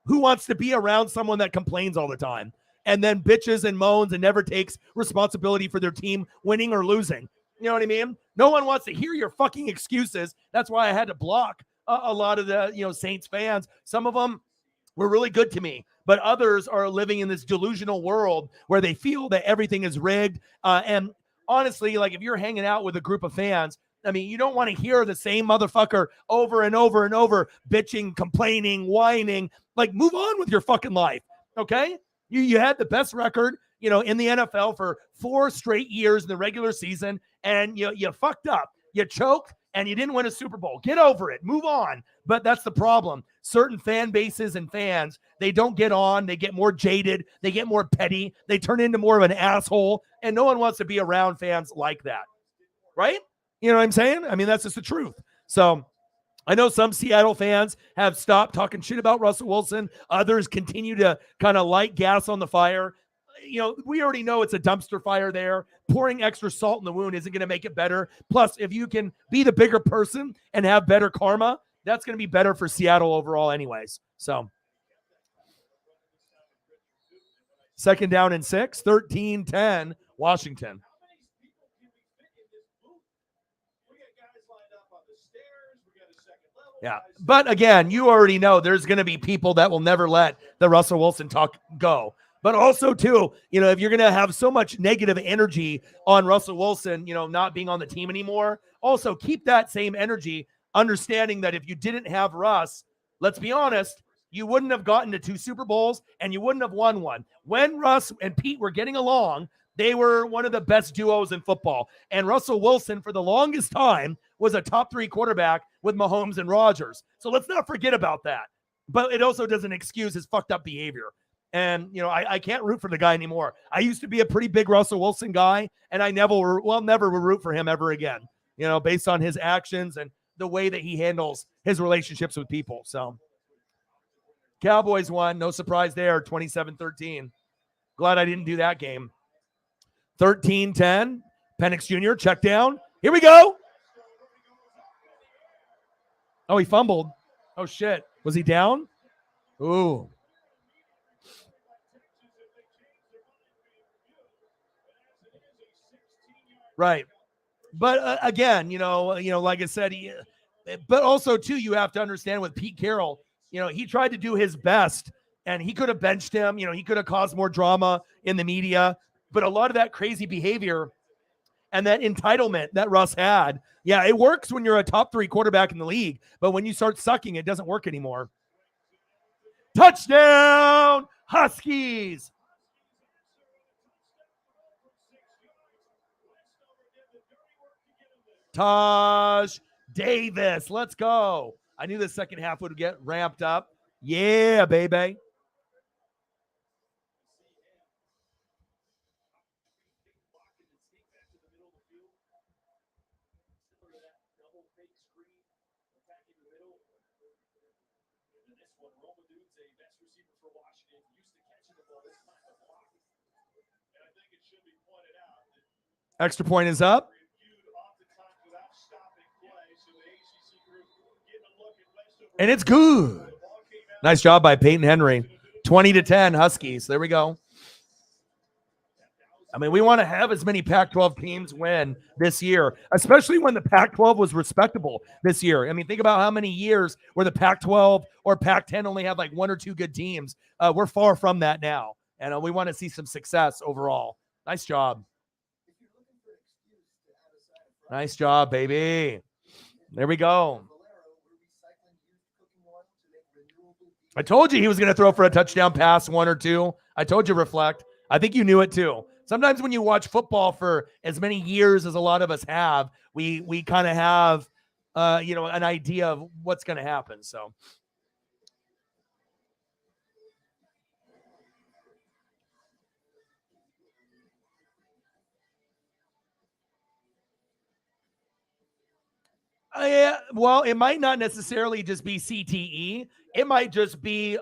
who wants to be around someone that complains all the time and then bitches and moans and never takes responsibility for their team winning or losing? You know what I mean? No one wants to hear your fucking excuses. That's why I had to block a lot of the, Saints fans. Some of them were really good to me, but others are living in this delusional world where they feel that everything is rigged. And honestly, like if you're hanging out with a group of fans, I mean, you don't want to hear the same motherfucker over and over and over, bitching, complaining, whining. Like, move on with your fucking life, okay? You had the best record, in the NFL for 4 straight years in the regular season, and you fucked up. You choked, and you didn't win a Super Bowl. Get over it. Move on. But that's the problem. Certain fan bases and fans, they don't get on. They get more jaded. They get more petty. They turn into more of an asshole, and no one wants to be around fans like that, right? You know what I'm saying? I mean, that's just the truth. So I know some Seattle fans have stopped talking shit about Russell Wilson. Others continue to kind of light gas on the fire. We already know it's a dumpster fire there. Pouring extra salt in the wound isn't going to make it better. Plus, if you can be the bigger person and have better karma, that's going to be better for Seattle overall anyways. So, 2nd down and 6, 13-10, Washington. Yeah. But again, you already know there's going to be people that will never let the Russell Wilson talk go. But also, too, if you're going to have so much negative energy on Russell Wilson, not being on the team anymore, also keep that same energy, understanding that if you didn't have Russ, let's be honest, you wouldn't have gotten to 2 Super Bowls and you wouldn't have won one. When Russ and Pete were getting along, they were one of the best duos in football. And Russell Wilson, for the longest time, was a top 3 quarterback with Mahomes and Rodgers. So let's not forget about that. But it also doesn't excuse his fucked up behavior. And, I can't root for the guy anymore. I used to be a pretty big Russell Wilson guy, and I never will root for him ever again, based on his actions and the way that he handles his relationships with people. So Cowboys won. No surprise there, 27-13. Glad I didn't do that game. 13-10. Penix Jr. check down. Here we go. Oh, he fumbled. Oh, shit. Was he down? Ooh. Right. But again, like I said, but also too, you have to understand with Pete Carroll, he tried to do his best, and he could have benched him. He could have caused more drama in the media, but a lot of that crazy behavior and that entitlement that Russ had, yeah, it works when you're a top 3 quarterback in the league, but when you start sucking, it doesn't work anymore. Touchdown, Huskies! Taj Davis, let's go. I knew the second half would get ramped up. Yeah, baby. Extra point is up. And it's good. Nice job by Peyton Henry. 20-10 Huskies. There we go. I mean, we want to have as many Pac-12 teams win this year, especially when the Pac-12 was respectable this year. I mean, think about how many years where the Pac-12 or Pac-10 only had like 1 or 2 good teams. We're far from that now, and we want to see some success overall. Nice job. Nice job, baby. There we go. I told you he was going to throw for a touchdown pass, 1 or 2. I told you, Reflect. I think you knew it too. Sometimes when you watch football for as many years as a lot of us have, we kind of have, an idea of what's going to happen. So. Yeah, well, it might not necessarily just be CTE. It might just be,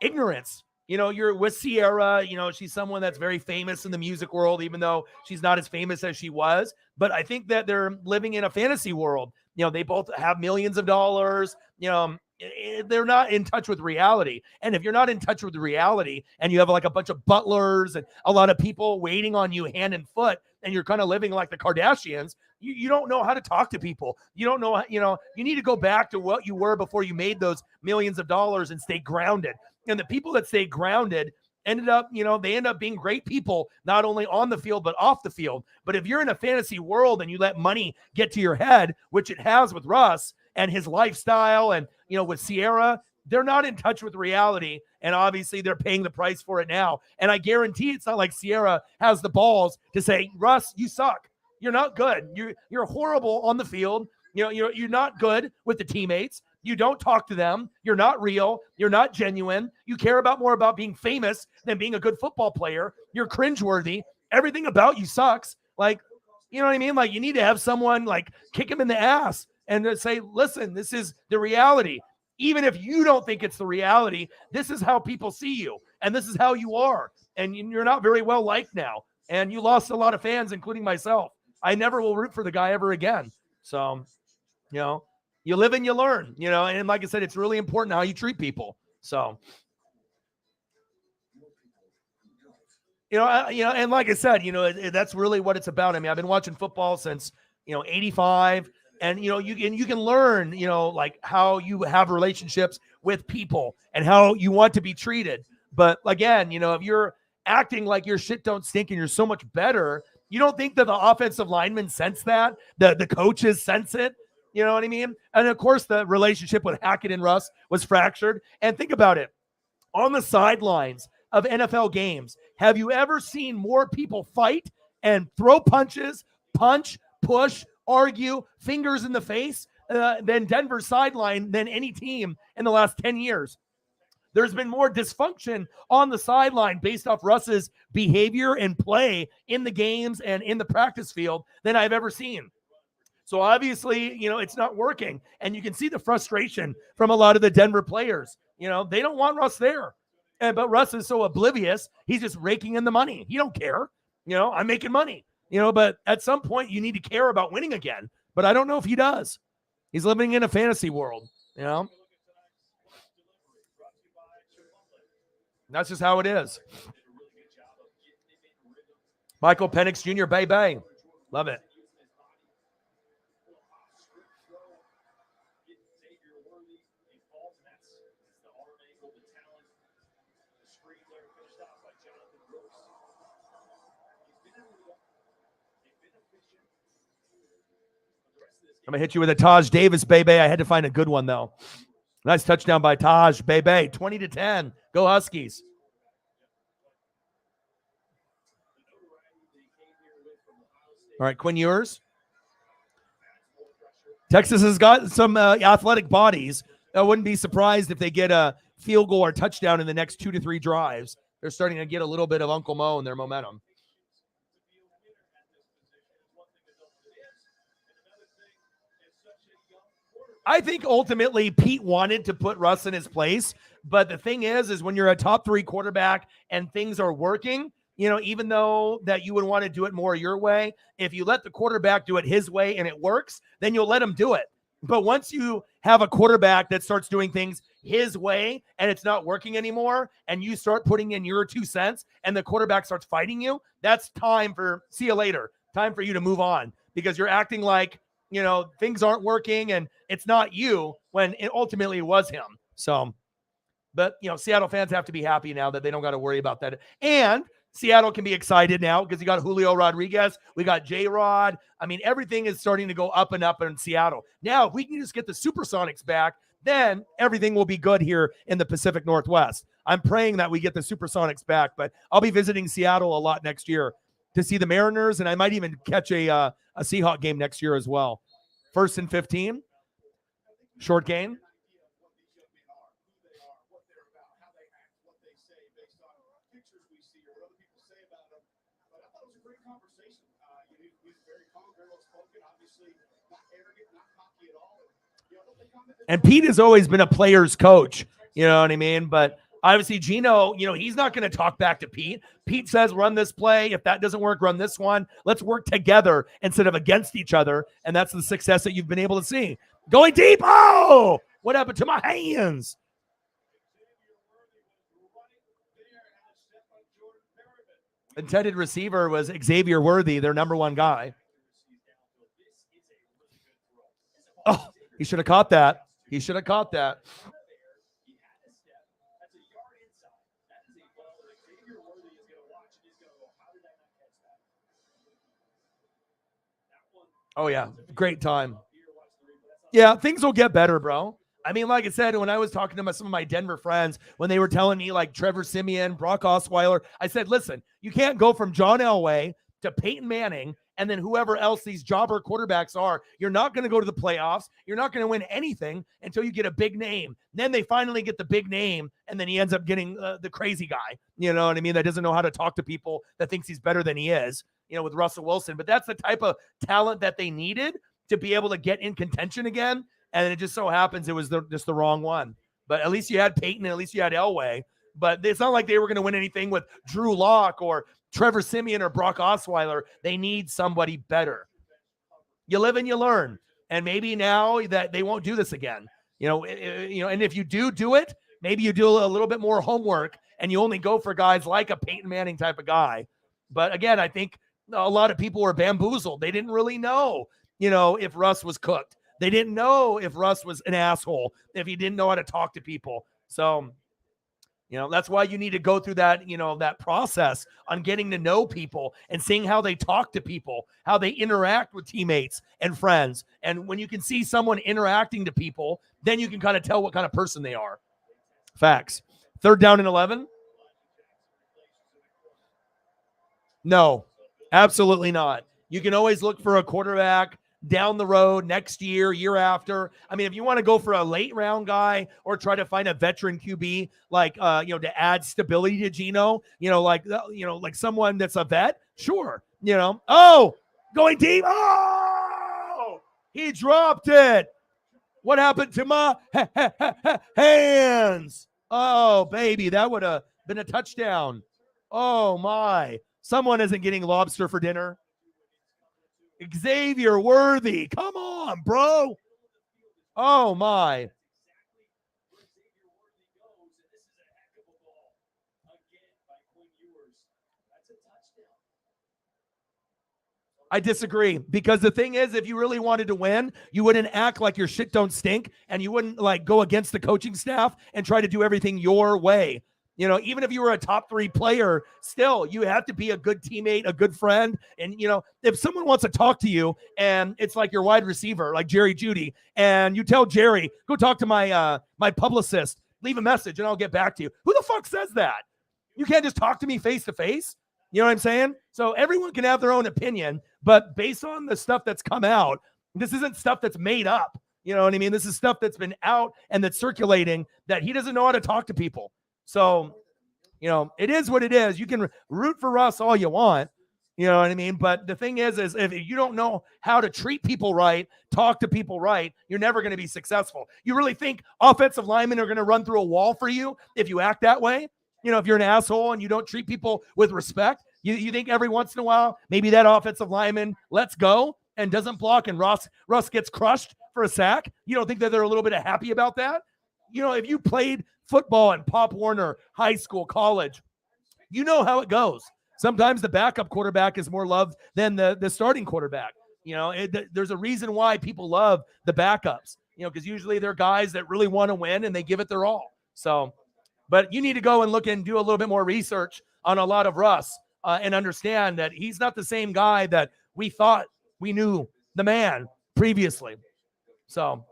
ignorance. You're with Sierra, she's someone that's very famous in the music world, even though she's not as famous as she was. But I think that they're living in a fantasy world. They both have millions of dollars. They're not in touch with reality. And if you're not in touch with reality and you have like a bunch of butlers and a lot of people waiting on you hand and foot, and you're kind of living like the Kardashians, you don't know how to talk to people. You don't know, you need to go back to what you were before you made those millions of dollars and stay grounded. And the people that stay grounded ended up, they end up being great people, not only on the field, but off the field. But if you're in a fantasy world and you let money get to your head, which it has with Russ and his lifestyle and, with Sierra, they're not in touch with reality. And obviously they're paying the price for it now. And I guarantee it's not like Sierra has the balls to say, Russ, you suck. You're not good. You're horrible on the field. You're not good with the teammates. You don't talk to them. You're not real. You're not genuine. You care more about being famous than being a good football player. You're cringeworthy. Everything about you sucks. Like, you know what I mean? Like, you need to have someone like kick him in the ass and say, listen, this is the reality. Even if you don't think it's the reality, this is how people see you. And this is how you are. And you're not very well liked now. And you lost a lot of fans, including myself. I never will root for the guy ever again. So, you live and you learn, and like I said, it's really important how you treat people. So, and like I said, that's really what it's about. I mean, I've been watching football since, 85, and, you can learn, like how you have relationships with people and how you want to be treated. But again, if you're acting like your shit don't stink and you're so much better, you don't think that the offensive linemen sense that, the coaches sense it. You know what I mean? And of course, the relationship with Hackett and Russ was fractured. And think about it. On the sidelines of NFL games, have you ever seen more people fight and throw punches, punch, push, argue, fingers in the face than Denver sideline than any team in the last 10 years? There's been more dysfunction on the sideline based off Russ's behavior and play in the games and in the practice field than I've ever seen. So obviously, it's not working. And you can see the frustration from a lot of the Denver players. They don't want Russ there. But Russ is so oblivious. He's just raking in the money. He don't care. I'm making money. But at some point you need to care about winning again. But I don't know if he does. He's living in a fantasy world. That's just how it is. Michael Penix Jr., Bay. Love it. I'm going to hit you with a Taj Davis, baby. I had to find a good one, though. Nice touchdown by Taj, baby. 20-10. Go Huskies. All right, Quinn Ewers. Texas has got some athletic bodies. I wouldn't be surprised if they get a field goal or touchdown in the next 2 to 3 drives. They're starting to get a little bit of Uncle Mo in their momentum. I think ultimately Pete wanted to put Russ in his place, but the thing is when you're a top 3 quarterback and things are working, even though that you would want to do it more your way, if you let the quarterback do it his way and it works, then you'll let him do it. But once you have a quarterback that starts doing things his way and it's not working anymore, and you start putting in your 2 cents and the quarterback starts fighting you, that's time for see you later. Time for you to move on, because you're acting like, things aren't working and it's not you when it ultimately was him. So, but, Seattle fans have to be happy now that they don't got to worry about that. And Seattle can be excited now because you got Julio Rodriguez. We got J-Rod. I mean, everything is starting to go up and up in Seattle. Now, if we can just get the Supersonics back, then everything will be good here in the Pacific Northwest. I'm praying that we get the Supersonics back, but I'll be visiting Seattle a lot next year to see the Mariners, and I might even catch a Seahawk game next year as well. 1st and 15. Short game. And Pete has always been a player's coach, you know what I mean? But obviously Gino, he's not going to talk back to Pete. Pete says, run this play. If that doesn't work, run this one. Let's work together instead of against each other. And that's the success that you've been able to see. Going deep. Oh, what happened to my hands? Intended receiver was Xavier Worthy, their number 1 guy. Oh, he should have caught that. He should have caught that. Oh, yeah. Great time. Yeah, things will get better, bro. I mean, like I said, when I was talking to some of my Denver friends, when they were telling me like Trevor Siemian, Brock Osweiler, I said, listen, you can't go from John Elway to Peyton Manning and then whoever else these jobber quarterbacks are. You're not going to go to the playoffs. You're not going to win anything until you get a big name. Then they finally get the big name, and then he ends up getting the crazy guy, you know what I mean, that doesn't know how to talk to people, that thinks he's better than he is, with Russell Wilson. But that's the type of talent that they needed to be able to get in contention again. And it just so happens it was just the wrong one. But at least you had Peyton, and at least you had Elway. But it's not like they were going to win anything with Drew Lock or Trevor Siemian or Brock Osweiler. They need somebody better. You live and you learn. And maybe now that they won't do this again. And if you do it, maybe you do a little bit more homework and you only go for guys like a Peyton Manning type of guy. But again, I think a lot of people were bamboozled. They didn't really know, if Russ was cooked. They didn't know if Russ was an asshole, if he didn't know how to talk to people. So, that's why you need to go through that, that process on getting to know people and seeing how they talk to people, how they interact with teammates and friends. And when you can see someone interacting to people, then you can kind of tell what kind of person they are. Facts. 3rd down and 11. No, absolutely not. You can always look for a quarterback down the road, next year, year after. I mean, if you want to go for a late round guy or try to find a veteran QB, like, to add stability to Gino, like someone that's a vet, sure. Oh, going deep. Oh, he dropped it. What happened to my hands? Oh, baby, that would have been a touchdown. Oh, my. Someone isn't getting lobster for dinner. Xavier Worthy. Come on, bro. Oh, my. I disagree, because the thing is, if you really wanted to win, you wouldn't act like your shit don't stink, and you wouldn't like go against the coaching staff and try to do everything your way. You know, even if you were a top 3 player, still you have to be a good teammate, a good friend. And, you know, if someone wants to talk to you and it's like your wide receiver, like Jerry Jeudy, and you tell Jerry, go talk to my publicist, leave a message and I'll get back to you. Who the fuck says that? You can't just talk to me face to face. You know what I'm saying? So everyone can have their own opinion, but based on the stuff that's come out, this isn't stuff that's made up. You know what I mean? This is stuff that's been out and that's circulating, that he doesn't know how to talk to people. So, you know, it is what it is. You can root for Russ all you want. You know what I mean? But the thing is if you don't know how to treat people right, talk to people right, you're never going to be successful. You really think offensive linemen are going to run through a wall for you if you act that way? You know, if you're an asshole and you don't treat people with respect, you think every once in a while, maybe that offensive lineman lets go and doesn't block and Russ gets crushed for a sack? You don't think that they're a little bit happy about that? You know, if you played football in Pop Warner, high school, college, you know how it goes. Sometimes the backup quarterback is more loved than the starting quarterback. You know, there's a reason why people love the backups, you know, because usually they're guys that really want to win and they give it their all. So, but you need to go and look and do a little bit more research on a lot of Russ and understand that he's not the same guy that we thought we knew the man previously. So,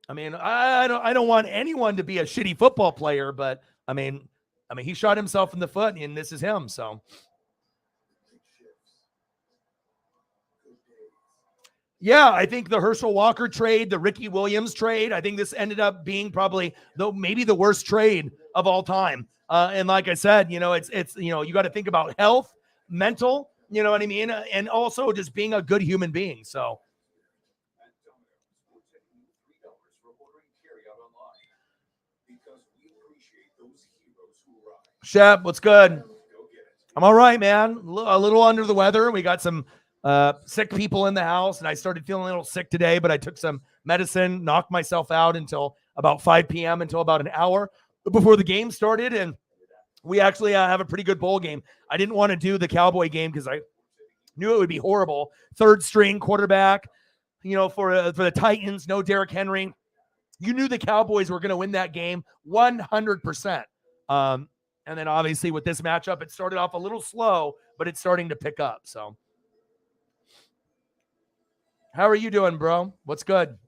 I mean, I don't want anyone to be a shitty football player, but I mean, he shot himself in the foot, and this is him. So, yeah, I think the Herschel Walker trade, the Ricky Williams trade, I think this ended up being probably maybe the worst trade of all time. And like I said, you know, it's you know, you got to think about health, mental, you know what I mean, and also just being a good human being. So. Shep, what's good? I'm all right, man. A little under the weather. We got some sick people in the house, and I started feeling a little sick today, but I took some medicine, knocked myself out until about 5 p.m., until about an hour before the game started, and we actually have a pretty good bowl game. I didn't want to do the Cowboy game because I knew it would be horrible. Third string quarterback, you know, for the Titans, no Derrick Henry. You knew the Cowboys were going to win that game 100%. And then obviously with this matchup, it started off a little slow, but it's starting to pick up. So how are you doing, bro? What's good?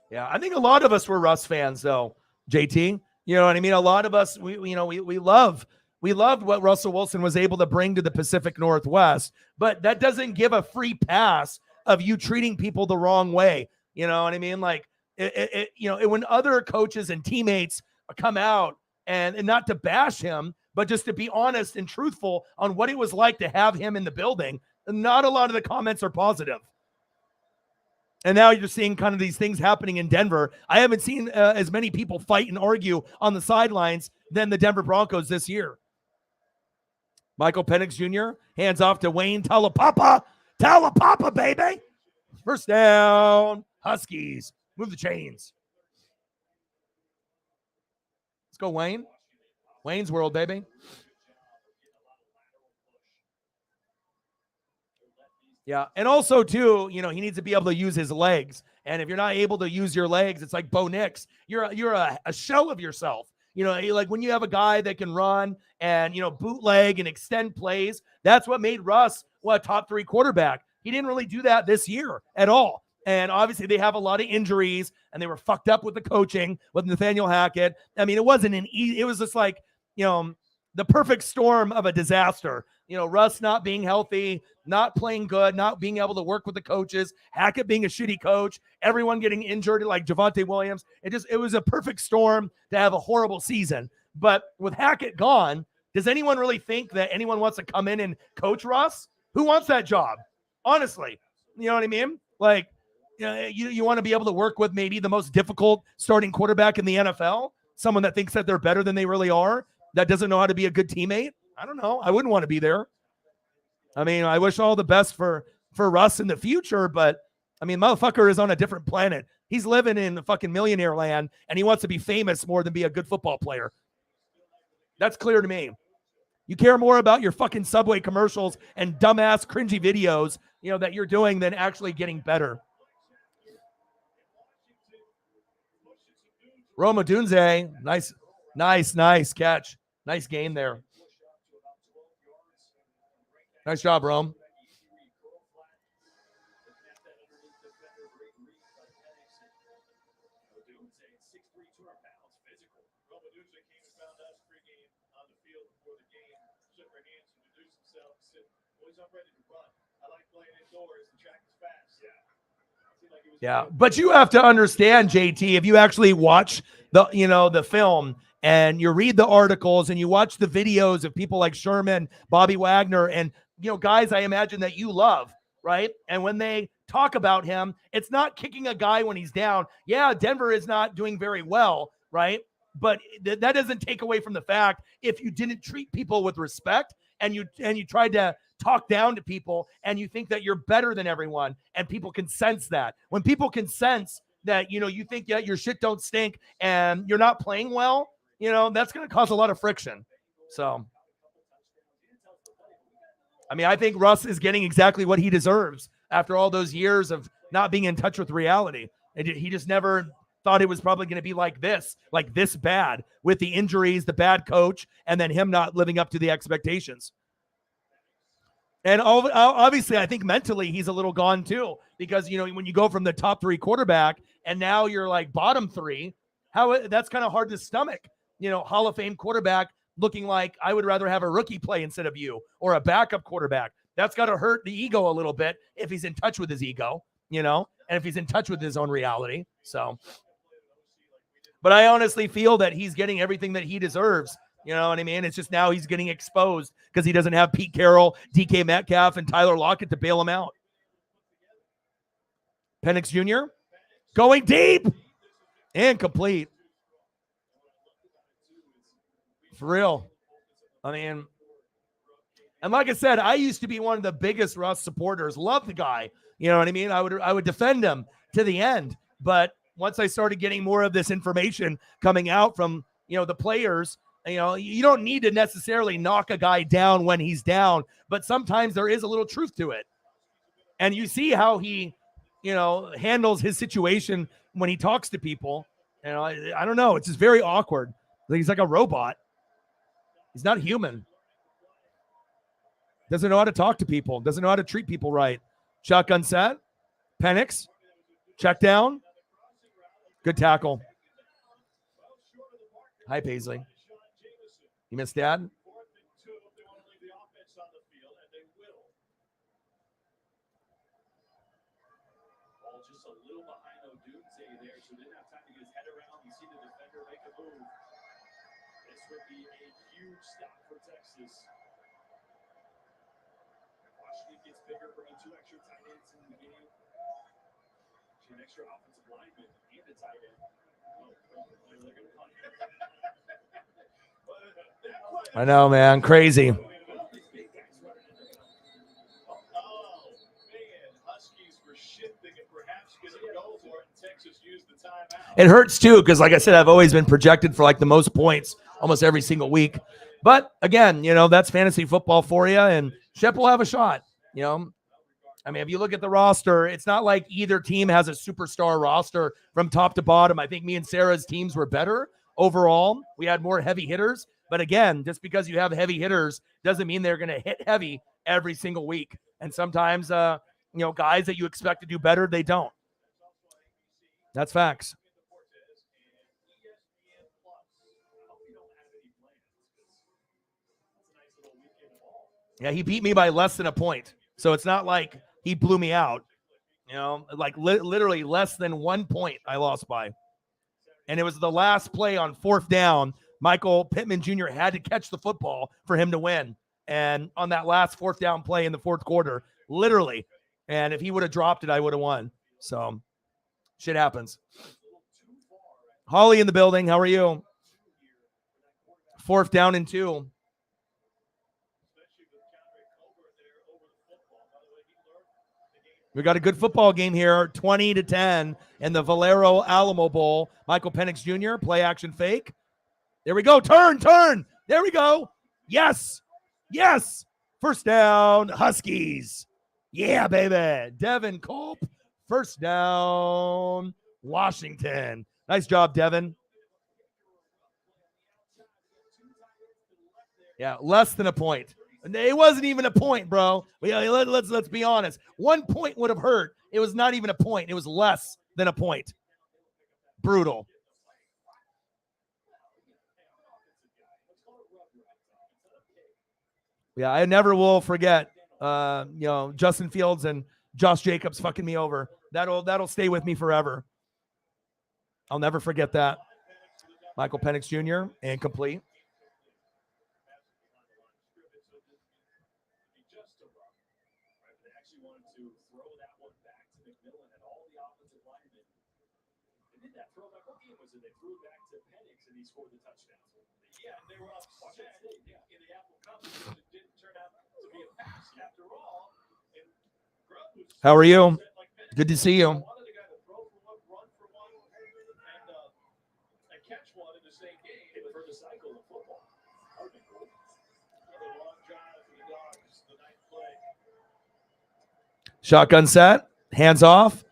Yeah, I think a lot of us were Russ fans, though, JT. You know what I mean? A lot of us, we loved what Russell Wilson was able to bring to the Pacific Northwest, but that doesn't give a free pass of you treating people the wrong way. You know what I mean? Like, when other coaches and teammates come out and not to bash him, but just to be honest and truthful on what it was like to have him in the building, not a lot of the comments are positive. And now you're seeing kind of these things happening in Denver. I haven't seen as many people fight and argue on the sidelines than the Denver Broncos this year. Michael Penix Jr., hands off to Wayne Talapapa. Talapapa, baby. First down, Huskies. Move the chains. Let's go, Wayne. Wayne's World, baby. Yeah, and also, too, you know, he needs to be able to use his legs. And if you're not able to use your legs, it's like Bo Nix. You're a shell of yourself. You know, like when you have a guy that can run and, you know, bootleg and extend plays, that's what made Russ a top 3 quarterback. He didn't really do that this year at all. And obviously they have a lot of injuries and they were fucked up with the coaching with Nathaniel Hackett. I mean, it wasn't it was just like, you know, the perfect storm of a disaster. You know, Russ not being healthy, not playing good, not being able to work with the coaches, Hackett being a shitty coach, everyone getting injured like Javonte Williams. It was a perfect storm to have a horrible season. But with Hackett gone, does anyone really think that anyone wants to come in and coach Russ? Who wants that job? Honestly, you know what I mean? Like, you want to be able to work with maybe the most difficult starting quarterback in the NFL, someone that thinks that they're better than they really are, that doesn't know how to be a good teammate. I don't know. I wouldn't want to be there. I mean, I wish all the best for for Russ in the future, but I mean, motherfucker is on a different planet. He's living in fucking millionaire land, and he wants to be famous more than be a good football player. That's clear to me. You care more about your fucking Subway commercials and dumbass cringy videos, that you're doing than actually getting better. Rome Odunze, nice catch. Nice game there. Nice job, Rome. Yeah, but you have to understand, JT, if you actually watch the film and you read the articles and you watch the videos of people like Sherman, Bobby Wagner, and guys I imagine that you love, right? And when they talk about him, it's not kicking a guy when he's down. Yeah, Denver is not doing very well, right? But that doesn't take away from the fact if you didn't treat people with respect and you tried to talk down to people and you think that you're better than everyone, and people can sense that. When people can sense that, you think your shit don't stink and you're not playing well, that's going to cause a lot of friction. So, I mean, I think Russ is getting exactly what he deserves after all those years of not being in touch with reality. And he just never thought it was probably going to be like this bad with the injuries, the bad coach, and then him not living up to the expectations. And obviously, I think mentally he's a little gone too, because, when you go from the top 3 quarterback and now you're like bottom 3, that's kind of hard to stomach. Hall of Fame quarterback looking like I would rather have a rookie play instead of you, or a backup quarterback. That's got to hurt the ego a little bit if he's in touch with his ego, and if he's in touch with his own reality. So, but I honestly feel that he's getting everything that he deserves. You know what I mean? It's just now he's getting exposed because he doesn't have Pete Carroll, DK Metcalf, and Tyler Lockett to bail him out. Penix Jr. going deep. Incomplete. For real. I mean, and like I said, I used to be one of the biggest Russ supporters. Love the guy. You know what I mean? I would defend him to the end. But once I started getting more of this information coming out from, the players, you don't need to necessarily knock a guy down when he's down, but sometimes there is a little truth to it. And you see how he, handles his situation when he talks to people. I don't know. It's just very awkward. He's like a robot. He's not human. Doesn't know how to talk to people. Doesn't know how to treat people right. Shotgun set. Penix. Check down. Good tackle. Hi, Paisley. You missed that? Just a little behind Odunze there, so didn't have time to get his head around. You see the defender make a move. This would be a huge stop for Texas. Washington gets bigger, bringing 2 extra tight ends in the game. An extra offensive lineman and a tight end. I know, man. Crazy. It hurts too, because like I said, I've always been projected for like the most points almost every single week. But again, that's fantasy football for you, and Shep will have a shot. I mean, if you look at the roster, it's not like either team has a superstar roster from top to bottom. I think me and Sarah's teams were better overall. We had more heavy hitters. But again, just because you have heavy hitters doesn't mean they're going to hit heavy every single week. And sometimes, guys that you expect to do better, they don't. That's facts. Yeah, he beat me by less than a point. So it's not like he blew me out. Literally less than 1 point I lost by. And it was the last play on 4th down. Michael Pittman Jr. had to catch the football for him to win. And on that last 4th down play in the 4th quarter, literally. And if he would have dropped it, I would have won. So shit happens. Holly in the building. How are you? 4th down and 2. We got a good football game here, 20-10 in the Valero Alamo Bowl. Michael Penix Jr., play action fake. There we go. Turn. There we go. Yes. First down, Huskies. Yeah, baby. Devin Culp, first down, Washington. Nice job, Devin. Yeah, less than a point. It wasn't even a point, bro. Let's be honest. 1 point would have hurt. It was not even a point. It was less than a point. Brutal. Yeah, I never will forget. Justin Fields and Josh Jacobs fucking me over. That'll stay with me forever. I'll never forget that. Michael Penix Jr. incomplete. They threw it back to Penix and he scored the touchdown. Yeah, they were up 10 in the Apple Cup. It didn't turn out to be a pass after all. How are you? Good to see you. Catch one in the same game for the cycle of football. That would be cool. Another long drive for the Dogs, the ninth play. Shotgun set, hands off.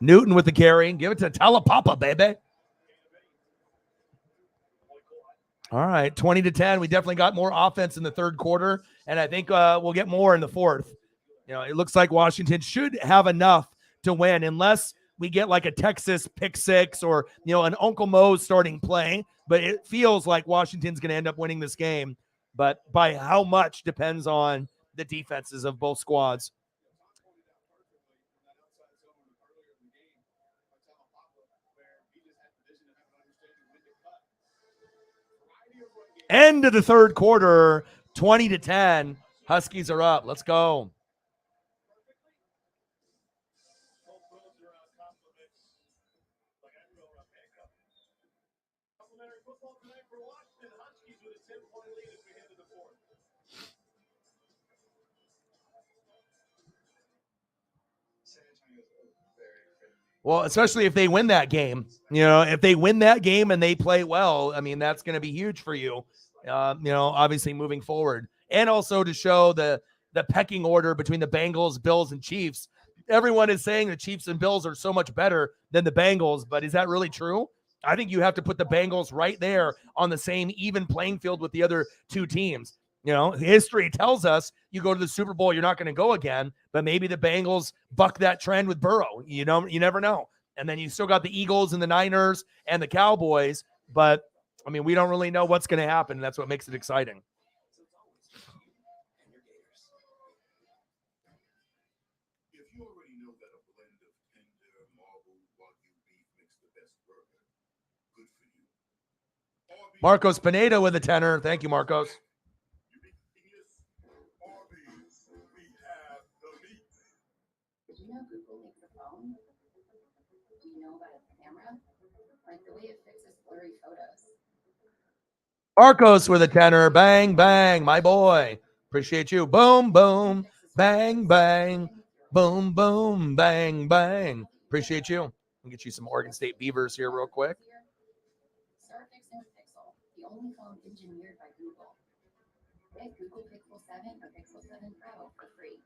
Newton with the carry. Give it to Talapapa, baby. All right, 20-10. We definitely got more offense in the third quarter, and I think we'll get more in the fourth. It looks like Washington should have enough to win, unless we get like a Texas pick six or an Uncle Mo's starting play. But it feels like Washington's going to end up winning this game. But by how much depends on the defenses of both squads. End of the third quarter, 20-10. Huskies are up. Let's go. Well, especially if they win that game. If they win that game and they play well, I mean, that's going to be huge for you, obviously moving forward. And also to show the pecking order between the Bengals, Bills, and Chiefs. Everyone is saying the Chiefs and Bills are so much better than the Bengals, but is that really true? I think you have to put the Bengals right there on the same even playing field with the other two teams. History tells us you go to the Super Bowl, you're not going to go again, but maybe the Bengals buck that trend with Burrow. You never know. And then you still got the Eagles and the Niners and the Cowboys, but I mean, we don't really know what's going to happen. And that's what makes it exciting. If you already know that a blend of tender marble wagyu beef makes the best burger, good for you. Marcos Pineda with a tenor. Thank you, Marcos. Did you know Google makes a phone? Do you know about its camera? Like the way it fixes blurry photos. Marcos with a tenor. Bang, bang, my boy. Appreciate you. Boom, boom, bang, bang. Boom, boom, bang, bang. Appreciate you. I'll get you some Oregon State Beavers here real quick. Start fixing with Pixel, the only phone engineered by Google. Get Google Pixel 7 or Pixel 7 Pro for free.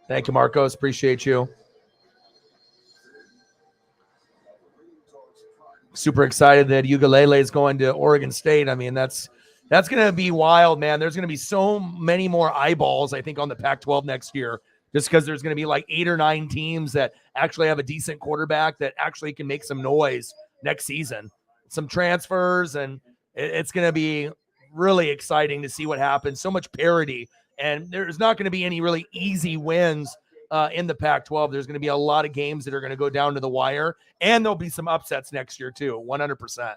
Thank you, Marcos. Appreciate you. Super excited that Ukulele is going to Oregon State. I mean, that's going to be wild, man. There's going to be so many more eyeballs, I think, on the Pac-12 next year, just because there's going to be like 8 or 9 teams that actually have a decent quarterback that actually can make some noise next season. Some transfers, and it's going to be really exciting to see what happens. So much parity, and there's not going to be any really easy wins in the Pac-12. There's going to be a lot of games that are going to go down to the wire, and there'll be some upsets next year too, 100%.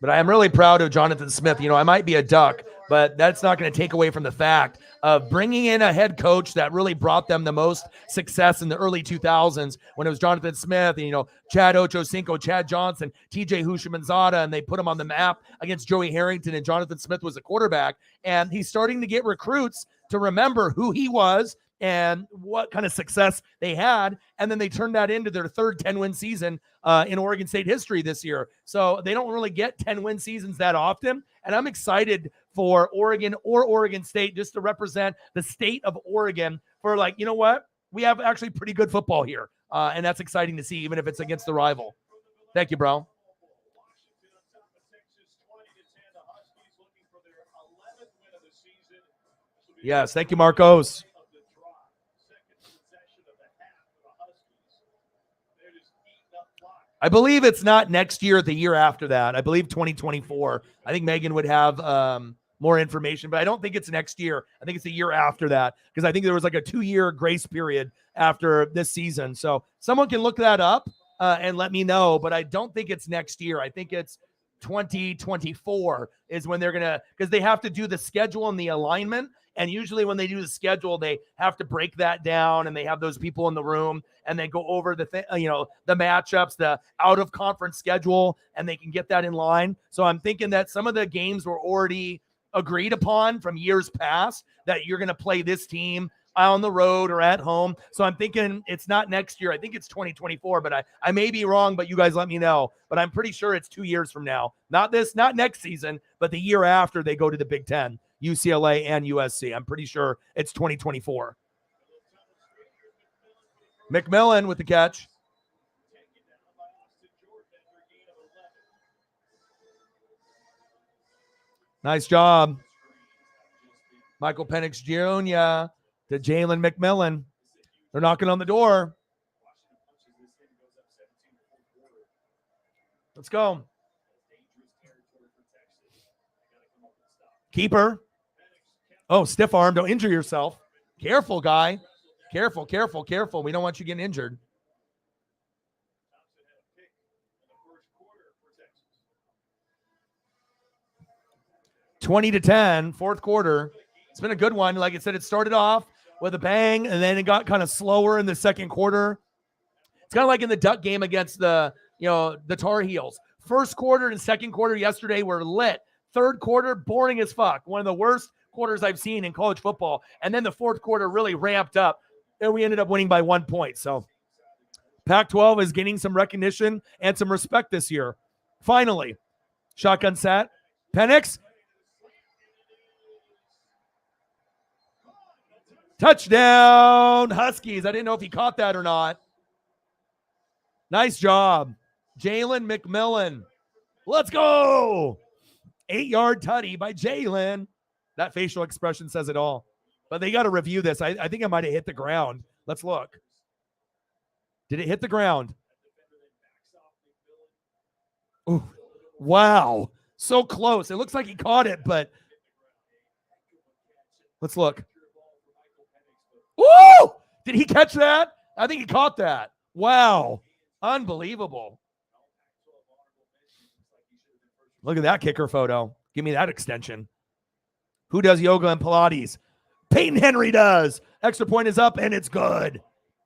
But I am really proud of Jonathan Smith. I might be a duck, but that's not going to take away from the fact of bringing in a head coach that really brought them the most success in the early 2000s when it was Jonathan Smith, and, Chad Ochocinco, Chad Johnson, TJ Houshmandzadeh, and they put him on the map against Joey Harrington, and Jonathan Smith was the quarterback. And he's starting to get recruits to remember who he was and what kind of success they had. And then they turned that into their third 10-win season in Oregon State history this year. So they don't really get 10-win seasons that often. And I'm excited for Oregon or Oregon State just to represent the state of Oregon for what? We have actually pretty good football here. And that's exciting to see, even if it's against the rival. Thank you, bro. Yes, thank you, Marcos. I believe it's not next year, the year after that. I believe 2024. I think Megan would have more information, but I don't think it's next year. I think it's the year after that, because I think there was like a 2-year grace period after this season. So someone can look that up and let me know, but I don't think it's next year. I think it's 2024 is when they're going to, because they have to do the schedule and the alignment. And usually when they do the schedule, they have to break that down, and they have those people in the room, and they go over the the matchups, the out of conference schedule, and they can get that in line. So I'm thinking that some of the games were already agreed upon from years past that you're going to play this team on the road or at home. So I'm thinking it's not next year. I think it's 2024, but I may be wrong, but you guys let me know. But I'm pretty sure it's 2 years from now. Not next season, but the year after they go to the Big Ten. UCLA and USC. I'm pretty sure it's 2024. McMillan with the catch. Nice job. Michael Penix Jr. to Jalen McMillan. They're knocking on the door. Let's go. Keeper. Oh, stiff arm. Don't injure yourself. Careful, guy. Careful, careful, careful. We don't want you getting injured. (20-10), fourth quarter. It's been a good one. Like I said, it started off with a bang, and then it got kind of slower in the second quarter. It's kind of like in the Duck game against the Tar Heels. First quarter and second quarter yesterday were lit. Third quarter, boring as fuck. One of the worst quarters I've seen in college football. And then the fourth quarter really ramped up, and we ended up winning by 1 point. So Pac-12 is getting some recognition and some respect this year. Finally, shotgun set. Penix. Touchdown, Huskies. I didn't know if he caught that or not. Nice job. Jalen McMillan. Let's go. 8-yard tutty by Jalen. That facial expression says it all. But they got to review this. I think it might have hit the ground. Let's look. Did it hit the ground? Ooh, wow. So close. It looks like he caught it, but let's look. Woo! Did he catch that? I think he caught that. Wow. Unbelievable. Look at that kicker photo. Give me that extension. Who does yoga and Pilates? Peyton Henry does. Extra point is up, and it's good.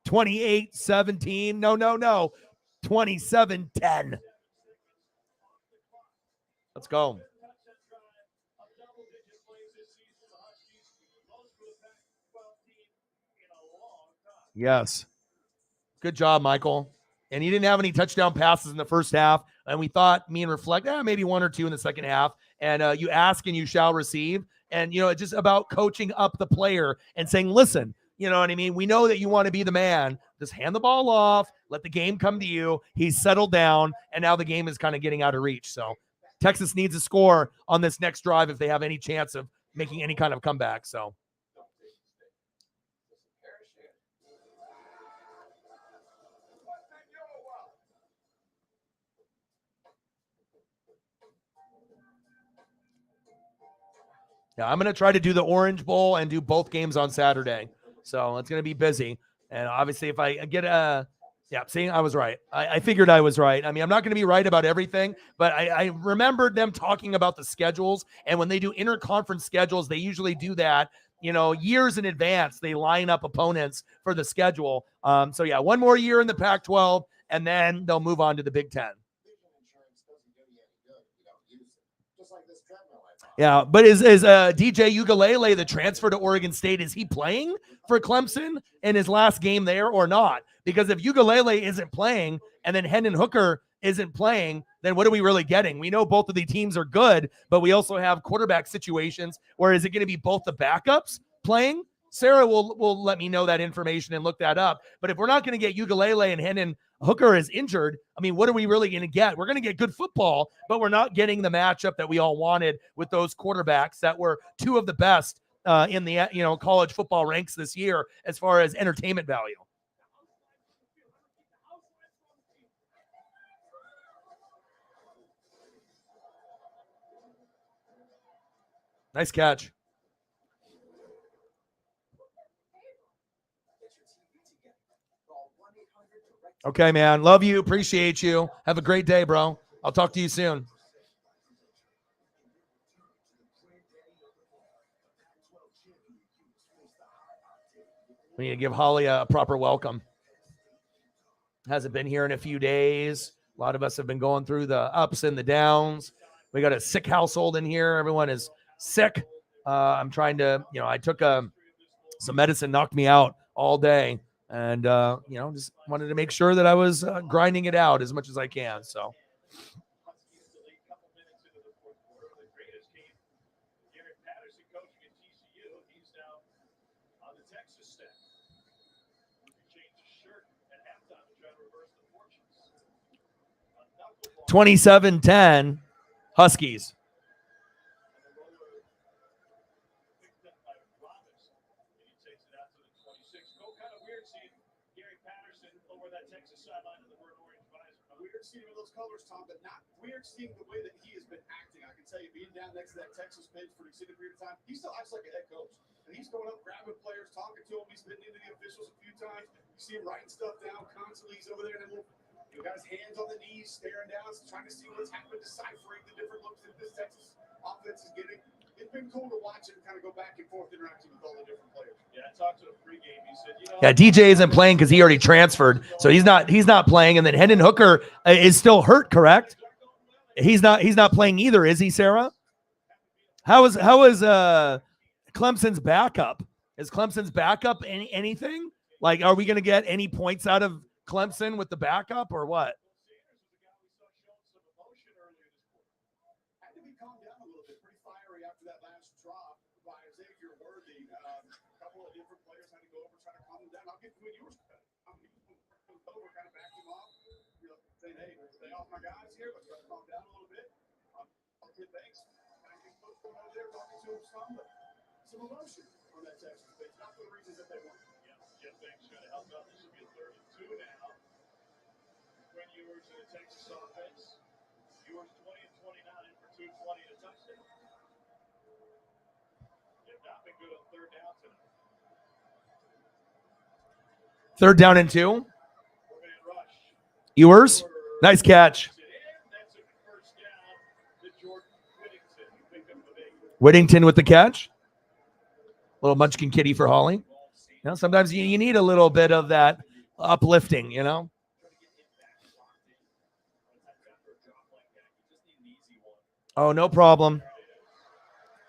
28-17. No. 27-10. Let's go. Yes. Good job, Michael. And he didn't have any touchdown passes in the first half. And we thought, me and Reflect, maybe 1 or 2 in the second half. And you ask and you shall receive. And, it's just about coaching up the player and saying, listen, you know what I mean? We know that you want to be the man. Just hand the ball off. Let the game come to you. He's settled down. And now the game is kind of getting out of reach. So Texas needs a score on this next drive if they have any chance of making any kind of comeback. So. Yeah, I'm going to try to do the Orange Bowl and do both games on Saturday. So it's going to be busy. And obviously, if I get Yeah, see, I was right. I figured I was right. I mean, I'm not going to be right about everything, but I remembered them talking about the schedules. And when they do interconference schedules, they usually do that, years in advance. They line up opponents for the schedule. So, yeah, one more year in the Pac-12, and then they'll move on to the Big Ten. Yeah, but is DJ Ugalele, the transfer to Oregon State, is he playing for Clemson in his last game there or not? Because if Ugalele isn't playing and then Hendon Hooker isn't playing, then what are we really getting? We know both of the teams are good, but we also have quarterback situations where is it going to be both the backups playing? Sarah will let me know that information and look that up. But if we're not going to get Ugalele and Hendon Hooker is injured, I mean, what are we really going to get? We're going to get good football, but we're not getting the matchup that we all wanted with those quarterbacks that were two of the best in the college football ranks this year as far as entertainment value. Nice catch. Okay, man. Love you. Appreciate you. Have a great day, bro. I'll talk to you soon. We need to give Holly a proper welcome. Hasn't been here in a few days. A lot of us have been going through the ups and the downs. We got a sick household in here. Everyone is sick. I'm trying to, I took some medicine, knocked me out all day. And, just wanted to make sure that I was grinding it out as much as I can. So. On the Texas staff. Changed his shirt at halftime to try to reverse the fortunes. 27-10 Huskies. Kind of weird seeing Gary Patterson over that Texas sideline in the burnt orange visor. Weird seeing him in those colors, Tom, but not weird seeing the way that he has been acting. I can tell you, being down next to that Texas bench for an extended period of time, he still acts like a head coach. And he's going up, grabbing players, talking to them. He's been into the officials a few times. You see him writing stuff down constantly. He's over there and got his hands on the knees, staring down, trying to see what's happening, deciphering the different looks that this Texas offense is getting. It's been cool to watch him kind of go back and forth interacting with all the different players. Yeah, I talked to him pregame. He said, Yeah, DJ isn't playing because he already transferred, so he's not playing. And then Hendon Hooker is still hurt, correct? He's not playing either, is he, Sarah? How is Clemson's backup? Is Clemson's backup anything? Like, are we going to get any points out of Clemson with the backup or what? Had to be calmed down a little bit, pretty fiery after that last drop by Xavier Worthy. A couple of different players had to go over, try to calm him down. I'll give Quinn yours credit. Over, kind of backed him off, saying, hey, stay off my guys here. Let's try to calm down a little bit. Good thanks. Kind of get close going over there, talking to him some, but some emotion on that Texas bench, not for the reasons that they want. Jeff Banks trying to help out. This will be a 3rd and 2 now. Quinn Ewers in the Texas offense. Ewers 20 and 29 for 220 and a touchdown. They've not been good on 3rd down tonight. 3rd down and 2. Ewers, nice catch. Whittington with the catch. Little munchkin kitty for Holly. Sometimes you need a little bit of that uplifting, Oh, no problem.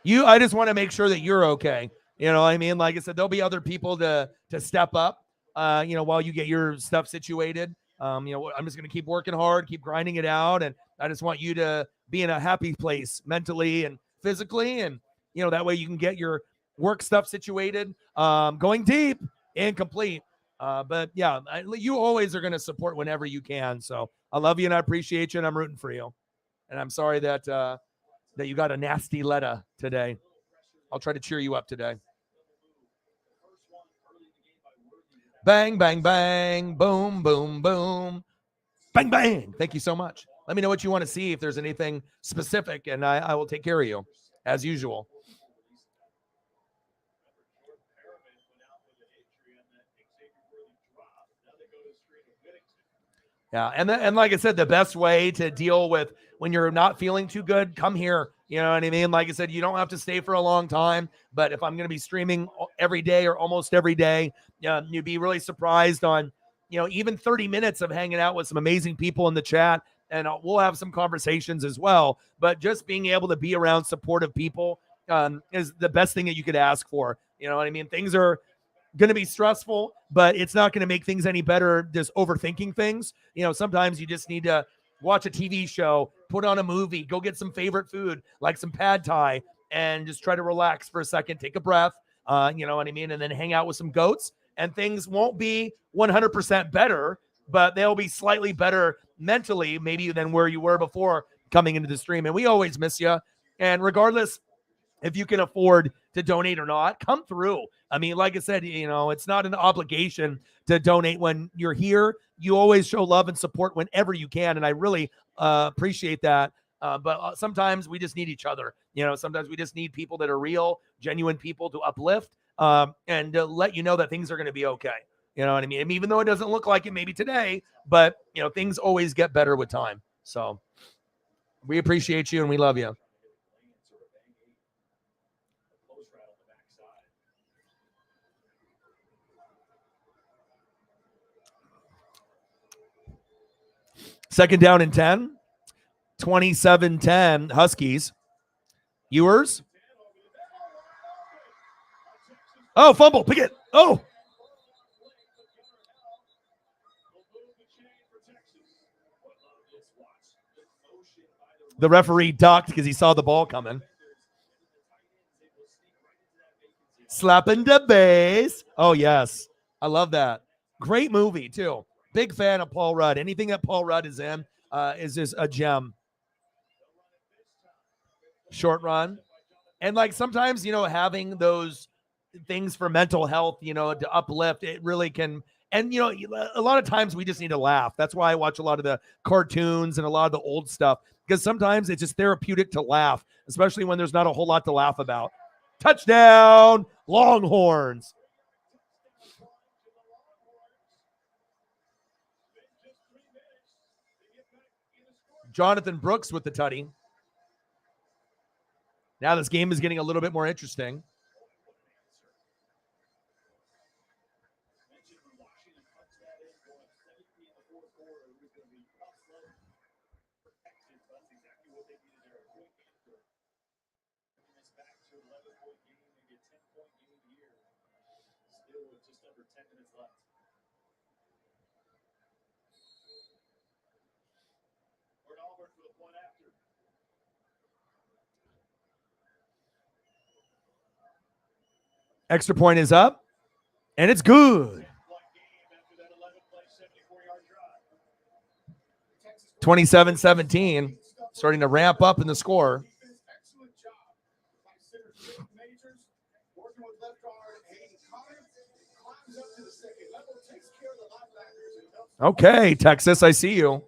I just want to make sure that you're okay. You know what I mean? Like I said, there'll be other people to step up, while you get your stuff situated. I'm just going to keep working hard, keep grinding it out. And I just want you to be in a happy place mentally and physically. And, that way you can get your work stuff situated, going deep and complete. But yeah, you always are going to support whenever you can. So I love you and I appreciate you and I'm rooting for you. And I'm sorry that you got a nasty letter today. I'll try to cheer you up today. Bang, bang, bang, boom, boom, boom, bang, bang. Thank you so much. Let me know what you want to see if there's anything specific, and I will take care of you as usual. Yeah, and like I said, the best way to deal with when you're not feeling too good, come here. You know what I mean? Like I said, you don't have to stay for a long time. But if I'm going to be streaming every day or almost every day, you'd be really surprised on, even 30 minutes of hanging out with some amazing people in the chat. And we'll have some conversations as well. But just being able to be around supportive people is the best thing that you could ask for. You know what I mean? Things are going to be stressful, but it's not going to make things any better just overthinking things. Sometimes you just need to watch a TV show, put on a movie, go get some favorite food like some pad thai, and just try to relax for a second, take a breath, you know what I mean, and then hang out with some goats, and things won't be 100% better, but they'll be slightly better mentally maybe than where you were before coming into the stream. And we always miss you. And regardless if you can afford to donate or not, come through. I mean, like I said, it's not an obligation to donate when you're here. You always show love and support whenever you can, and I really appreciate that. But sometimes we just need each other. Sometimes we just need people that are real, genuine people to uplift and to let you know that things are going to be okay. You know what I mean? Even though it doesn't look like it maybe today, but things always get better with time. So we appreciate you and we love you. Second down and 10, 27-10 Huskies. Ewers. Oh, fumble. Pick it. Oh. The referee ducked because he saw the ball coming. Slapping the base. Oh, yes. I love that. Great movie, too. Big fan of Paul Rudd. Anything that Paul Rudd is in is just a gem. Short run. And like sometimes, having those things for mental health, to uplift, it really can. And, a lot of times we just need to laugh. That's why I watch a lot of the cartoons and a lot of the old stuff, because sometimes it's just therapeutic to laugh, especially when there's not a whole lot to laugh about. Touchdown, Longhorns. Jonathan Brooks with the tutty. Now this game is getting a little bit more interesting. Extra point is up, and it's good. 27-17, starting to ramp up in the score. Okay, Texas, I see you. All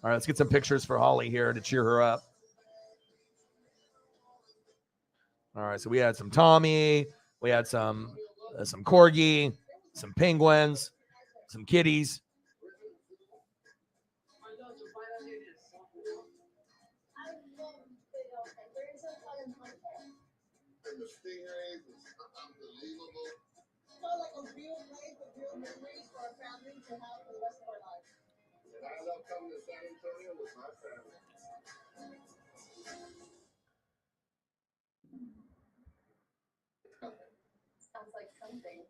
right, let's get some pictures for Holly here to cheer her up. All right, so we had some Tommy, we had some Corgi, some penguins, some kitties. Sounds like something.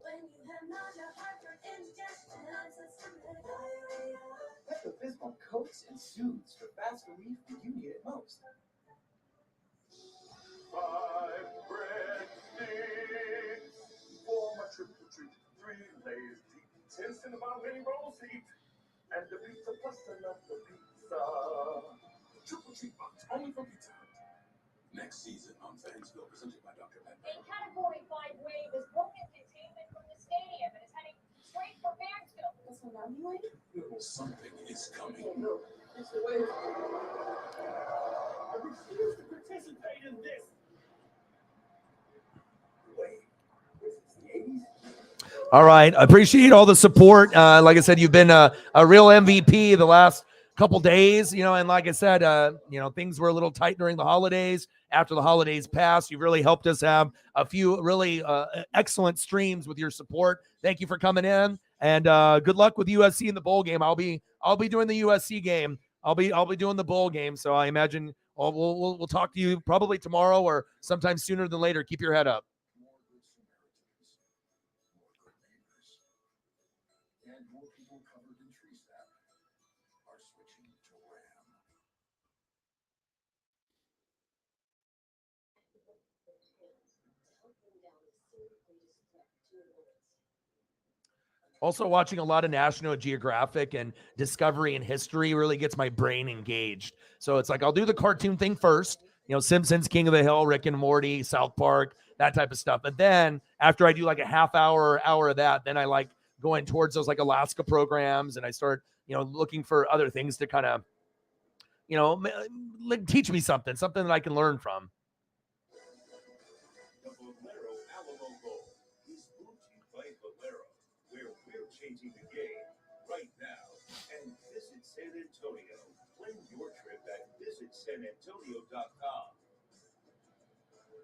When you have nausea, heartburn, indigestion, Pepto-Bismol coats and soothes for fast relief when you need it most. 5 bread sticks for my triple treat. 3 layers deep. 10 cinnamon mini rolls to eat. And the pizza plus another pizza. Triple treat box only for pizza. Next season on Fansville, presented by Dr. Pepper. A Category 5 wave has broken containment from the stadium and is heading straight for Fansville. The tsunami wave? Something is coming. It's the wave. I refuse to participate in this. Wait, this is the 80s? All right. I appreciate all the support. Like I said, you've been a real MVP the last couple days, and like I said, things were a little tight during the holidays. After the holidays passed, you've really helped us have a few really excellent streams with your support. Thank you for coming in, and good luck with USC in the bowl game. I'll be doing the USC game. I'll be doing the bowl game. So I imagine we'll talk to you probably tomorrow or sometime sooner than later. Keep your head up. And more people covered in tree sap are switching to Ram. Also, watching a lot of National Geographic and Discovery and History really gets my brain engaged. So it's like I'll do the cartoon thing first, Simpsons, King of the Hill, Rick and Morty, South Park, that type of stuff. But then after I do like a half hour of that, then I like going towards those like Alaska programs, and I start, looking for other things to kind of, teach me something that I can learn from. The Valero Alamo Bowl is brought to you by Valero, where we're changing the game right now. And visit San Antonio. Plan your trip at visitsanantonio.com.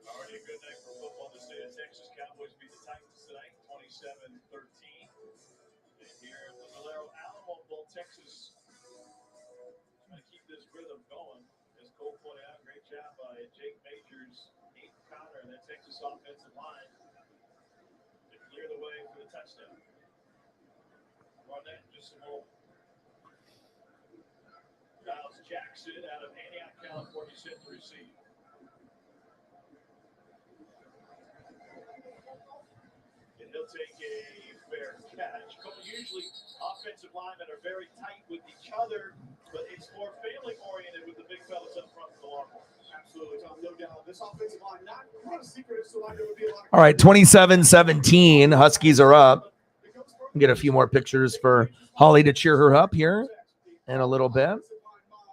Already a good night for football. The state of Texas Cowboys beat the Titans tonight, 27-13. And here at the Valero Alamo Bowl, Texas trying to keep this rhythm going. As Cole pointed out, great job by Jake Majors, Nate Connor, and that Texas offensive line to clear the way for the touchdown. Run that in just a moment. Giles Jackson out of Antioch, California, set to receive. And he'll take a fair catch. Usually offensive linemen are very tight with each other, but it's more family-oriented with the big fellas up front for the Longhorns. Absolutely, Tom. No doubt. This offensive line, not a secret as to why there would be a lot of... All right, 27-17. Huskies are up. Get a few more pictures for Holly to cheer her up here in a little bit.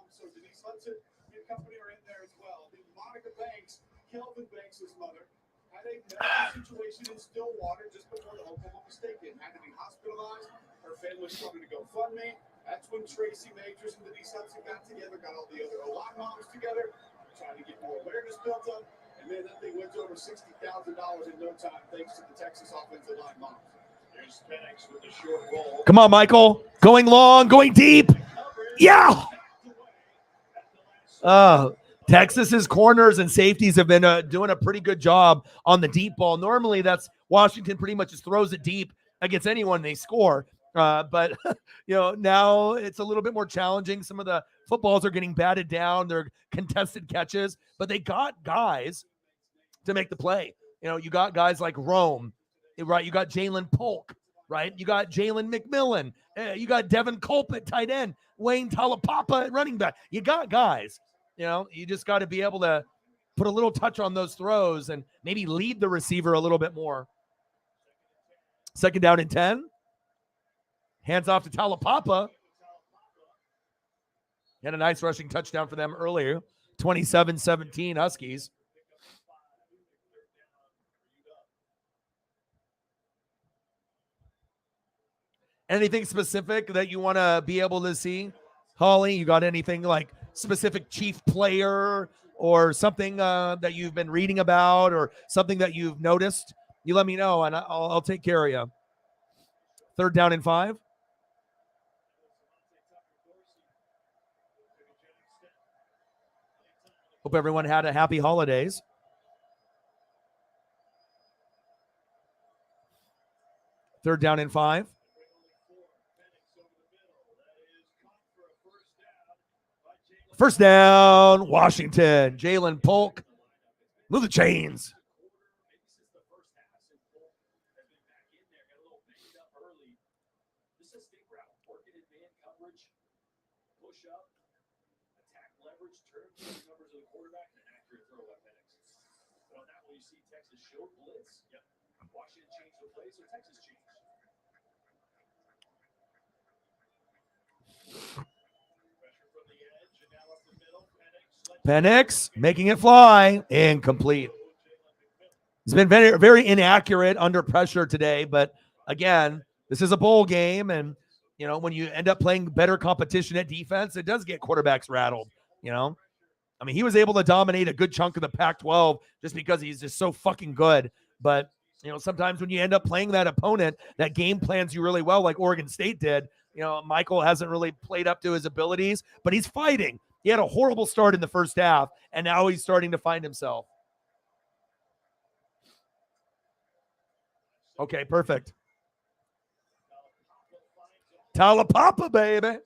So Denise Hudson and company are in there as well. Monica Banks, Kelvin Banks' mother, had a medical situation in Stillwater just before the Oklahoma State game. Had to be hospitalized. Her family started to GoFundMe. That's when Tracy Majors and Denise Hudson got together, got all the other O-line moms together, trying to get more awareness built up. And man, that thing went to over $60,000 in no time, thanks to the Texas offensive line moms. Here's Penix with the short roll. Come on, Michael. Going long, going deep. Yeah. Texas's corners and safeties have been doing a pretty good job on the deep ball. Normally, that's Washington pretty much just throws it deep against anyone they score. But now it's a little bit more challenging. Some of the footballs are getting batted down. They're contested catches, but they got guys to make the play. You got guys like Rome, right? You got Jalen Polk, right? You got Jalen McMillan. You got Devin Culp at tight end. Wayne Talapapa at running back. You got guys. You just got to be able to put a little touch on those throws and maybe lead the receiver a little bit more. 2nd down and 10. Hands off to Talapapa. Had a nice rushing touchdown for them earlier. 27-17 Huskies. Anything specific that you want to be able to see? Holly, you got anything like specific chief player or something that you've been reading about or something that you've noticed? You let me know and I'll take care of you. 3rd down and 5. Hope everyone had a happy holidays. Third down and 5. First down, Washington. Jalen Polk. Move the chains. Washington changed the play, so Texas changed. Pressure from the edge, and now up the middle. Penix making it fly. Incomplete. He's been very, very inaccurate under pressure today, but again, this is a bowl game, and when you end up playing better competition at defense, it does get quarterbacks rattled. I mean, he was able to dominate a good chunk of the Pac-12 just because he's just so fucking good. But sometimes when you end up playing that opponent that game plans you really well, like Oregon State did, Michael hasn't really played up to his abilities, but he's fighting. He had a horrible start in the first half, and now he's starting to find himself. Okay, perfect. Talapapa, baby.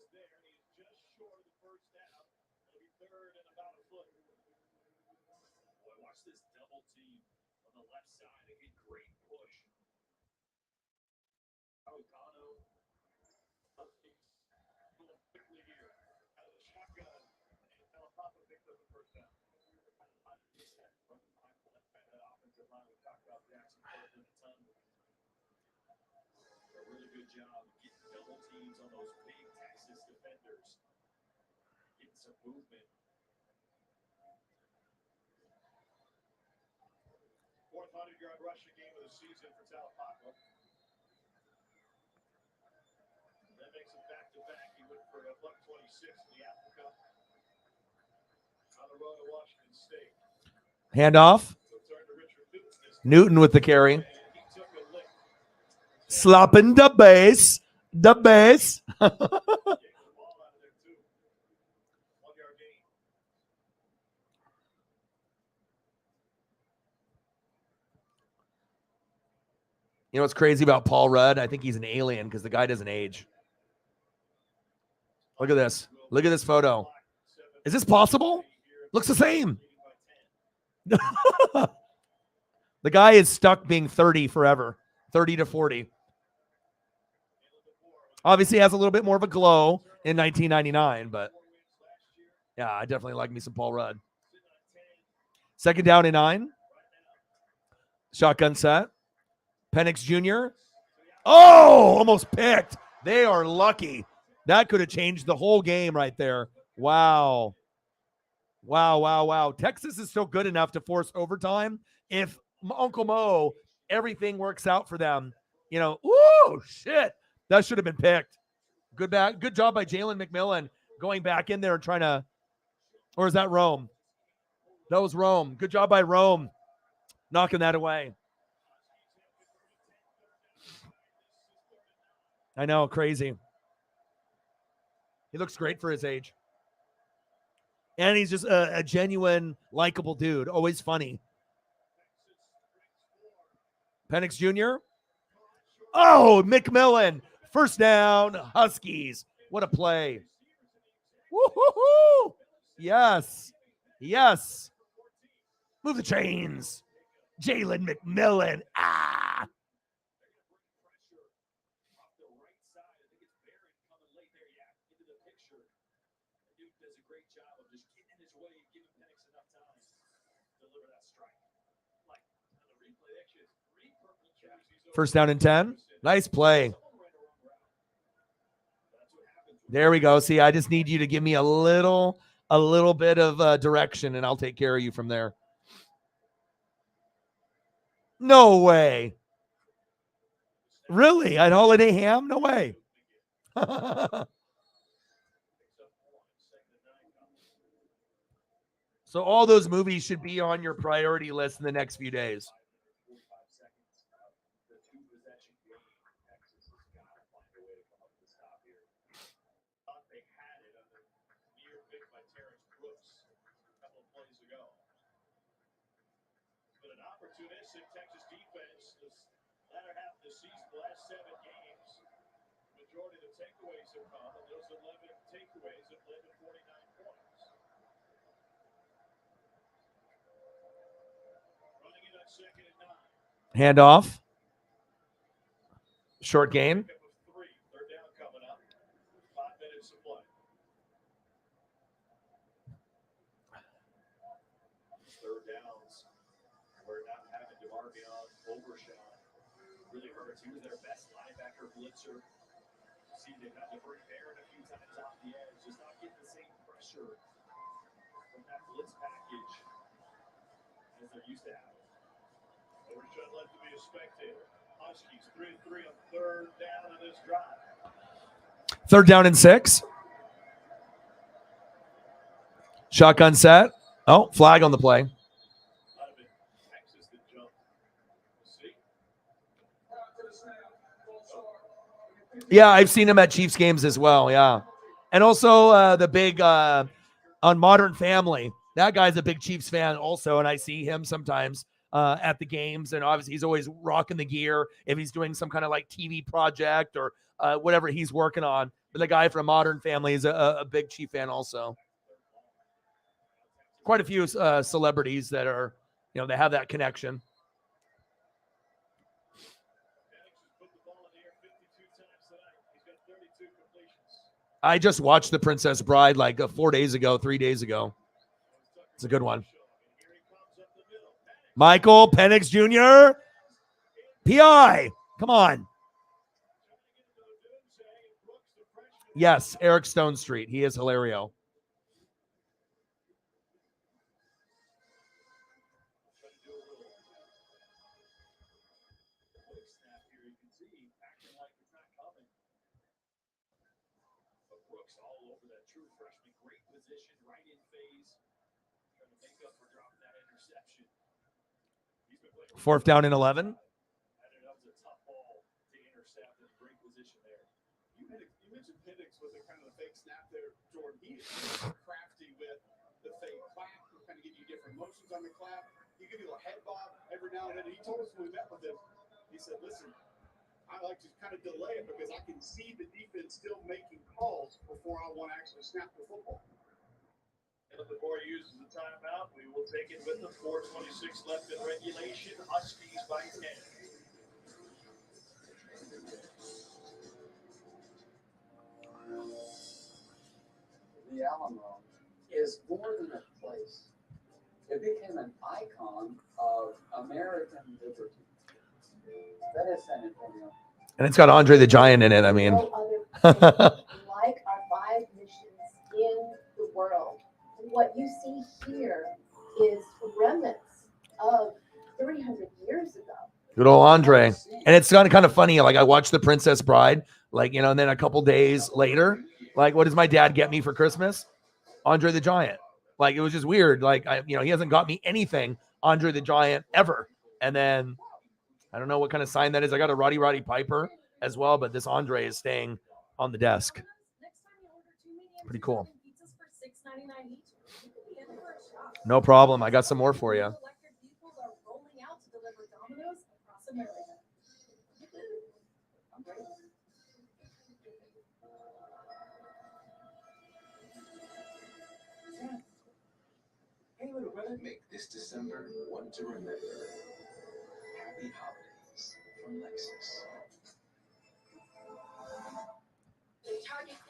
Really good job getting double teams on those big Texas defenders. Getting some movement. 400-yard rushing game of the season for Talapapa. That makes him back-to-back. He went for a buck 26 in the Apple Cup. On the road to Washington State. Handoff. Newton with the carry. Slopping the base. The base. You know what's crazy about Paul Rudd? I think he's an alien because the guy doesn't age. Look at this. Look at this photo. Is this possible? Looks the same. The guy is stuck being 30 forever. 30 to 40. Obviously has a little bit more of a glow in 1999, but yeah, I definitely like me some Paul Rudd. 2nd down and 9. Shotgun set. Penix Jr. Oh, almost picked. They are lucky. That could have changed the whole game right there. Wow. Wow. Texas is still good enough to force overtime. If Uncle Mo, everything works out for them, ooh, shit. That should have been picked. Good job by Jalen McMillan going back in there and trying to, or is that Rome? That was Rome. Good job by Rome knocking that away. I know, crazy. He looks great for his age. And he's just a genuine, likable dude. Always funny. Penix Jr. Oh, McMillan. 1st down, Huskies. What a play. Woo-hoo-hoo. Yes. Move the chains. Jalen McMillan. Ah. First down and 10. Nice play. There we go. See, I just need you to give me a little bit of direction, and I'll take care of you from there. No way. Really? At Holiday Ham? No way. So all those movies should be on your priority list in the next few days. But an opportunistic Texas defense this latter half of the season, the last 7 games, the majority of the takeaways have come, and those 11 takeaways have led to 49 points. Running it on 2nd and 9. Handoff. Short gain. 3rd down coming up. 5 minutes to play. 3rd downs. We're not having DeMarvion Overshawn really hurts. He was their best linebacker blitzer. See, they've had to bring Aaron a few times off the edge, just not getting the same pressure from that blitz package as they're used to having. Overshawn left to be a spectator. Huskies 3-3 on third down on this drive. 3rd down and 6. Shotgun set. Oh, flag on the play. Yeah, I've seen him at Chiefs games as well. Yeah. And also the big on Modern Family. That guy's a big Chiefs fan also. And I see him sometimes at the games. And obviously he's always rocking the gear if he's doing some kind of like TV project or whatever he's working on. But the guy from Modern Family is a big Chief fan also. Quite a few celebrities that are, they have that connection. I just watched The Princess Bride like 3 days ago. It's a good one. Michael Penix Jr. PI. Come on. Yes, Eric Stone Street. He is Hilario. Fourth down and 11. You mentioned Penix with the kind of the fake snap there, Jordan. He is crafty with the fake clap, kind of give you different motions on the clap. He give you a head bob every now and then. He told us when we met with him, he said, listen, I like to kind of delay it because I can see the defense still making calls before I want to actually snap the football. And before he uses the timeout, we will take it with the 4:26 left in regulation. Huskies by 10. The Alamo is more than a place. It became an icon of American liberty. That is San Antonio. And it's got Andre the Giant in it. I mean, No other place like our 5 missions in the world. What you see here is remnants of 300 years ago. good old Andre. And it's kind of funny. Like I watched The Princess Bride, like, and then a couple days later, like, what does my dad get me for Christmas? Andre the Giant. Like, it was just weird. Like, he hasn't got me anything Andre the Giant ever. And then I don't know what kind of sign that is. I got a Roddy Piper as well, but this Andre is staying on the desk. Pretty cool. No problem. I got some more for you. Hey, little brother, make this December one to remember. Happy holidays from Lexus.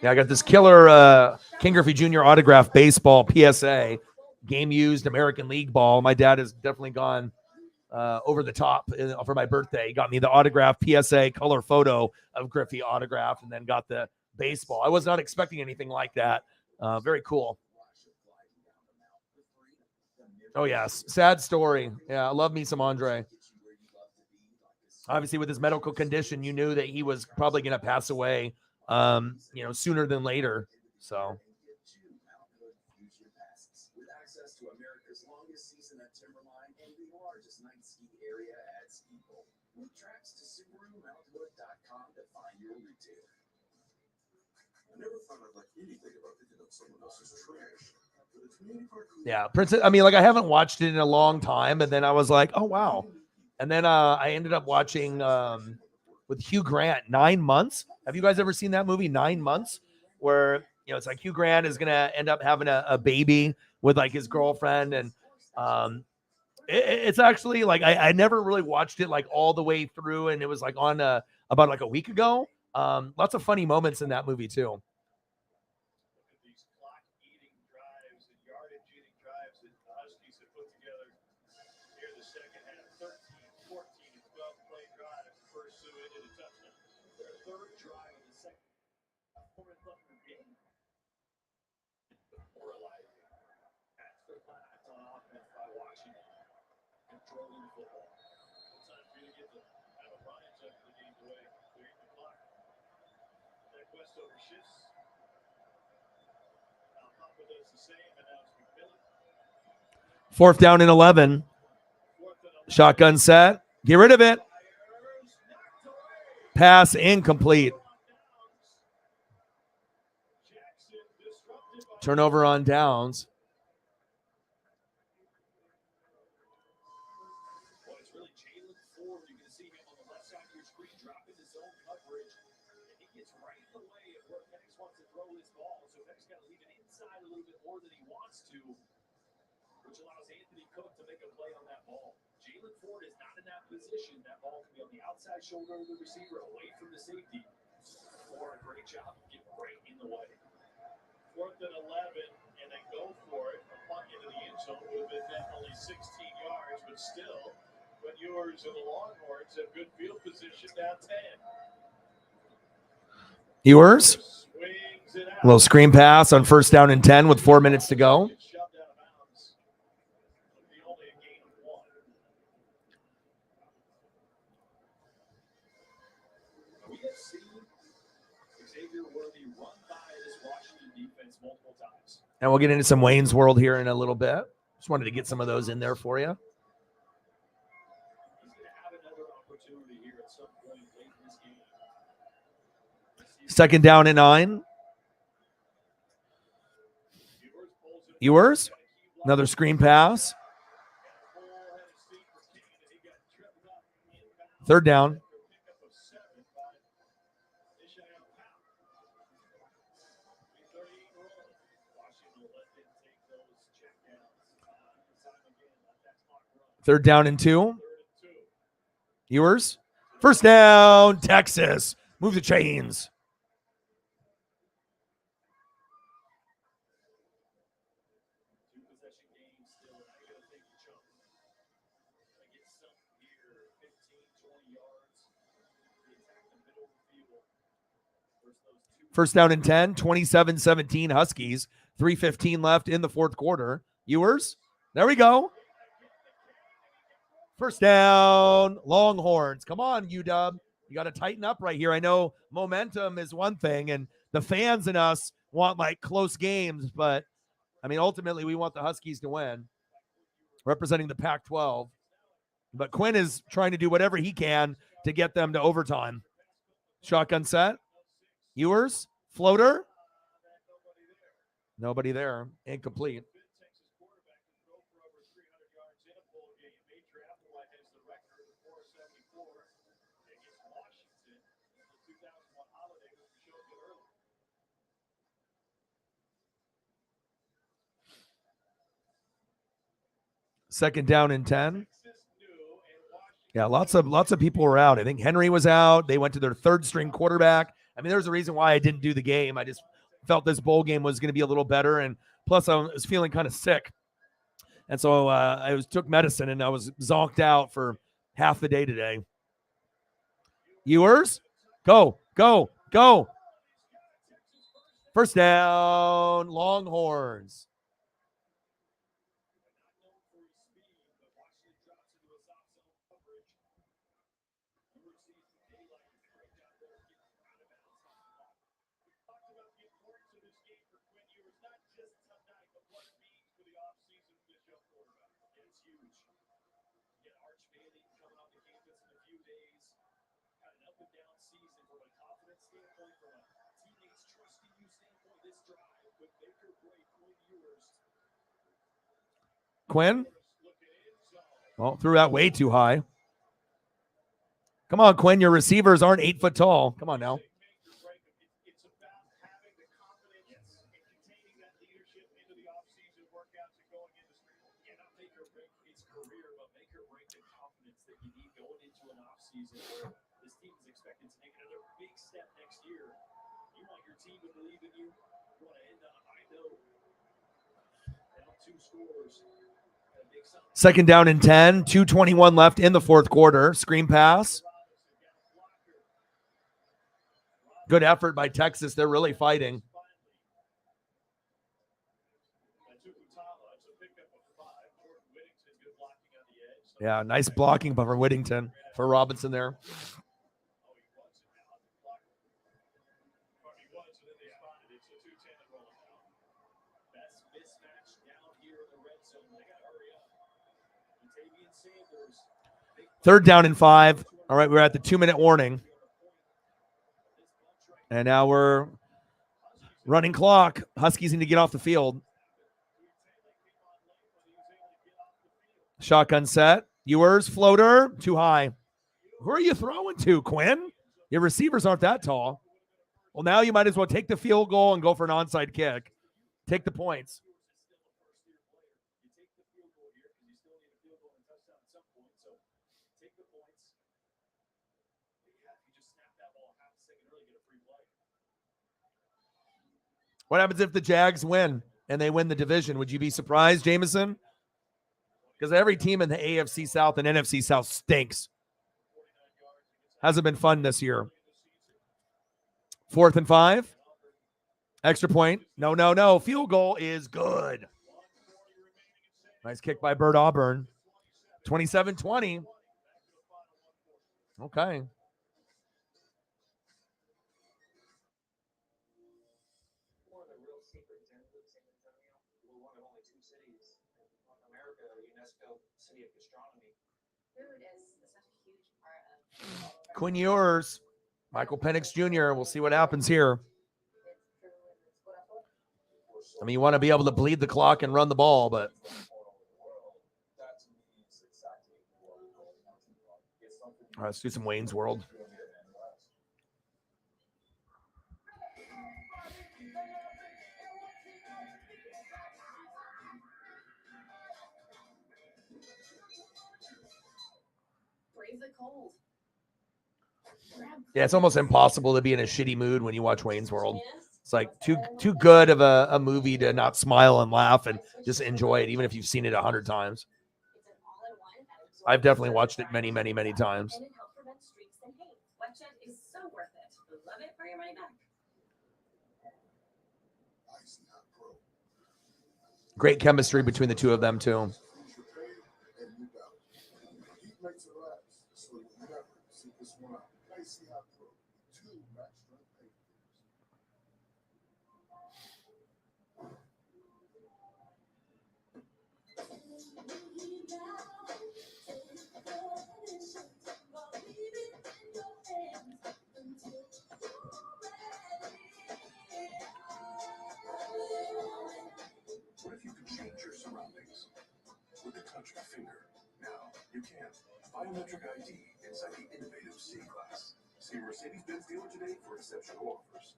Yeah, I got this killer King Griffey Jr. autograph baseball PSA, game used American League ball. My dad has definitely gone over the top for my birthday. He got me the autograph PSA color photo of Griffey autograph and then got the baseball. I was not expecting anything like that. Very cool. Oh, yes. Sad story. Yeah, I love me some Andre. Obviously, with his medical condition, you knew that he was probably going to pass away, sooner than later. So. With access to America's longest season at Timberline and the largest night ski area at Ski Bowl. Move tracks to SubaruMounthood.com to find your retailer. I never thought I'd like anything about picking up someone else's trash. Yeah, Princess. I mean, like I haven't watched it in a long time, and then I was like, oh wow. And then I ended up watching with Hugh Grant, 9 Months. Have you guys ever seen that movie, 9 Months? Where it's like Hugh Grant is gonna end up having a baby with like his girlfriend, and it's actually like I never really watched it like all the way through, and it was like on about like a week ago. Lots of funny moments in that movie too. Fourth down and 11. Shotgun set. Get rid of it. Pass incomplete. Turnover on downs. Which allows Anthony Cook to make a play on that ball. Jalen Ford is not in that position. That ball can be on the outside shoulder of the receiver, away from the safety. Ford, a great job of getting right in the way. 4th and 11, and they go for it. A punt into the end zone would have been only 16 yards, but still, but yours and the Longhorns have good field position down 10. Ewers. A little screen pass on first down and 10 with 4 minutes to go. We have seen Xavier Worthy run by this Washington defense multiple times. And we'll get into some Wayne's World here in a little bit. Just wanted to get some of those in there for you. He's going to have another opportunity here at some point late in this game. Second down and 9. Ewers. Another screen pass. Third down. Third down and 2. Ewers. First down, Texas. Move the chains. First down and 10, 27-17 Huskies. 3:15 left in the fourth quarter. Ewers. There we go. First down, Longhorns. Come on, UW. You got to tighten up right here. I know momentum is one thing, and the fans and us want like close games, but I mean, ultimately we want the Huskies to win, representing the Pac-12. But Quinn is trying to do whatever he can to get them to overtime. Shotgun set. Ewers. Floater. Nobody there. Incomplete. Second down and 10. Yeah, lots of people were out. I think Henry was out. They went to their third string quarterback. I mean, there's a reason why I didn't do the game. I just felt this bowl game was going to be a little better, and plus I was feeling kind of sick, and so I took medicine and I was zonked out for half the day today. Ewers, go. First down, Longhorns. Quinn? Well, threw that way too high. Come on, Quinn. Your receivers aren't 8 foot tall. Come on now. This team is expected to take another big step next year. You want your team to believe in you. You want to end on a high note. Now 2 scores. Second down and 10, 2:21 left in the fourth quarter. Screen pass. Good effort by Texas. They're really fighting. Yeah, nice blocking for Whittington, for Robinson there. Third down and 5. All right, we're at the 2-minute warning. And now we're running clock. Huskies need to get off the field. Shotgun set. Ewers, floater, too high. Who are you throwing to, Quinn? Your receivers aren't that tall. Well, now you might as well take the field goal and go for an onside kick. Take the points. What happens if the Jags win and they win the division? Would you be surprised, Jameson? Because every team in the AFC South and NFC South stinks. Hasn't been fun this year. 4th and 5. Extra point. No. Field goal is good. Nice kick by Bert Auburn. 27-20. Okay. Quinn Ewers, Michael Penix Jr. We'll see what happens here. I mean, you want to be able to bleed the clock and run the ball, but all right, let's do some Wayne's World. Yeah, it's almost impossible to be in a shitty mood when you watch Wayne's World. It's like too good of a movie to not smile and laugh and just enjoy it, even if you've seen it 100 times. I've definitely watched it many, many, many times. Great chemistry between the two of them, too. What if you could change your surroundings with the touch of a finger? Now you can. Biometric ID inside the innovative C-Class. See a Mercedes-Benz dealer today for exceptional offers.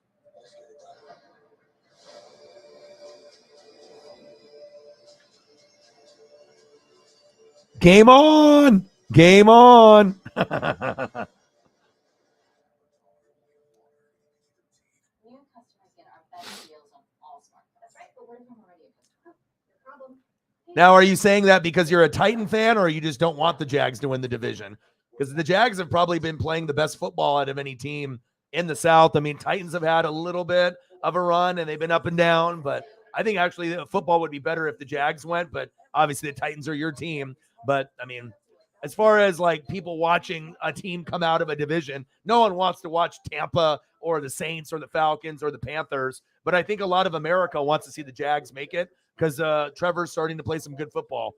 Game on! Game on! Now, are you saying that because you're a Titan fan or you just don't want the Jags to win the division? Because the Jags have probably been playing the best football out of any team in the South. I mean, Titans have had a little bit of a run and they've been up and down, but I think actually the football would be better if the Jags went, but obviously the Titans are your team. But I mean, as far as like people watching a team come out of a division, no one wants to watch Tampa or the Saints or the Falcons or the Panthers. But I think a lot of America wants to see the Jags make it because Trevor's starting to play some good football.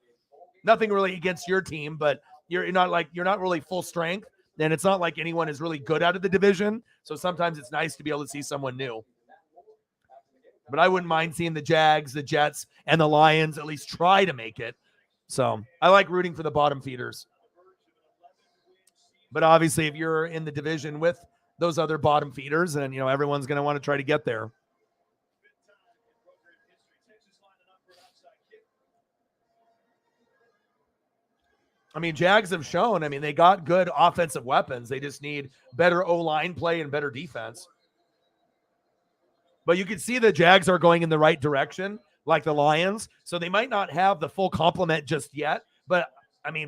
Nothing really against your team, but you're not really full strength, and it's not like anyone is really good out of the division. So sometimes it's nice to be able to see someone new. But I wouldn't mind seeing the Jags, the Jets, and the Lions at least try to make it. So I like rooting for the bottom feeders. But obviously, if you're in the division with those other bottom feeders, then everyone's going to want to try to get there. I mean, Jags have shown, they got good offensive weapons. They just need better O-line play and better defense. But you can see the Jags are going in the right direction, like the Lions. So they might not have the full complement just yet. But,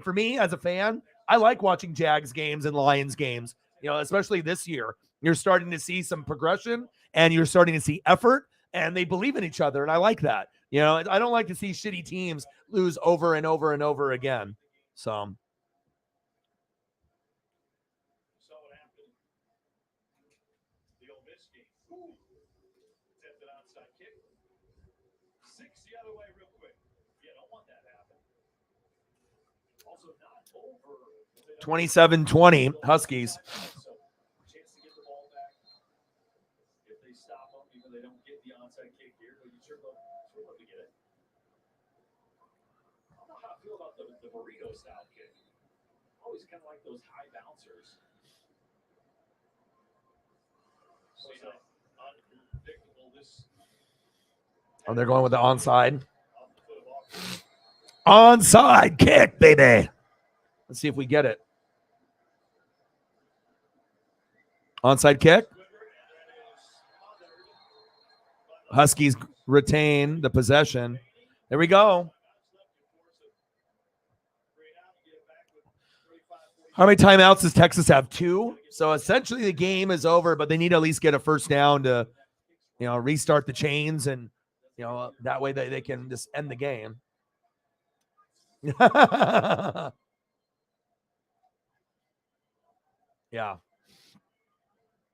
for me as a fan, I like watching Jags games and Lions games, especially this year. You're starting to see some progression and you're starting to see effort and they believe in each other. And I like that. I don't like to see shitty teams lose over and over and over again. So. 27-20 Huskies. Chance to get the ball back if they stop them, even they don't get the onside kick here, but you sure love to get it. I don't know how I feel about the burrito style kick. Always kind of like those high bouncers. So unpredictable this. Oh, they're going with the onside. Onside kick, baby. Let's see if we get it. Onside kick. Huskies retain the possession. There we go. How many timeouts does Texas have? 2. So essentially the game is over, but they need to at least get a first down to, restart the chains, and, that way they can just end the game. Yeah.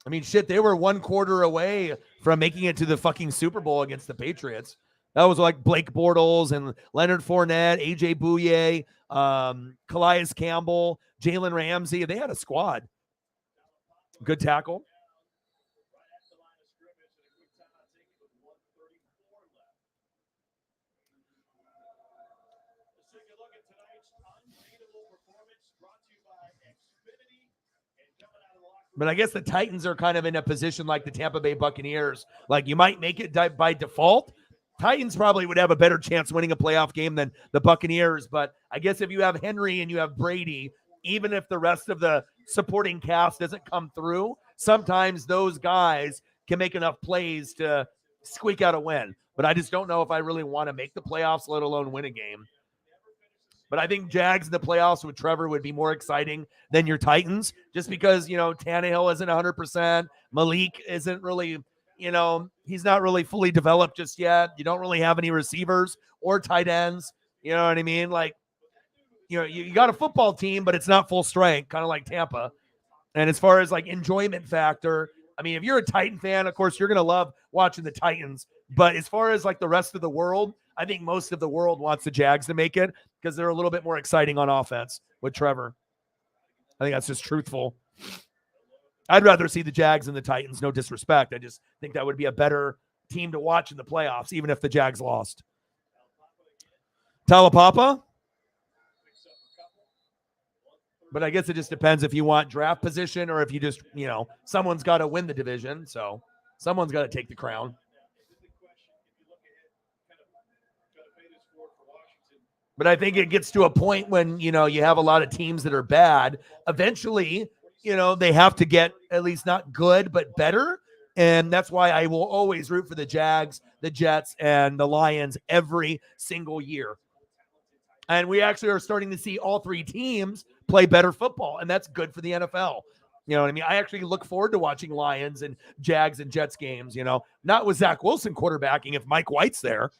I mean, shit, they were 1 quarter away from making it to the fucking Super Bowl against the Patriots. That was like Blake Bortles and Leonard Fournette, AJ Bouye, Calais Campbell, Jalen Ramsey. They had a squad. Good tackle. But I guess the Titans are kind of in a position like the Tampa Bay Buccaneers. Like, you might make it by default. Titans probably would have a better chance winning a playoff game than the Buccaneers. But I guess if you have Henry and you have Brady, even if the rest of the supporting cast doesn't come through, sometimes those guys can make enough plays to squeak out a win. But I just don't know if I really want to make the playoffs, let alone win a game. But I think Jags in the playoffs with Trevor would be more exciting than your Titans, just because, Tannehill isn't 100%. Malik isn't really, he's not really fully developed just yet. You don't really have any receivers or tight ends. You know what I mean? Like, you got a football team, but it's not full strength, kind of like Tampa. And as far as like enjoyment factor, I mean, if you're a Titan fan, of course, you're going to love watching the Titans. But as far as like the rest of the world, I think most of the world wants the Jags to make it because they're a little bit more exciting on offense with Trevor. I think that's just truthful. I'd rather see the Jags than the Titans, no disrespect. I just think that would be a better team to watch in the playoffs, even if the Jags lost. Talapapa? But I guess it just depends if you want draft position or if you just, someone's got to win the division. So someone's got to take the crown. But I think it gets to a point when, you have a lot of teams that are bad. Eventually, they have to get at least not good, but better. And that's why I will always root for the Jags, the Jets, and the Lions every single year. And we actually are starting to see all 3 teams play better football, and that's good for the NFL. You know what I mean? I actually look forward to watching Lions and Jags and Jets games, not with Zach Wilson quarterbacking if Mike White's there,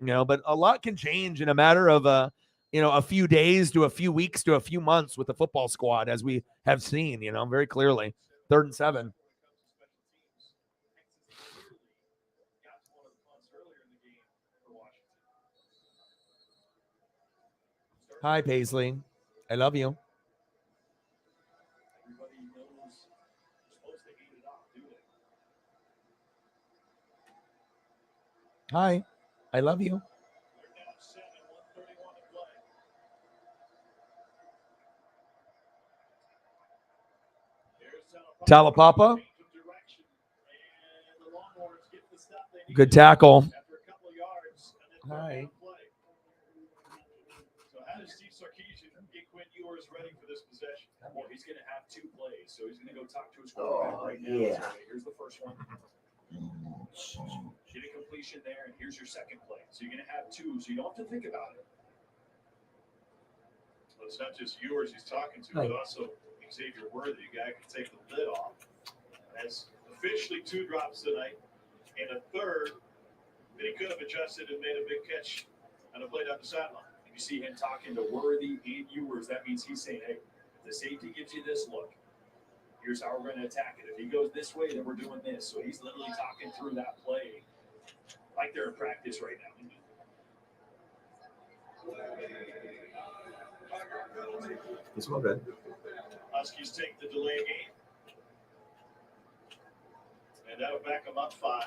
but a lot can change in a matter of, a few days to a few weeks to a few months with the football squad, as we have seen, very clearly. 3rd and 7. Hi, Paisley. I love you. Hi. I love you. Talapapa. Good tackle. Hi. So how does Steve Sarkisian get Quinn Ewers ready for this possession? Well, he's going to have 2 plays, so he's going to go talk to his quarterback right now. yeah. So here's the first one. Get a completion there, and here's your second play. So you're going to have 2, so you don't have to think about it. Well, it's not just Ewers he's talking to, but also Xavier Worthy, the guy can take the lid off. That's officially 2 drops tonight, and a third that he could have adjusted and made a big catch on a play down the sideline. If you see him talking to Worthy and Ewers, that means he's saying, hey, the safety gives you this look. Here's how we're going to attack it. If he goes this way, then we're doing this. So he's literally talking through that play like they're in practice right now. It's all good. Huskies take the delay game. And that'll back them up 5.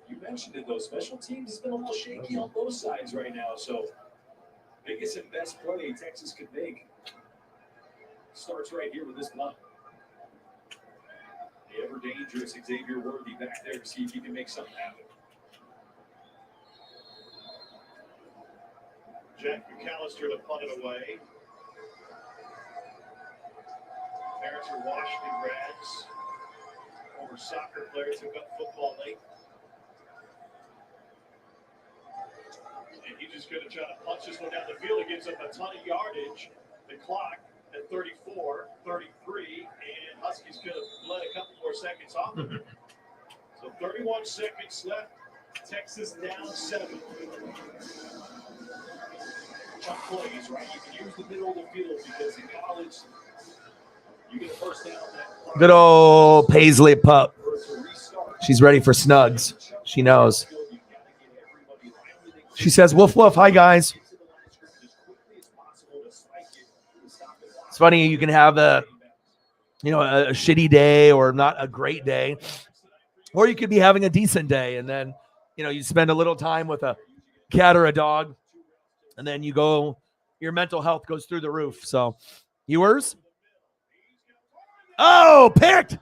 You mentioned it, though. Special teams has been a little shaky on both sides right now. So, biggest and best play Texas could make starts right here with this punt. The ever dangerous Xavier Worthy back there to see if he can make something happen. Jack McAllister to punt it away. Parents are Washington grads. Former soccer player, took up football late. And he's just going to try to punch this one down the field. It gives up a ton of yardage. The clock at 34, 33, and Huskies could have let a couple more seconds off of it. So 31 seconds left. Texas down 7. Tough plays, right? You can use the middle of the field because in college, you get a first down. Good old Paisley pup. She's ready for snugs. She knows. She says, woof, woof. Hi, guys. It's funny. You can have a shitty day or not a great day, or you could be having a decent day. And then, you spend a little time with a cat or a dog, and then your mental health goes through the roof. So, yours? Oh, picked.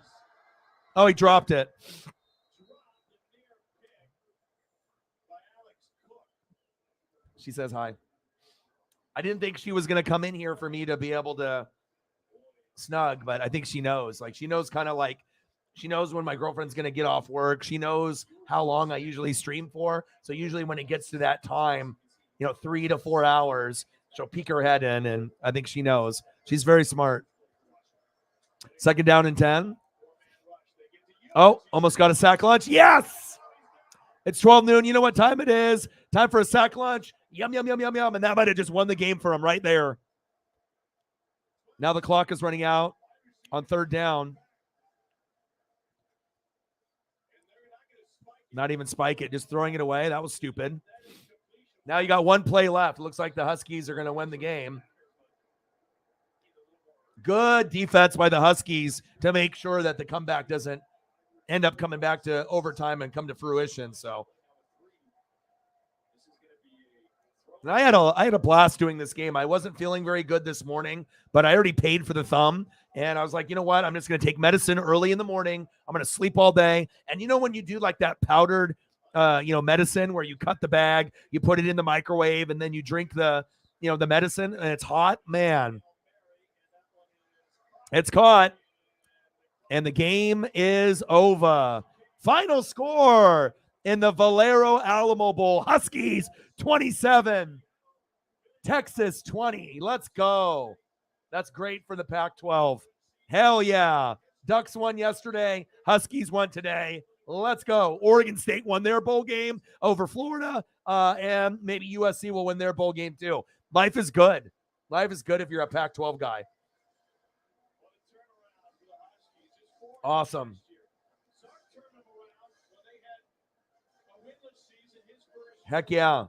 Oh, he dropped it. She says hi. I didn't think she was going to come in here for me to be able to snug, but I think she knows. She knows she knows when my girlfriend's going to get off work. She knows how long I usually stream for. So usually when it gets to that time, 3 to 4 hours, she'll peek her head in, and I think she knows. She's very smart. 2nd down and 10. Oh, almost got a sack lunch. Yes! It's 12 noon. You know what time it is. Time for a sack lunch. Yum, yum, yum, yum, yum. And that might have just won the game for him right there. Now the clock is running out on 3rd down. Not even spike it, just throwing it away. That was stupid. Now you got 1 play left. It looks like the Huskies are going to win the game. Good defense by the Huskies to make sure that the comeback doesn't end up coming back to overtime and come to fruition. So, and I had a blast doing this game. I wasn't feeling very good this morning, but I already paid for the thumb, and I was like, you know what? I'm just going to take medicine early in the morning. I'm going to sleep all day. And when you do like that powdered, medicine where you cut the bag, you put it in the microwave, and then you drink the medicine, and it's hot, man. It's caught. And the game is over. Final score in the Valero Alamo Bowl. Huskies 27. Texas 20. Let's go. That's great for the Pac-12. Hell yeah. Ducks won yesterday. Huskies won today. Let's go. Oregon State won their bowl game over Florida. And maybe USC will win their bowl game too. Life is good. Life is good if you're a Pac-12 guy. Awesome. Heck yeah.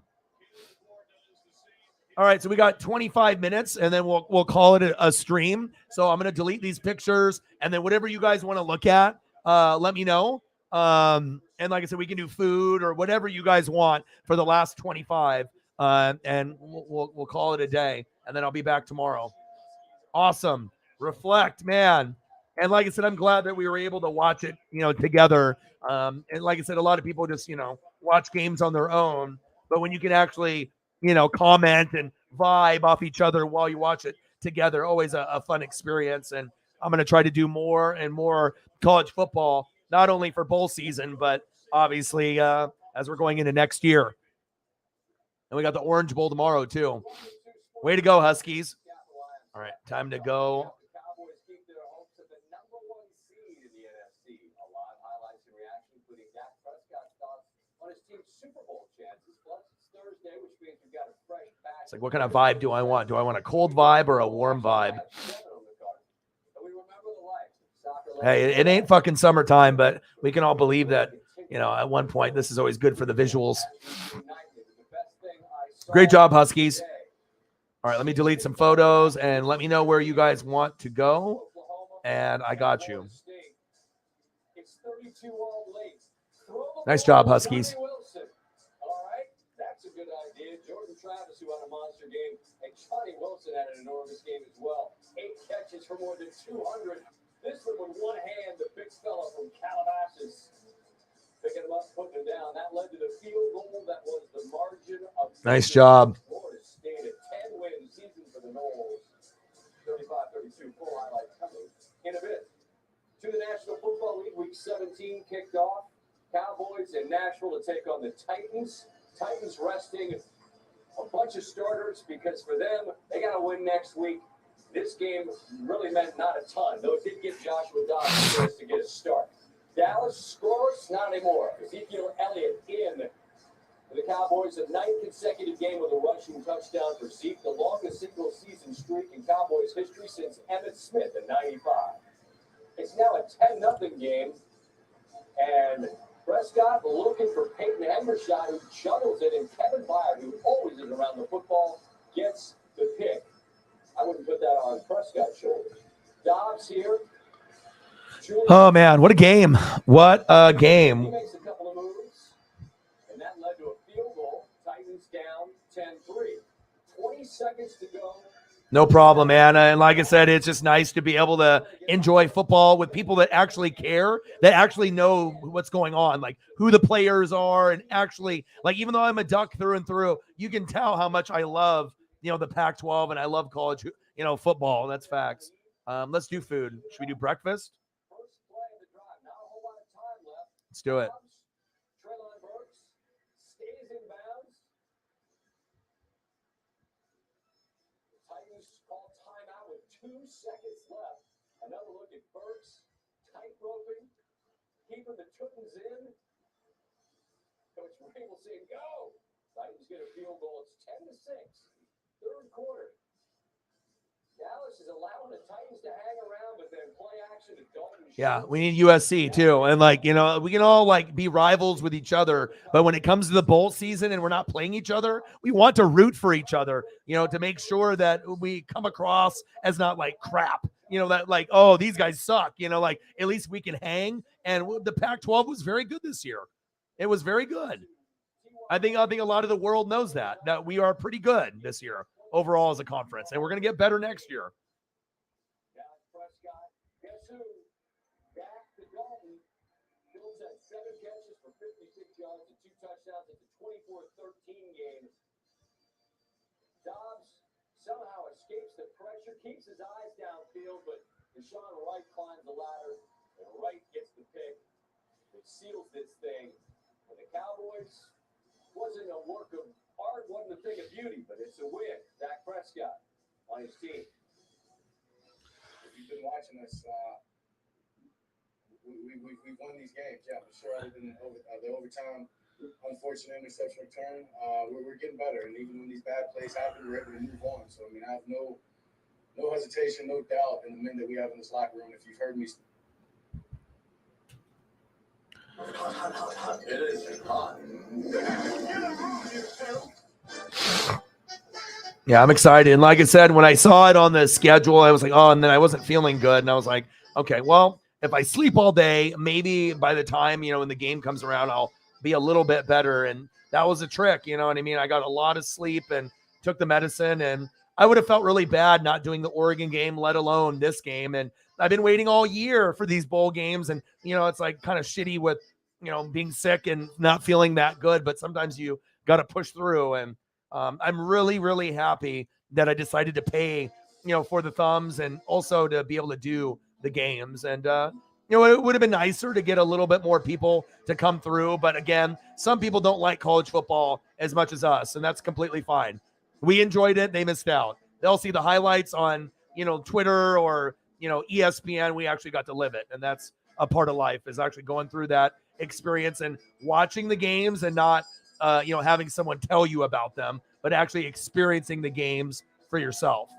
All right, so we got 25 minutes, and then we'll call it a stream. So I'm going to delete these pictures, and then whatever you guys want to look at, let me know. And like I said, we can do food or whatever you guys want for the last 25, and we'll call it a day, and then I'll be back tomorrow. Awesome. Reflect, man. And like I said, I'm glad that we were able to watch it, together. And like I said, a lot of people just, watch games on their own. But when you can actually, comment and vibe off each other while you watch it together, always a fun experience. And I'm going to try to do more and more college football, not only for bowl season, but obviously as we're going into next year. And we got the Orange Bowl tomorrow, too. Way to go, Huskies. All right, time to go. It's like, what kind of vibe do I want? Do I want a cold vibe or a warm vibe? Hey, it ain't fucking summertime, but we can all believe that, at one point, this is always good for the visuals. Great job, Huskies. All right, let me delete some photos and let me know where you guys want to go. And I got you. It's 32 all late. Nice job, Huskies. All right, that's a good idea. Jordan Travis, who had a monster game, and Johnny Wilson had an enormous game as well. 8 catches for more than 200. This one with one hand, the big fella from Calabasas, picking him up, putting him down. That led to the field goal that was the margin of Nice job. Florida State, a 10-win season for the Noles. 35-32, full highlight coming in a bit. To the National Football League, Week 17 kicked off. Cowboys in Nashville to take on the Titans. Titans resting a bunch of starters because for them, they got to win next week. This game really meant not a ton, though it did give Joshua Dobbs a chance to get a start. Dallas scores, not anymore. Ezekiel Elliott in for the Cowboys, a 9th consecutive game with a rushing touchdown for Zeke, the longest single-season streak in Cowboys history since Emmitt Smith in '95. It's now a 10-0 game, and Prescott looking for Peyton Hendershot, who juggles it, and Kevin Byard, who always is around the football, gets the pick. I wouldn't put that on Prescott's shoulders. Dobbs here. Oh, man, what a game. What a game. He makes a couple of moves, and that led to a field goal. Titans down 10-3. 20 seconds to go. No problem, man. And like I said, it's just nice to be able to enjoy football with people that actually care, that actually know what's going on, like who the players are, and actually, like, even though I'm a Duck through and through, you can tell how much I love, the Pac-12, and I love college, football. That's facts. Let's do food. Should we do breakfast? Let's do it. Treylon Burks stays in bounds. The Titans call timeout with 2 seconds left. Another look at Burks, tight roping, keeping the Tuttons in. Coach Rabel saying, go! Titans get a field goal. It's 10-6. Third quarter. Dallas is allowing the Titans to hang around, but then play action to Dalton. Yeah, we need USC too. And we can all be rivals with each other, but when it comes to the bowl season and we're not playing each other, we want to root for each other, to make sure that we come across as not like crap, that oh, these guys suck, at least we can hang. And the Pac-12 was very good this year. It was very good. I think a lot of the world knows that we are pretty good this year overall as a conference, and we're going to get better next year. Dak Prescott, guess who? Dak to Dalton. Fields had 7 catches for 56 yards and 2 touchdowns. It's a 24-13 game. Dobbs somehow escapes the pressure, keeps his eyes downfield, but Deshaun Wright climbs the ladder, and Wright gets the pick, which seals this thing. And the Cowboys wasn't a work of art, wasn't a thing of beauty, but it's a win. Dak Prescott on his team. If you've been watching us, we've won these games, yeah, for sure. Other than the overtime, unfortunate interception return, we're getting better. And even when these bad plays happen, we're able to move on. So, I have no hesitation, no doubt in the men that we have in this locker room. If you've heard me. It is hot. Yeah, I'm excited. And like I said, when I saw it on the schedule, I was like, oh, and then I wasn't feeling good. And I was like, okay, well, if I sleep all day, maybe by the time, when the game comes around, I'll be a little bit better. And that was a trick, you know what I mean? I got a lot of sleep and took the medicine, and I would have felt really bad not doing the Oregon game, let alone this game. And I've been waiting all year for these bowl games. And, it's like kind of shitty with, being sick and not feeling that good, but sometimes you got to push through. And I'm really, really happy that I decided to pay, for the thumbs and also to be able to do the games. And, it would have been nicer to get a little bit more people to come through. But again, some people don't like college football as much as us, and that's completely fine. We enjoyed it. They missed out. They'll see the highlights on, Twitter or, ESPN. We actually got to live it. And that's a part of life, is actually going through that experience and watching the games and not, having someone tell you about them, but actually experiencing the games for yourself.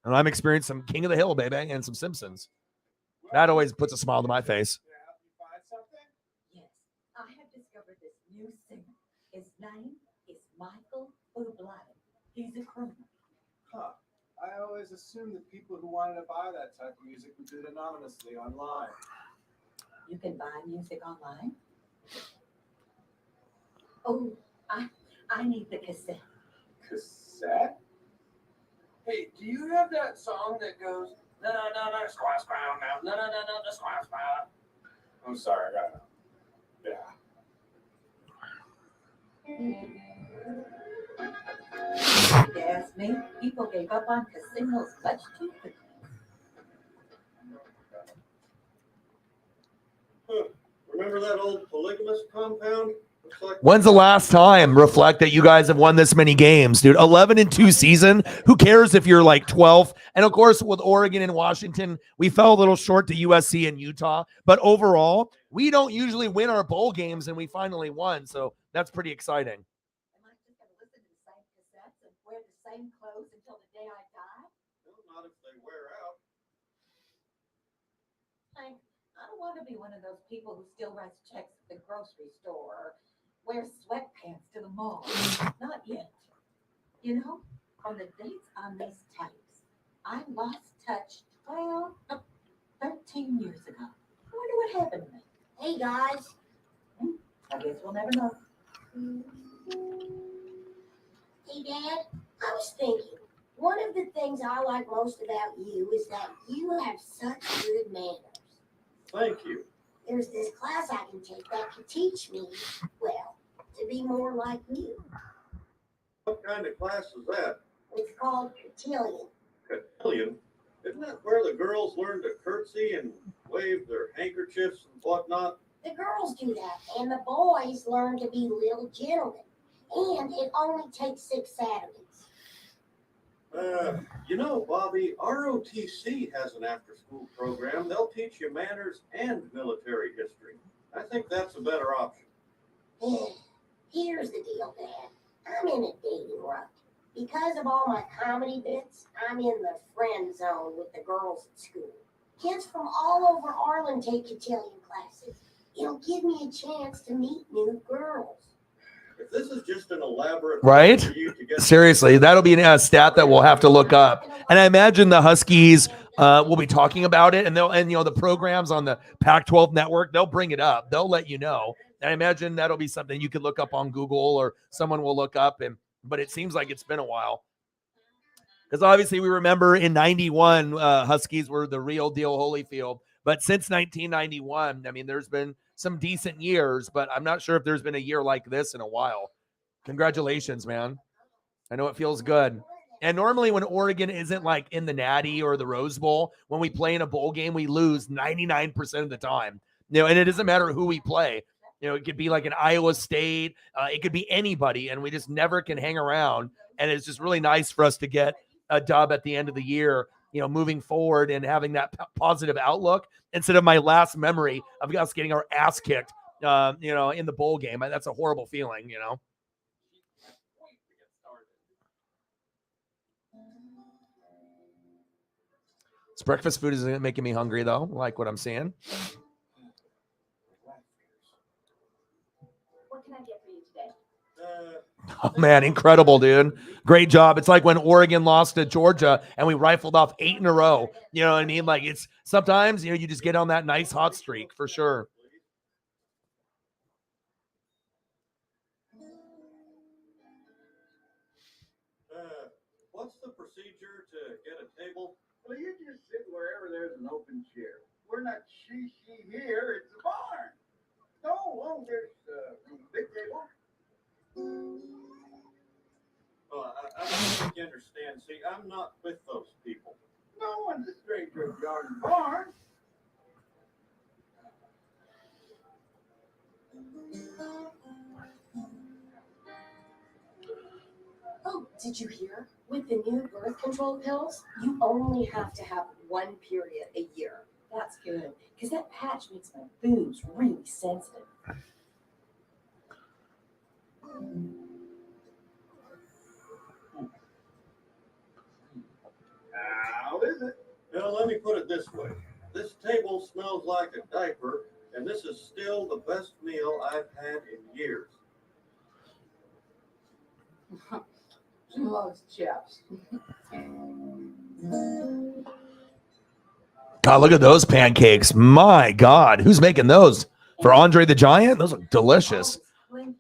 And I'm experiencing some King of the Hill, baby, and some Simpsons. That always puts a smile to my face. Yes, I have discovered this new singer. His name is Michael Bublé. He's a criminal. Huh. I always assumed that people who wanted to buy that type of music would do it anonymously online. You can buy music online? Oh, I need the cassette. Cassette? Hey, do you have that song that goes, no, squash bound now, no, squash bound? I'm sorry, I got it. Yeah. If you ask me, people gave up on casinos much too quickly. Remember that old polygamous compound? When's the last time, Reflect, that you guys have won this many games, dude? 11-2 season. Who cares if you're like 12th? And of course, with Oregon and Washington, we fell a little short to USC and Utah. But overall, we don't usually win our bowl games, and we finally won. So that's pretty exciting. Am I just going to listen to the same cassettes and wear the same clothes until the day I die? Well, not if they wear out. Hank, I don't want to be one of those people who still writes checks at the grocery store or wears sweatpants to the mall. Not yet. You know, on the dates on these tapes, I lost touch 13 years ago. I wonder what happened to me. Hey guys. I guess we'll never know. Hey Dad, I was thinking, one of the things I like most about you is that you have such good manners. Thank you. There's this class I can take that can teach me, well, to be more like you. What kind of class is that? It's called cotillion. Cotillion? Isn't that where the girls learn to curtsy and wave their handkerchiefs and whatnot? The girls do that, and the boys learn to be little gentlemen. And it only takes 6 Saturdays. You know, Bobby, ROTC has an after-school program. They'll teach you manners and military history. I think that's a better option. Here's the deal, Dad. I'm in a dating rut. Because of all my comedy bits, I'm in the friend zone with the girls at school. Kids from all over Arlen take cotillion classes. It'll give me a chance to meet new girls. If this is just an elaborate Right? for you to get Seriously, that'll be a stat that we'll have to look up. And I imagine the Huskies will be talking about it, and the programs on the Pac-12 network, they'll bring it up. They'll let you know. And I imagine that'll be something you could look up on Google or someone will look up. But it seems like it's been a while. Because obviously we remember in 91, Huskies were the real deal Holyfield. But since 1991, I mean, there's been some decent years, but I'm not sure if there's been a year like this in a while. Congratulations, man. I know it feels good. And normally when Oregon isn't like in the Natty or the Rose Bowl, when we play in a bowl game, we lose 99% of the time. And it doesn't matter who we play. It could be like an Iowa State. It could be anybody, and we just never can hang around. And it's just really nice for us to get a dub at the end of the year, moving forward and having that positive outlook instead of my last memory of us getting our ass kicked, in the bowl game. That's a horrible feeling, This breakfast food isn't making me hungry, though, like what I'm seeing. What can I get for you today? Oh, man, incredible, dude. Great job. It's like when Oregon lost to Georgia and we rifled off 8 in a row. You know what I mean? Like, it's sometimes, you just get on that nice hot streak for sure. What's the procedure to get a table? Well, you just sit wherever there's an open chair. We're not she here. It's a barn. Oh, there's a big table. Well, I don't think you understand. See, I'm not with those people. No one's a stranger at yard and barn. Oh, did you hear? With the new birth control pills, you only have to have 1 period a year. That's good, because that patch makes my boobs really sensitive. How is it? Well, let me put it this way. This table smells like a diaper, and this is still the best meal I've had in years. Loves chips. God, look at those pancakes. My God, who's making those? For Andre the Giant? Those look delicious. You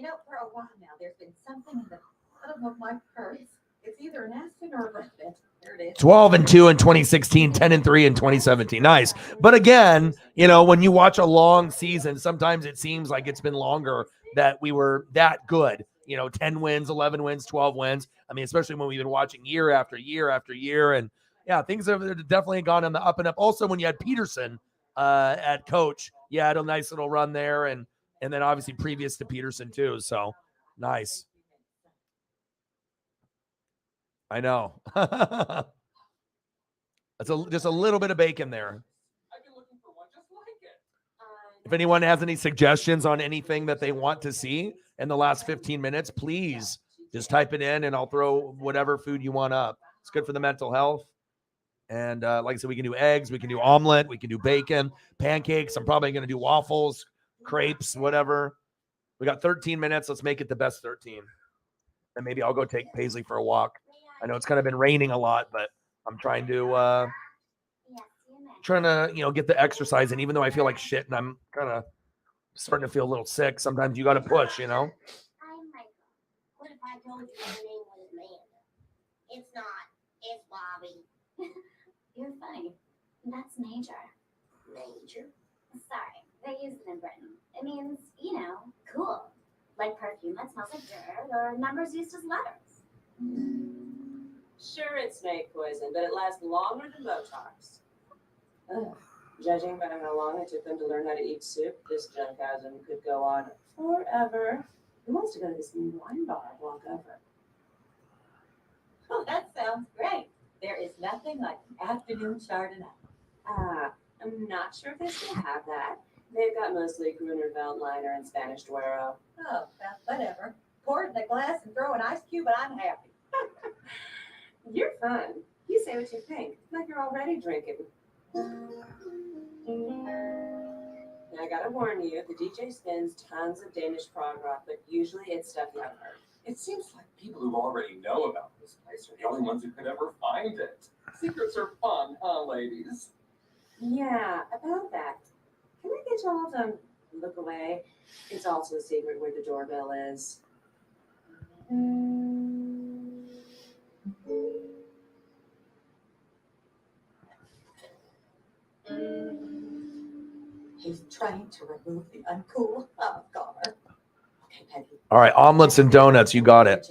know, for a while now, there's been something in the bottom of my purse. It's either an accident or a birthday. There it is. 12-2 in 2016, 10-3 in 2017. Nice. But again, you know, when you watch a long season, sometimes it seems like it's been longer that we were that good. You know, 10 wins, 11 wins, 12 wins. I mean, especially when we've been watching year after year after year. And yeah, things have definitely gone on the up and up. Also, when you had Peterson at coach, you had a nice little run there. And then obviously previous to Peterson too. So nice. I know. That's just a little bit of bacon there. If anyone has any suggestions on anything that they want to see in the last 15 minutes, please just type it in and I'll throw whatever food you want up. It's good for the mental health. And like I said, we can do eggs, we can do omelet, we can do bacon, pancakes. I'm probably going to do waffles, crepes, whatever. We got 13 minutes. Let's make it the best 13. And maybe I'll go take Paisley for a walk. I know it's kind of been raining a lot, but I'm trying to get the exercise in, even though I feel like shit and I'm kind of starting to feel a little sick. Sometimes you got to push, you know. I'm Michael. What if I told you my name was Amanda? It's not. It's Bobby. You're funny. That's Major. Major? Sorry, they use it in Britain. It means, you know, cool. Like perfume that smells like dirt, or numbers used as letters. Sure, it's snake poison, but it lasts longer than Botox. Ugh. Judging by how long it took them to learn how to eat soup, this junkhausen could go on forever. Who wants to go to this new wine bar and walk over? Oh, that sounds great. There is nothing like an afternoon Chardonnay. I'm not sure if they still have that. They've got mostly Gruner Veltliner and Spanish Duero. Oh, well, whatever. Pour it in a glass and throw an ice cube, and I'm happy. You're fun. You say what you think, like you're already drinking. I gotta warn you, the DJ spins tons of Danish prog rock, but usually it's stuff you haven't heard. It seems like people who already know about this place are the only ones who could ever find it. Secrets are fun, huh, ladies? Yeah, about that. Can I get y'all to look away? It's also a secret where the doorbell is. He's trying to remove the uncool Gar. Okay, Peggy. All right, omelets and donuts. You got it.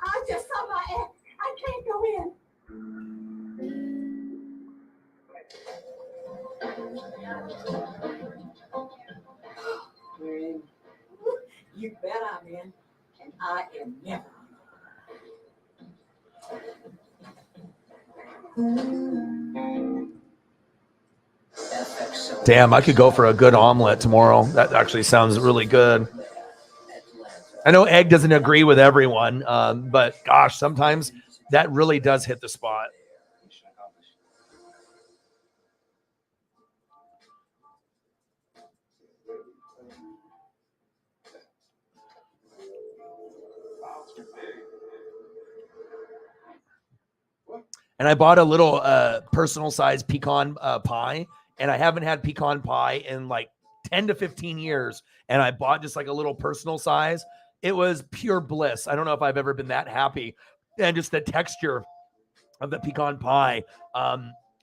I just saw my ex. I can't go in. We're in. You bet I'm in, and I am never. Damn, I could go for a good omelet tomorrow. That actually sounds really good. I know egg doesn't agree with everyone, but gosh, sometimes that really does hit the spot. And I bought a little personal size pecan pie, and I haven't had pecan pie in like 10 to 15 years. And I bought just like a little personal size. It was pure bliss. I don't know if I've ever been that happy. And just the texture of the pecan pie.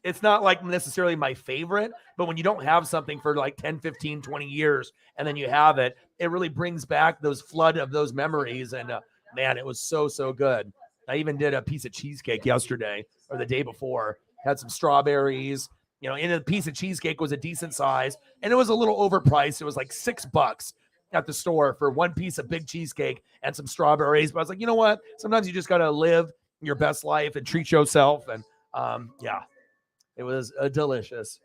It's not like necessarily my favorite, but when you don't have something for like 10, 15, 20 years, and then you have it, it really brings back those flood of those memories. And man, it was so, so good. I even did a piece of cheesecake yesterday or the day before, had some strawberries, you know, and a piece of cheesecake was a decent size and it was a little overpriced. It was like $6 at the store for one piece of big cheesecake and some strawberries. But I was like, you know what? Sometimes you just got to live your best life and treat yourself. And yeah, it was delicious.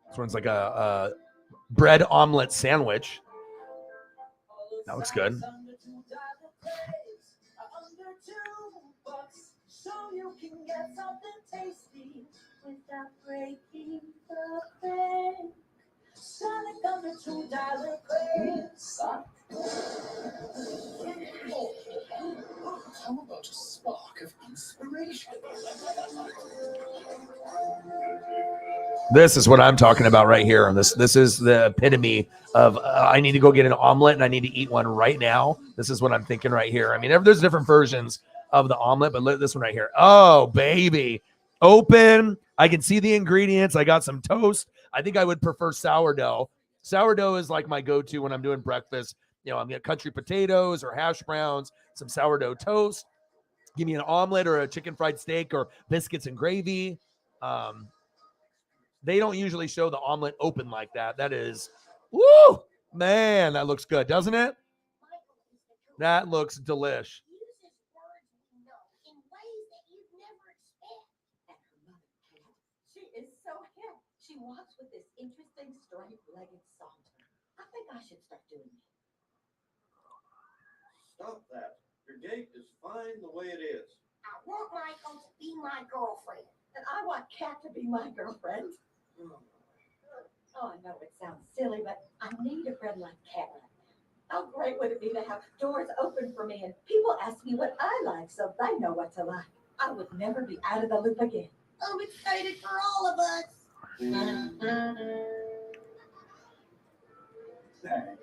This one's like a bread omelet sandwich. That looks good. So you can get something tasty with breaking the bank. Sonic on the $2 plan. How about a spark of inspiration? This is what I'm talking about right here. This is the epitome of I need to go get an omelet and I need to eat one right now. This is what I'm thinking right here. I mean, there's different versions of the omelet, but look this one right here. Oh, baby. Open. I can see the ingredients. I got some toast. I think I would prefer sourdough. Sourdough is like my go-to when I'm doing breakfast. You know, I'm getting country potatoes or hash browns, some sourdough toast. Give me an omelet or a chicken fried steak or biscuits and gravy. They don't usually show the omelet open like that. That is, woo, man, that looks good, doesn't it? That looks delish. She is so hip. She walks with this interesting straight-legged saunter. I think I should start doing it. Stop that. Your gait is fine the way it is. I want Michael to be my girlfriend. And I want Kat to be my girlfriend. Oh, I know it sounds silly, but I need a friend like Kat. How great would it be to have doors open for me and people ask me what I like so they know what to like. I would never be out of the loop again. I'm excited for all of us.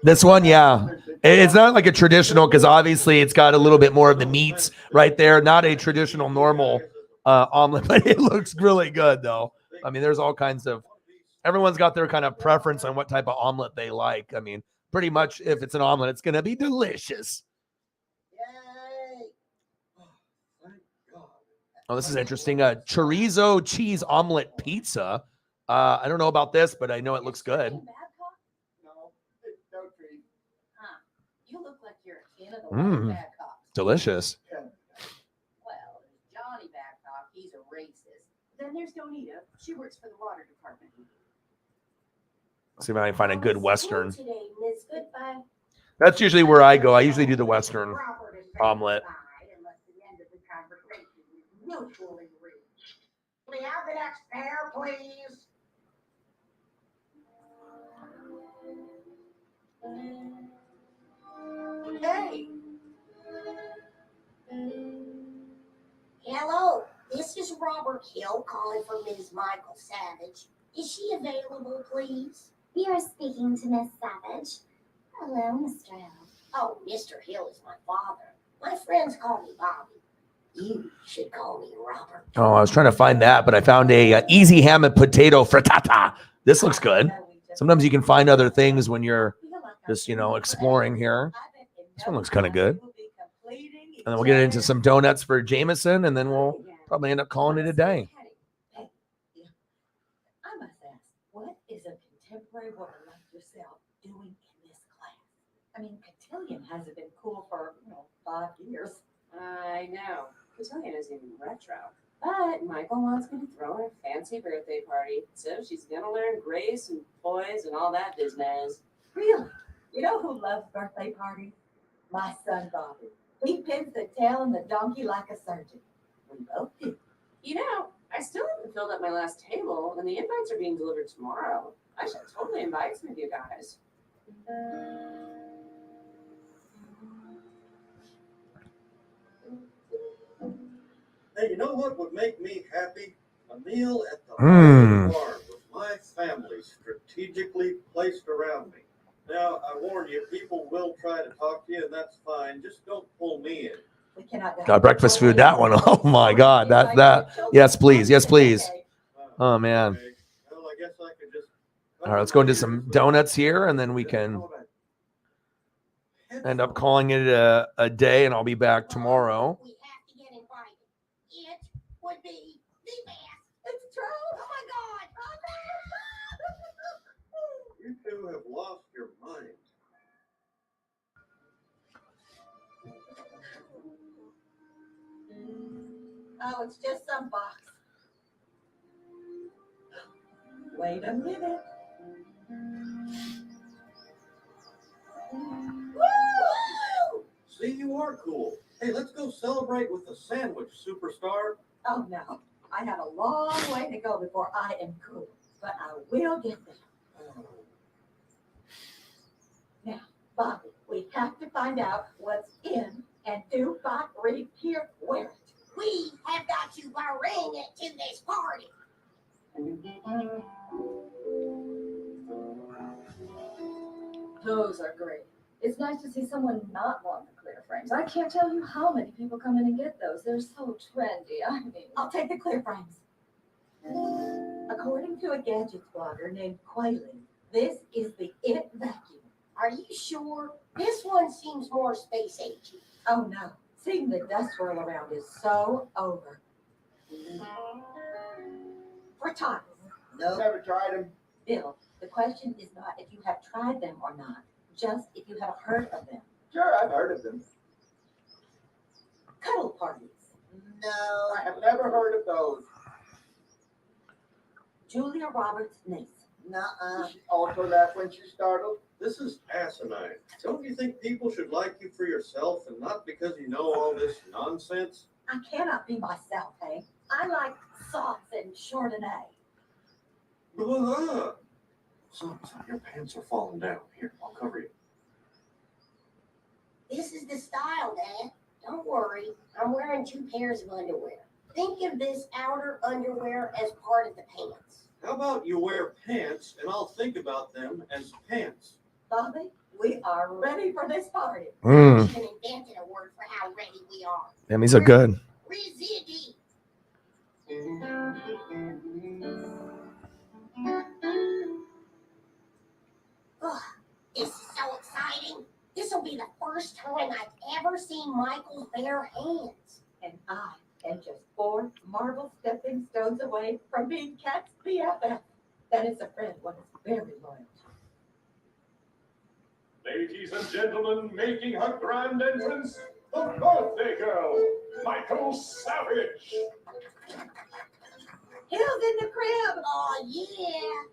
This one, yeah. It's not like a traditional because obviously it's got a little bit more of the meats right there. Not a traditional normal omelet, but it looks really good though. I mean, there's all kinds of, everyone's got their kind of preference on what type of omelet they like. I mean, pretty much if it's an omelet, it's going to be delicious. Oh, this is interesting. Chorizo cheese omelet pizza. I don't know about this, but I know it looks good. No, no treat. Huh. You look like you're a kid of the White Babcock. Delicious. Well, there's Johnny Babcock. He's a racist. Then there's Donita. She works for the water department. See if I can find a good Western. Today, Miss Goodbye. That's usually where I go. I usually do the Western omelet. We have the next pair, please. Hey. Hello, this is Robert Hill calling for Ms. Michael Savage. Is she available, please? We are speaking to Miss Savage. Hello, Mr. Hill. Oh, Mr. Hill is my father. My friends call me Bobby. You should call me Robert. Oh, I was trying to find that, but I found a easy ham and potato frittata. This looks good. Sometimes you can find other things when you're just, exploring here. This one looks kind of good. And then we'll get into some donuts for Jameson, and then we'll probably end up calling it a day. I must ask, what is a contemporary woman like yourself doing in this class? I mean, cotillion hasn't been cool for, 5 years. I know. Cotillion is even retro. But Michael wants me to throw her a fancy birthday party, so she's gonna learn grace and poise and all that business. Really? You know who loves birthday parties? My son Bobby. He pins the tail and the donkey like a surgeon. We both do. I still haven't filled up my last table, and the invites are being delivered tomorrow. I should totally invite some of you guys. Hey, you know what would make me happy? A meal at the farm with my family strategically placed around me. Now, I warn you, people will try to talk to you, and that's fine. Just don't pull me in. We cannot Got breakfast food, that one. Oh my God. That. Yes, please. Yes, please. Oh man. Well, I guess I could just. All right, let's go into some donuts here, and then we can end up calling it a day, and I'll be back tomorrow. We have to get invited. It would be the best. It's true. Oh my God. Oh You two have lost your minds. Oh, it's just some box. Wait a minute. Woo! See, you are cool. Hey, let's go celebrate with a sandwich, superstar. Oh, no. I have a long way to go before I am cool, but I will get there. Now, Bobby, we have to find out what's in, and do Bob Reed here wear it? We have got to bring it to this party. Those are great. It's nice to see someone not want the clear frames. I can't tell you how many people come in and get those. They're so trendy. I mean, I'll take the clear frames. According to a gadgets blogger named Quaylen, this is the It vacuum. Are you sure? This one seems more space agey. Oh no, seeing the dust swirl around is so over. For tiles. No. Never tried them. Bill, the question is not if you have tried them or not, just if you have heard of them. Sure, I've heard of them. Cuddle parties. No, I have never heard of those. Julia Roberts' niece. Nuh-uh. She also laughed when she startled. This is asinine. Don't you think people should like you for yourself and not because you know all this nonsense? I cannot be myself, Hank. I like socks and Chardonnay. Son, your pants are falling down. Here, I'll cover you. This is the style, Dad. Don't worry. I'm wearing 2 pairs of underwear. Think of this outer underwear as part of the pants. How about you wear pants and I'll think about them as pants? Bobby, we are ready for this party. I even invented a word for how ready we are. Damn, he's so good. Residdy. Oh, this is so exciting. This will be the first time I've ever seen Michael's bare hands. And I am just 4 marble stepping stones away from being Cat's BFF. That is a friend one is very loyal to. Ladies and gentlemen, making her grand entrance, the birthday girl, Michael Savage. Hill's in the crib. Oh, yeah.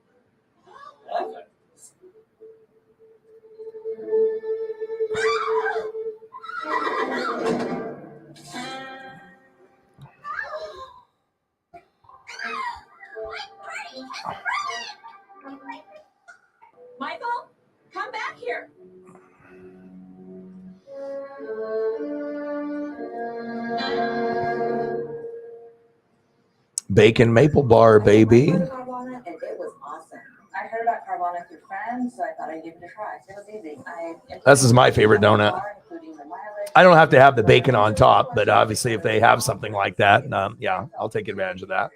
Michael, come back here. Bacon maple bar, baby. Carvana, and it was awesome. I heard about Carvana through friends, so I thought I'd give it a try. It was easy. This is my favorite donut. I don't have to have the bacon on top, but obviously if they have something like that, yeah, I'll take advantage of that.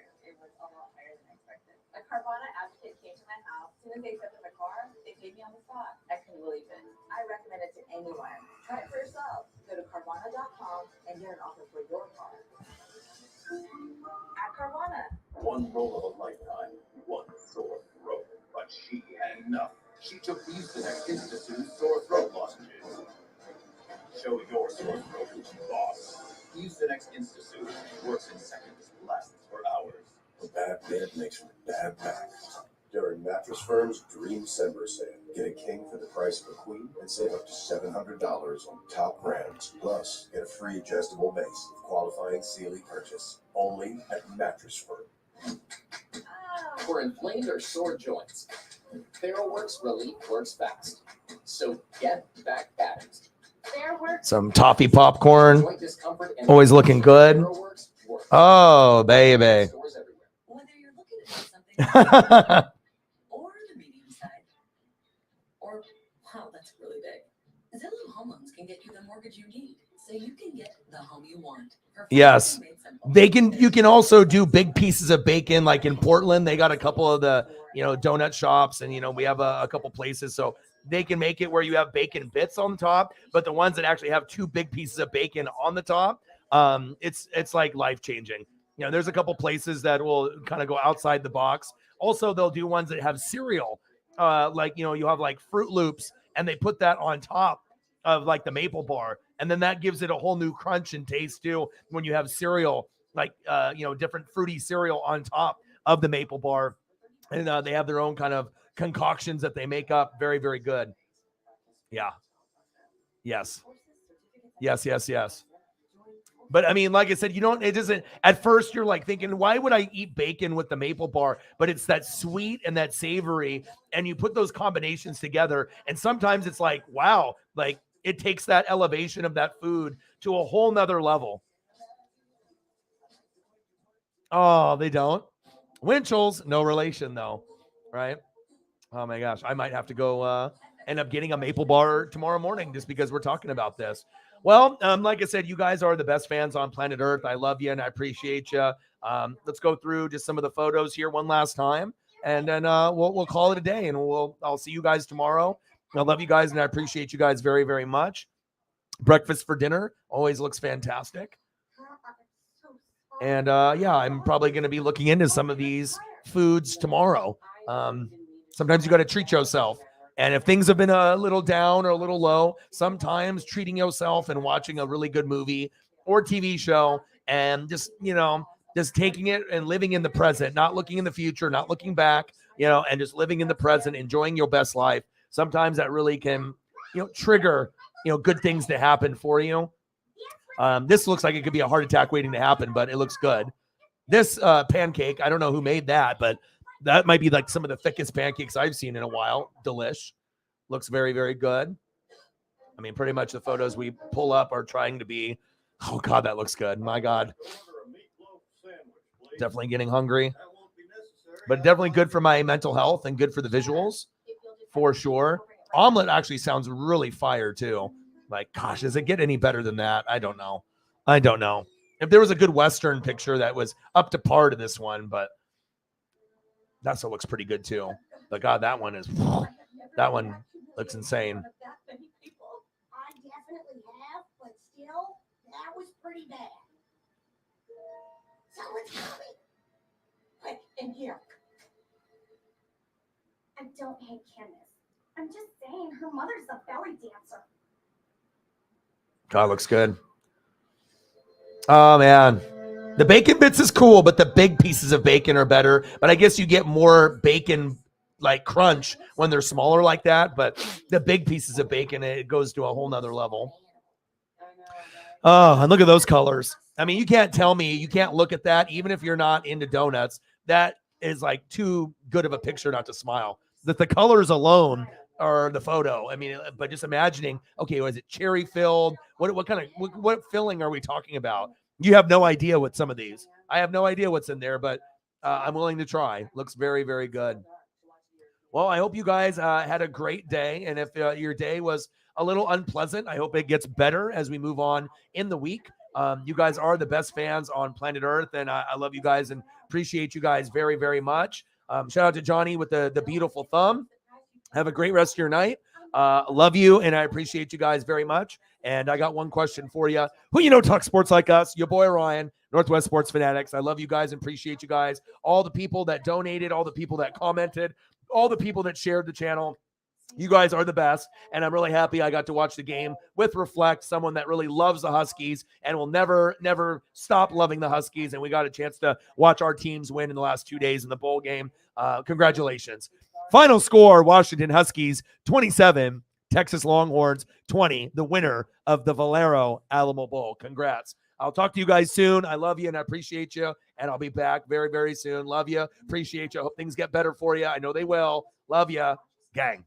A Carvana advocate came to my house. As soon as they accepted my car, they paid me on the spot. I couldn't believe it. I recommend it to anyone. Try it for yourself. Go to Carvana.com and get an offer for your car. At Carvana. One roll of a lifetime, one sore throat. But she had enough. She took these the next Institute sore throat lozenges. Show your sore throat who's boss. Use the next Institute. Works in seconds, lasts for hours. A bad bed makes for a bad back. During Mattress Firm's Dream December sale, get a king for the price of a queen and save up to $700 on top brands. Plus, get a free adjustable base with qualifying Sealy purchase. Only at Mattress Firm. For inflamed or sore joints, TheraWorks Relief works fast. So get back patterns. Some toffee popcorn. Joint discomfort and Always looking good. TheraWorks works. Oh, baby. Stores everywhere. Whether you're looking to do something or the medium side, or wow, that's really big. Zillow Home Loans can get you the mortgage you need, so you can get the home you want. Yes. You can also do big pieces of bacon. Like in Portland, they got a couple of the, donut shops, and, we have a couple places. So they can make it where you have bacon bits on top, but the ones that actually have 2 big pieces of bacon on the top, it's like life-changing. There's a couple places that will kind of go outside the box. Also, they'll do ones that have cereal, you have like Fruit Loops, and they put that on top of like the maple bar, and then that gives it a whole new crunch and taste too when you have cereal, like different fruity cereal on top of the maple bar. And they have their own kind of concoctions that they make up. Very, very good. Yeah. Yes. But I mean, like I said, it doesn't, at first you're like thinking, why would I eat bacon with the maple bar? But it's that sweet and that savory, and you put those combinations together. And sometimes it's like, wow, like it takes that elevation of that food to a whole nother level. Oh, they don't. Winchell's, no relation though, right? Oh my gosh, I might have to go end up getting a maple bar tomorrow morning just because we're talking about this. Well, like I said, you guys are the best fans on planet Earth. I love you and I appreciate you. Let's go through just some of the photos here one last time, and then we'll call it a day. And I'll see you guys tomorrow. I love you guys and I appreciate you guys very, very much. Breakfast for dinner always looks fantastic. And yeah, I'm probably going to be looking into some of these foods tomorrow. Sometimes you got to treat yourself. And if things have been a little down or a little low, sometimes treating yourself and watching a really good movie or TV show and just taking it and living in the present, not looking in the future, not looking back, and just living in the present, enjoying your best life. Sometimes that really can, trigger, good things to happen for you. This looks like it could be a heart attack waiting to happen, but it looks good. This pancake, I don't know who made that, but that might be like some of the thickest pancakes I've seen in a while. Delish. Looks very, very good. I mean, pretty much the photos we pull up are trying to be, oh God, that looks good. My God. Definitely getting hungry. But definitely good for my mental health and good for the visuals, for sure. Omelet actually sounds really fire too. Like, gosh, does it get any better than that? I don't know. If there was a good Western picture that was up to par to this one, but that still looks pretty good too. But God, that one looks insane. I definitely have, but still, that was pretty bad. Someone's coming. Quick, in here. I don't hate Candace. I'm just saying her mother's a belly dancer. God, looks good. Oh man. The bacon bits is cool, but the big pieces of bacon are better. But I guess you get more bacon like crunch when they're smaller like that. But the big pieces of bacon, it goes to a whole nother level. Oh, and look at those colors. I mean, you can't tell me, you can't look at that, even if you're not into donuts. That is like too good of a picture not to smile. That the colors alone are the photo. I mean, but just imagining, okay, was it cherry filled? What filling are we talking about? You have no idea what some of these. I have no idea what's in there, but I'm willing to try. Looks very, very good. Well, I hope you guys had a great day. And if your day was a little unpleasant, I hope it gets better as we move on in the week. You guys are the best fans on planet Earth, and I love you guys and appreciate you guys very, very much. Shout out to Johnny with the beautiful thumb. Have a great rest of your night. Love you, and I appreciate you guys very much. And I got one question for you. Who talk sports like us? Your boy Ryan, Northwest Sports Fanatics. I love you guys and appreciate you guys. All the people that donated, all the people that commented, all the people that shared the channel. You guys are the best, and I'm really happy I got to watch the game with Reflect, someone that really loves the Huskies and will never, never stop loving the Huskies, and we got a chance to watch our teams win in the last 2 days in the bowl game. Congratulations. Final score, Washington Huskies 27, Texas Longhorns 20, the winner of the Valero Alamo Bowl. Congrats. I'll talk to you guys soon. I love you and I appreciate you, and I'll be back very, very soon. Love you. Appreciate you. Hope things get better for you. I know they will. Love you. Gang.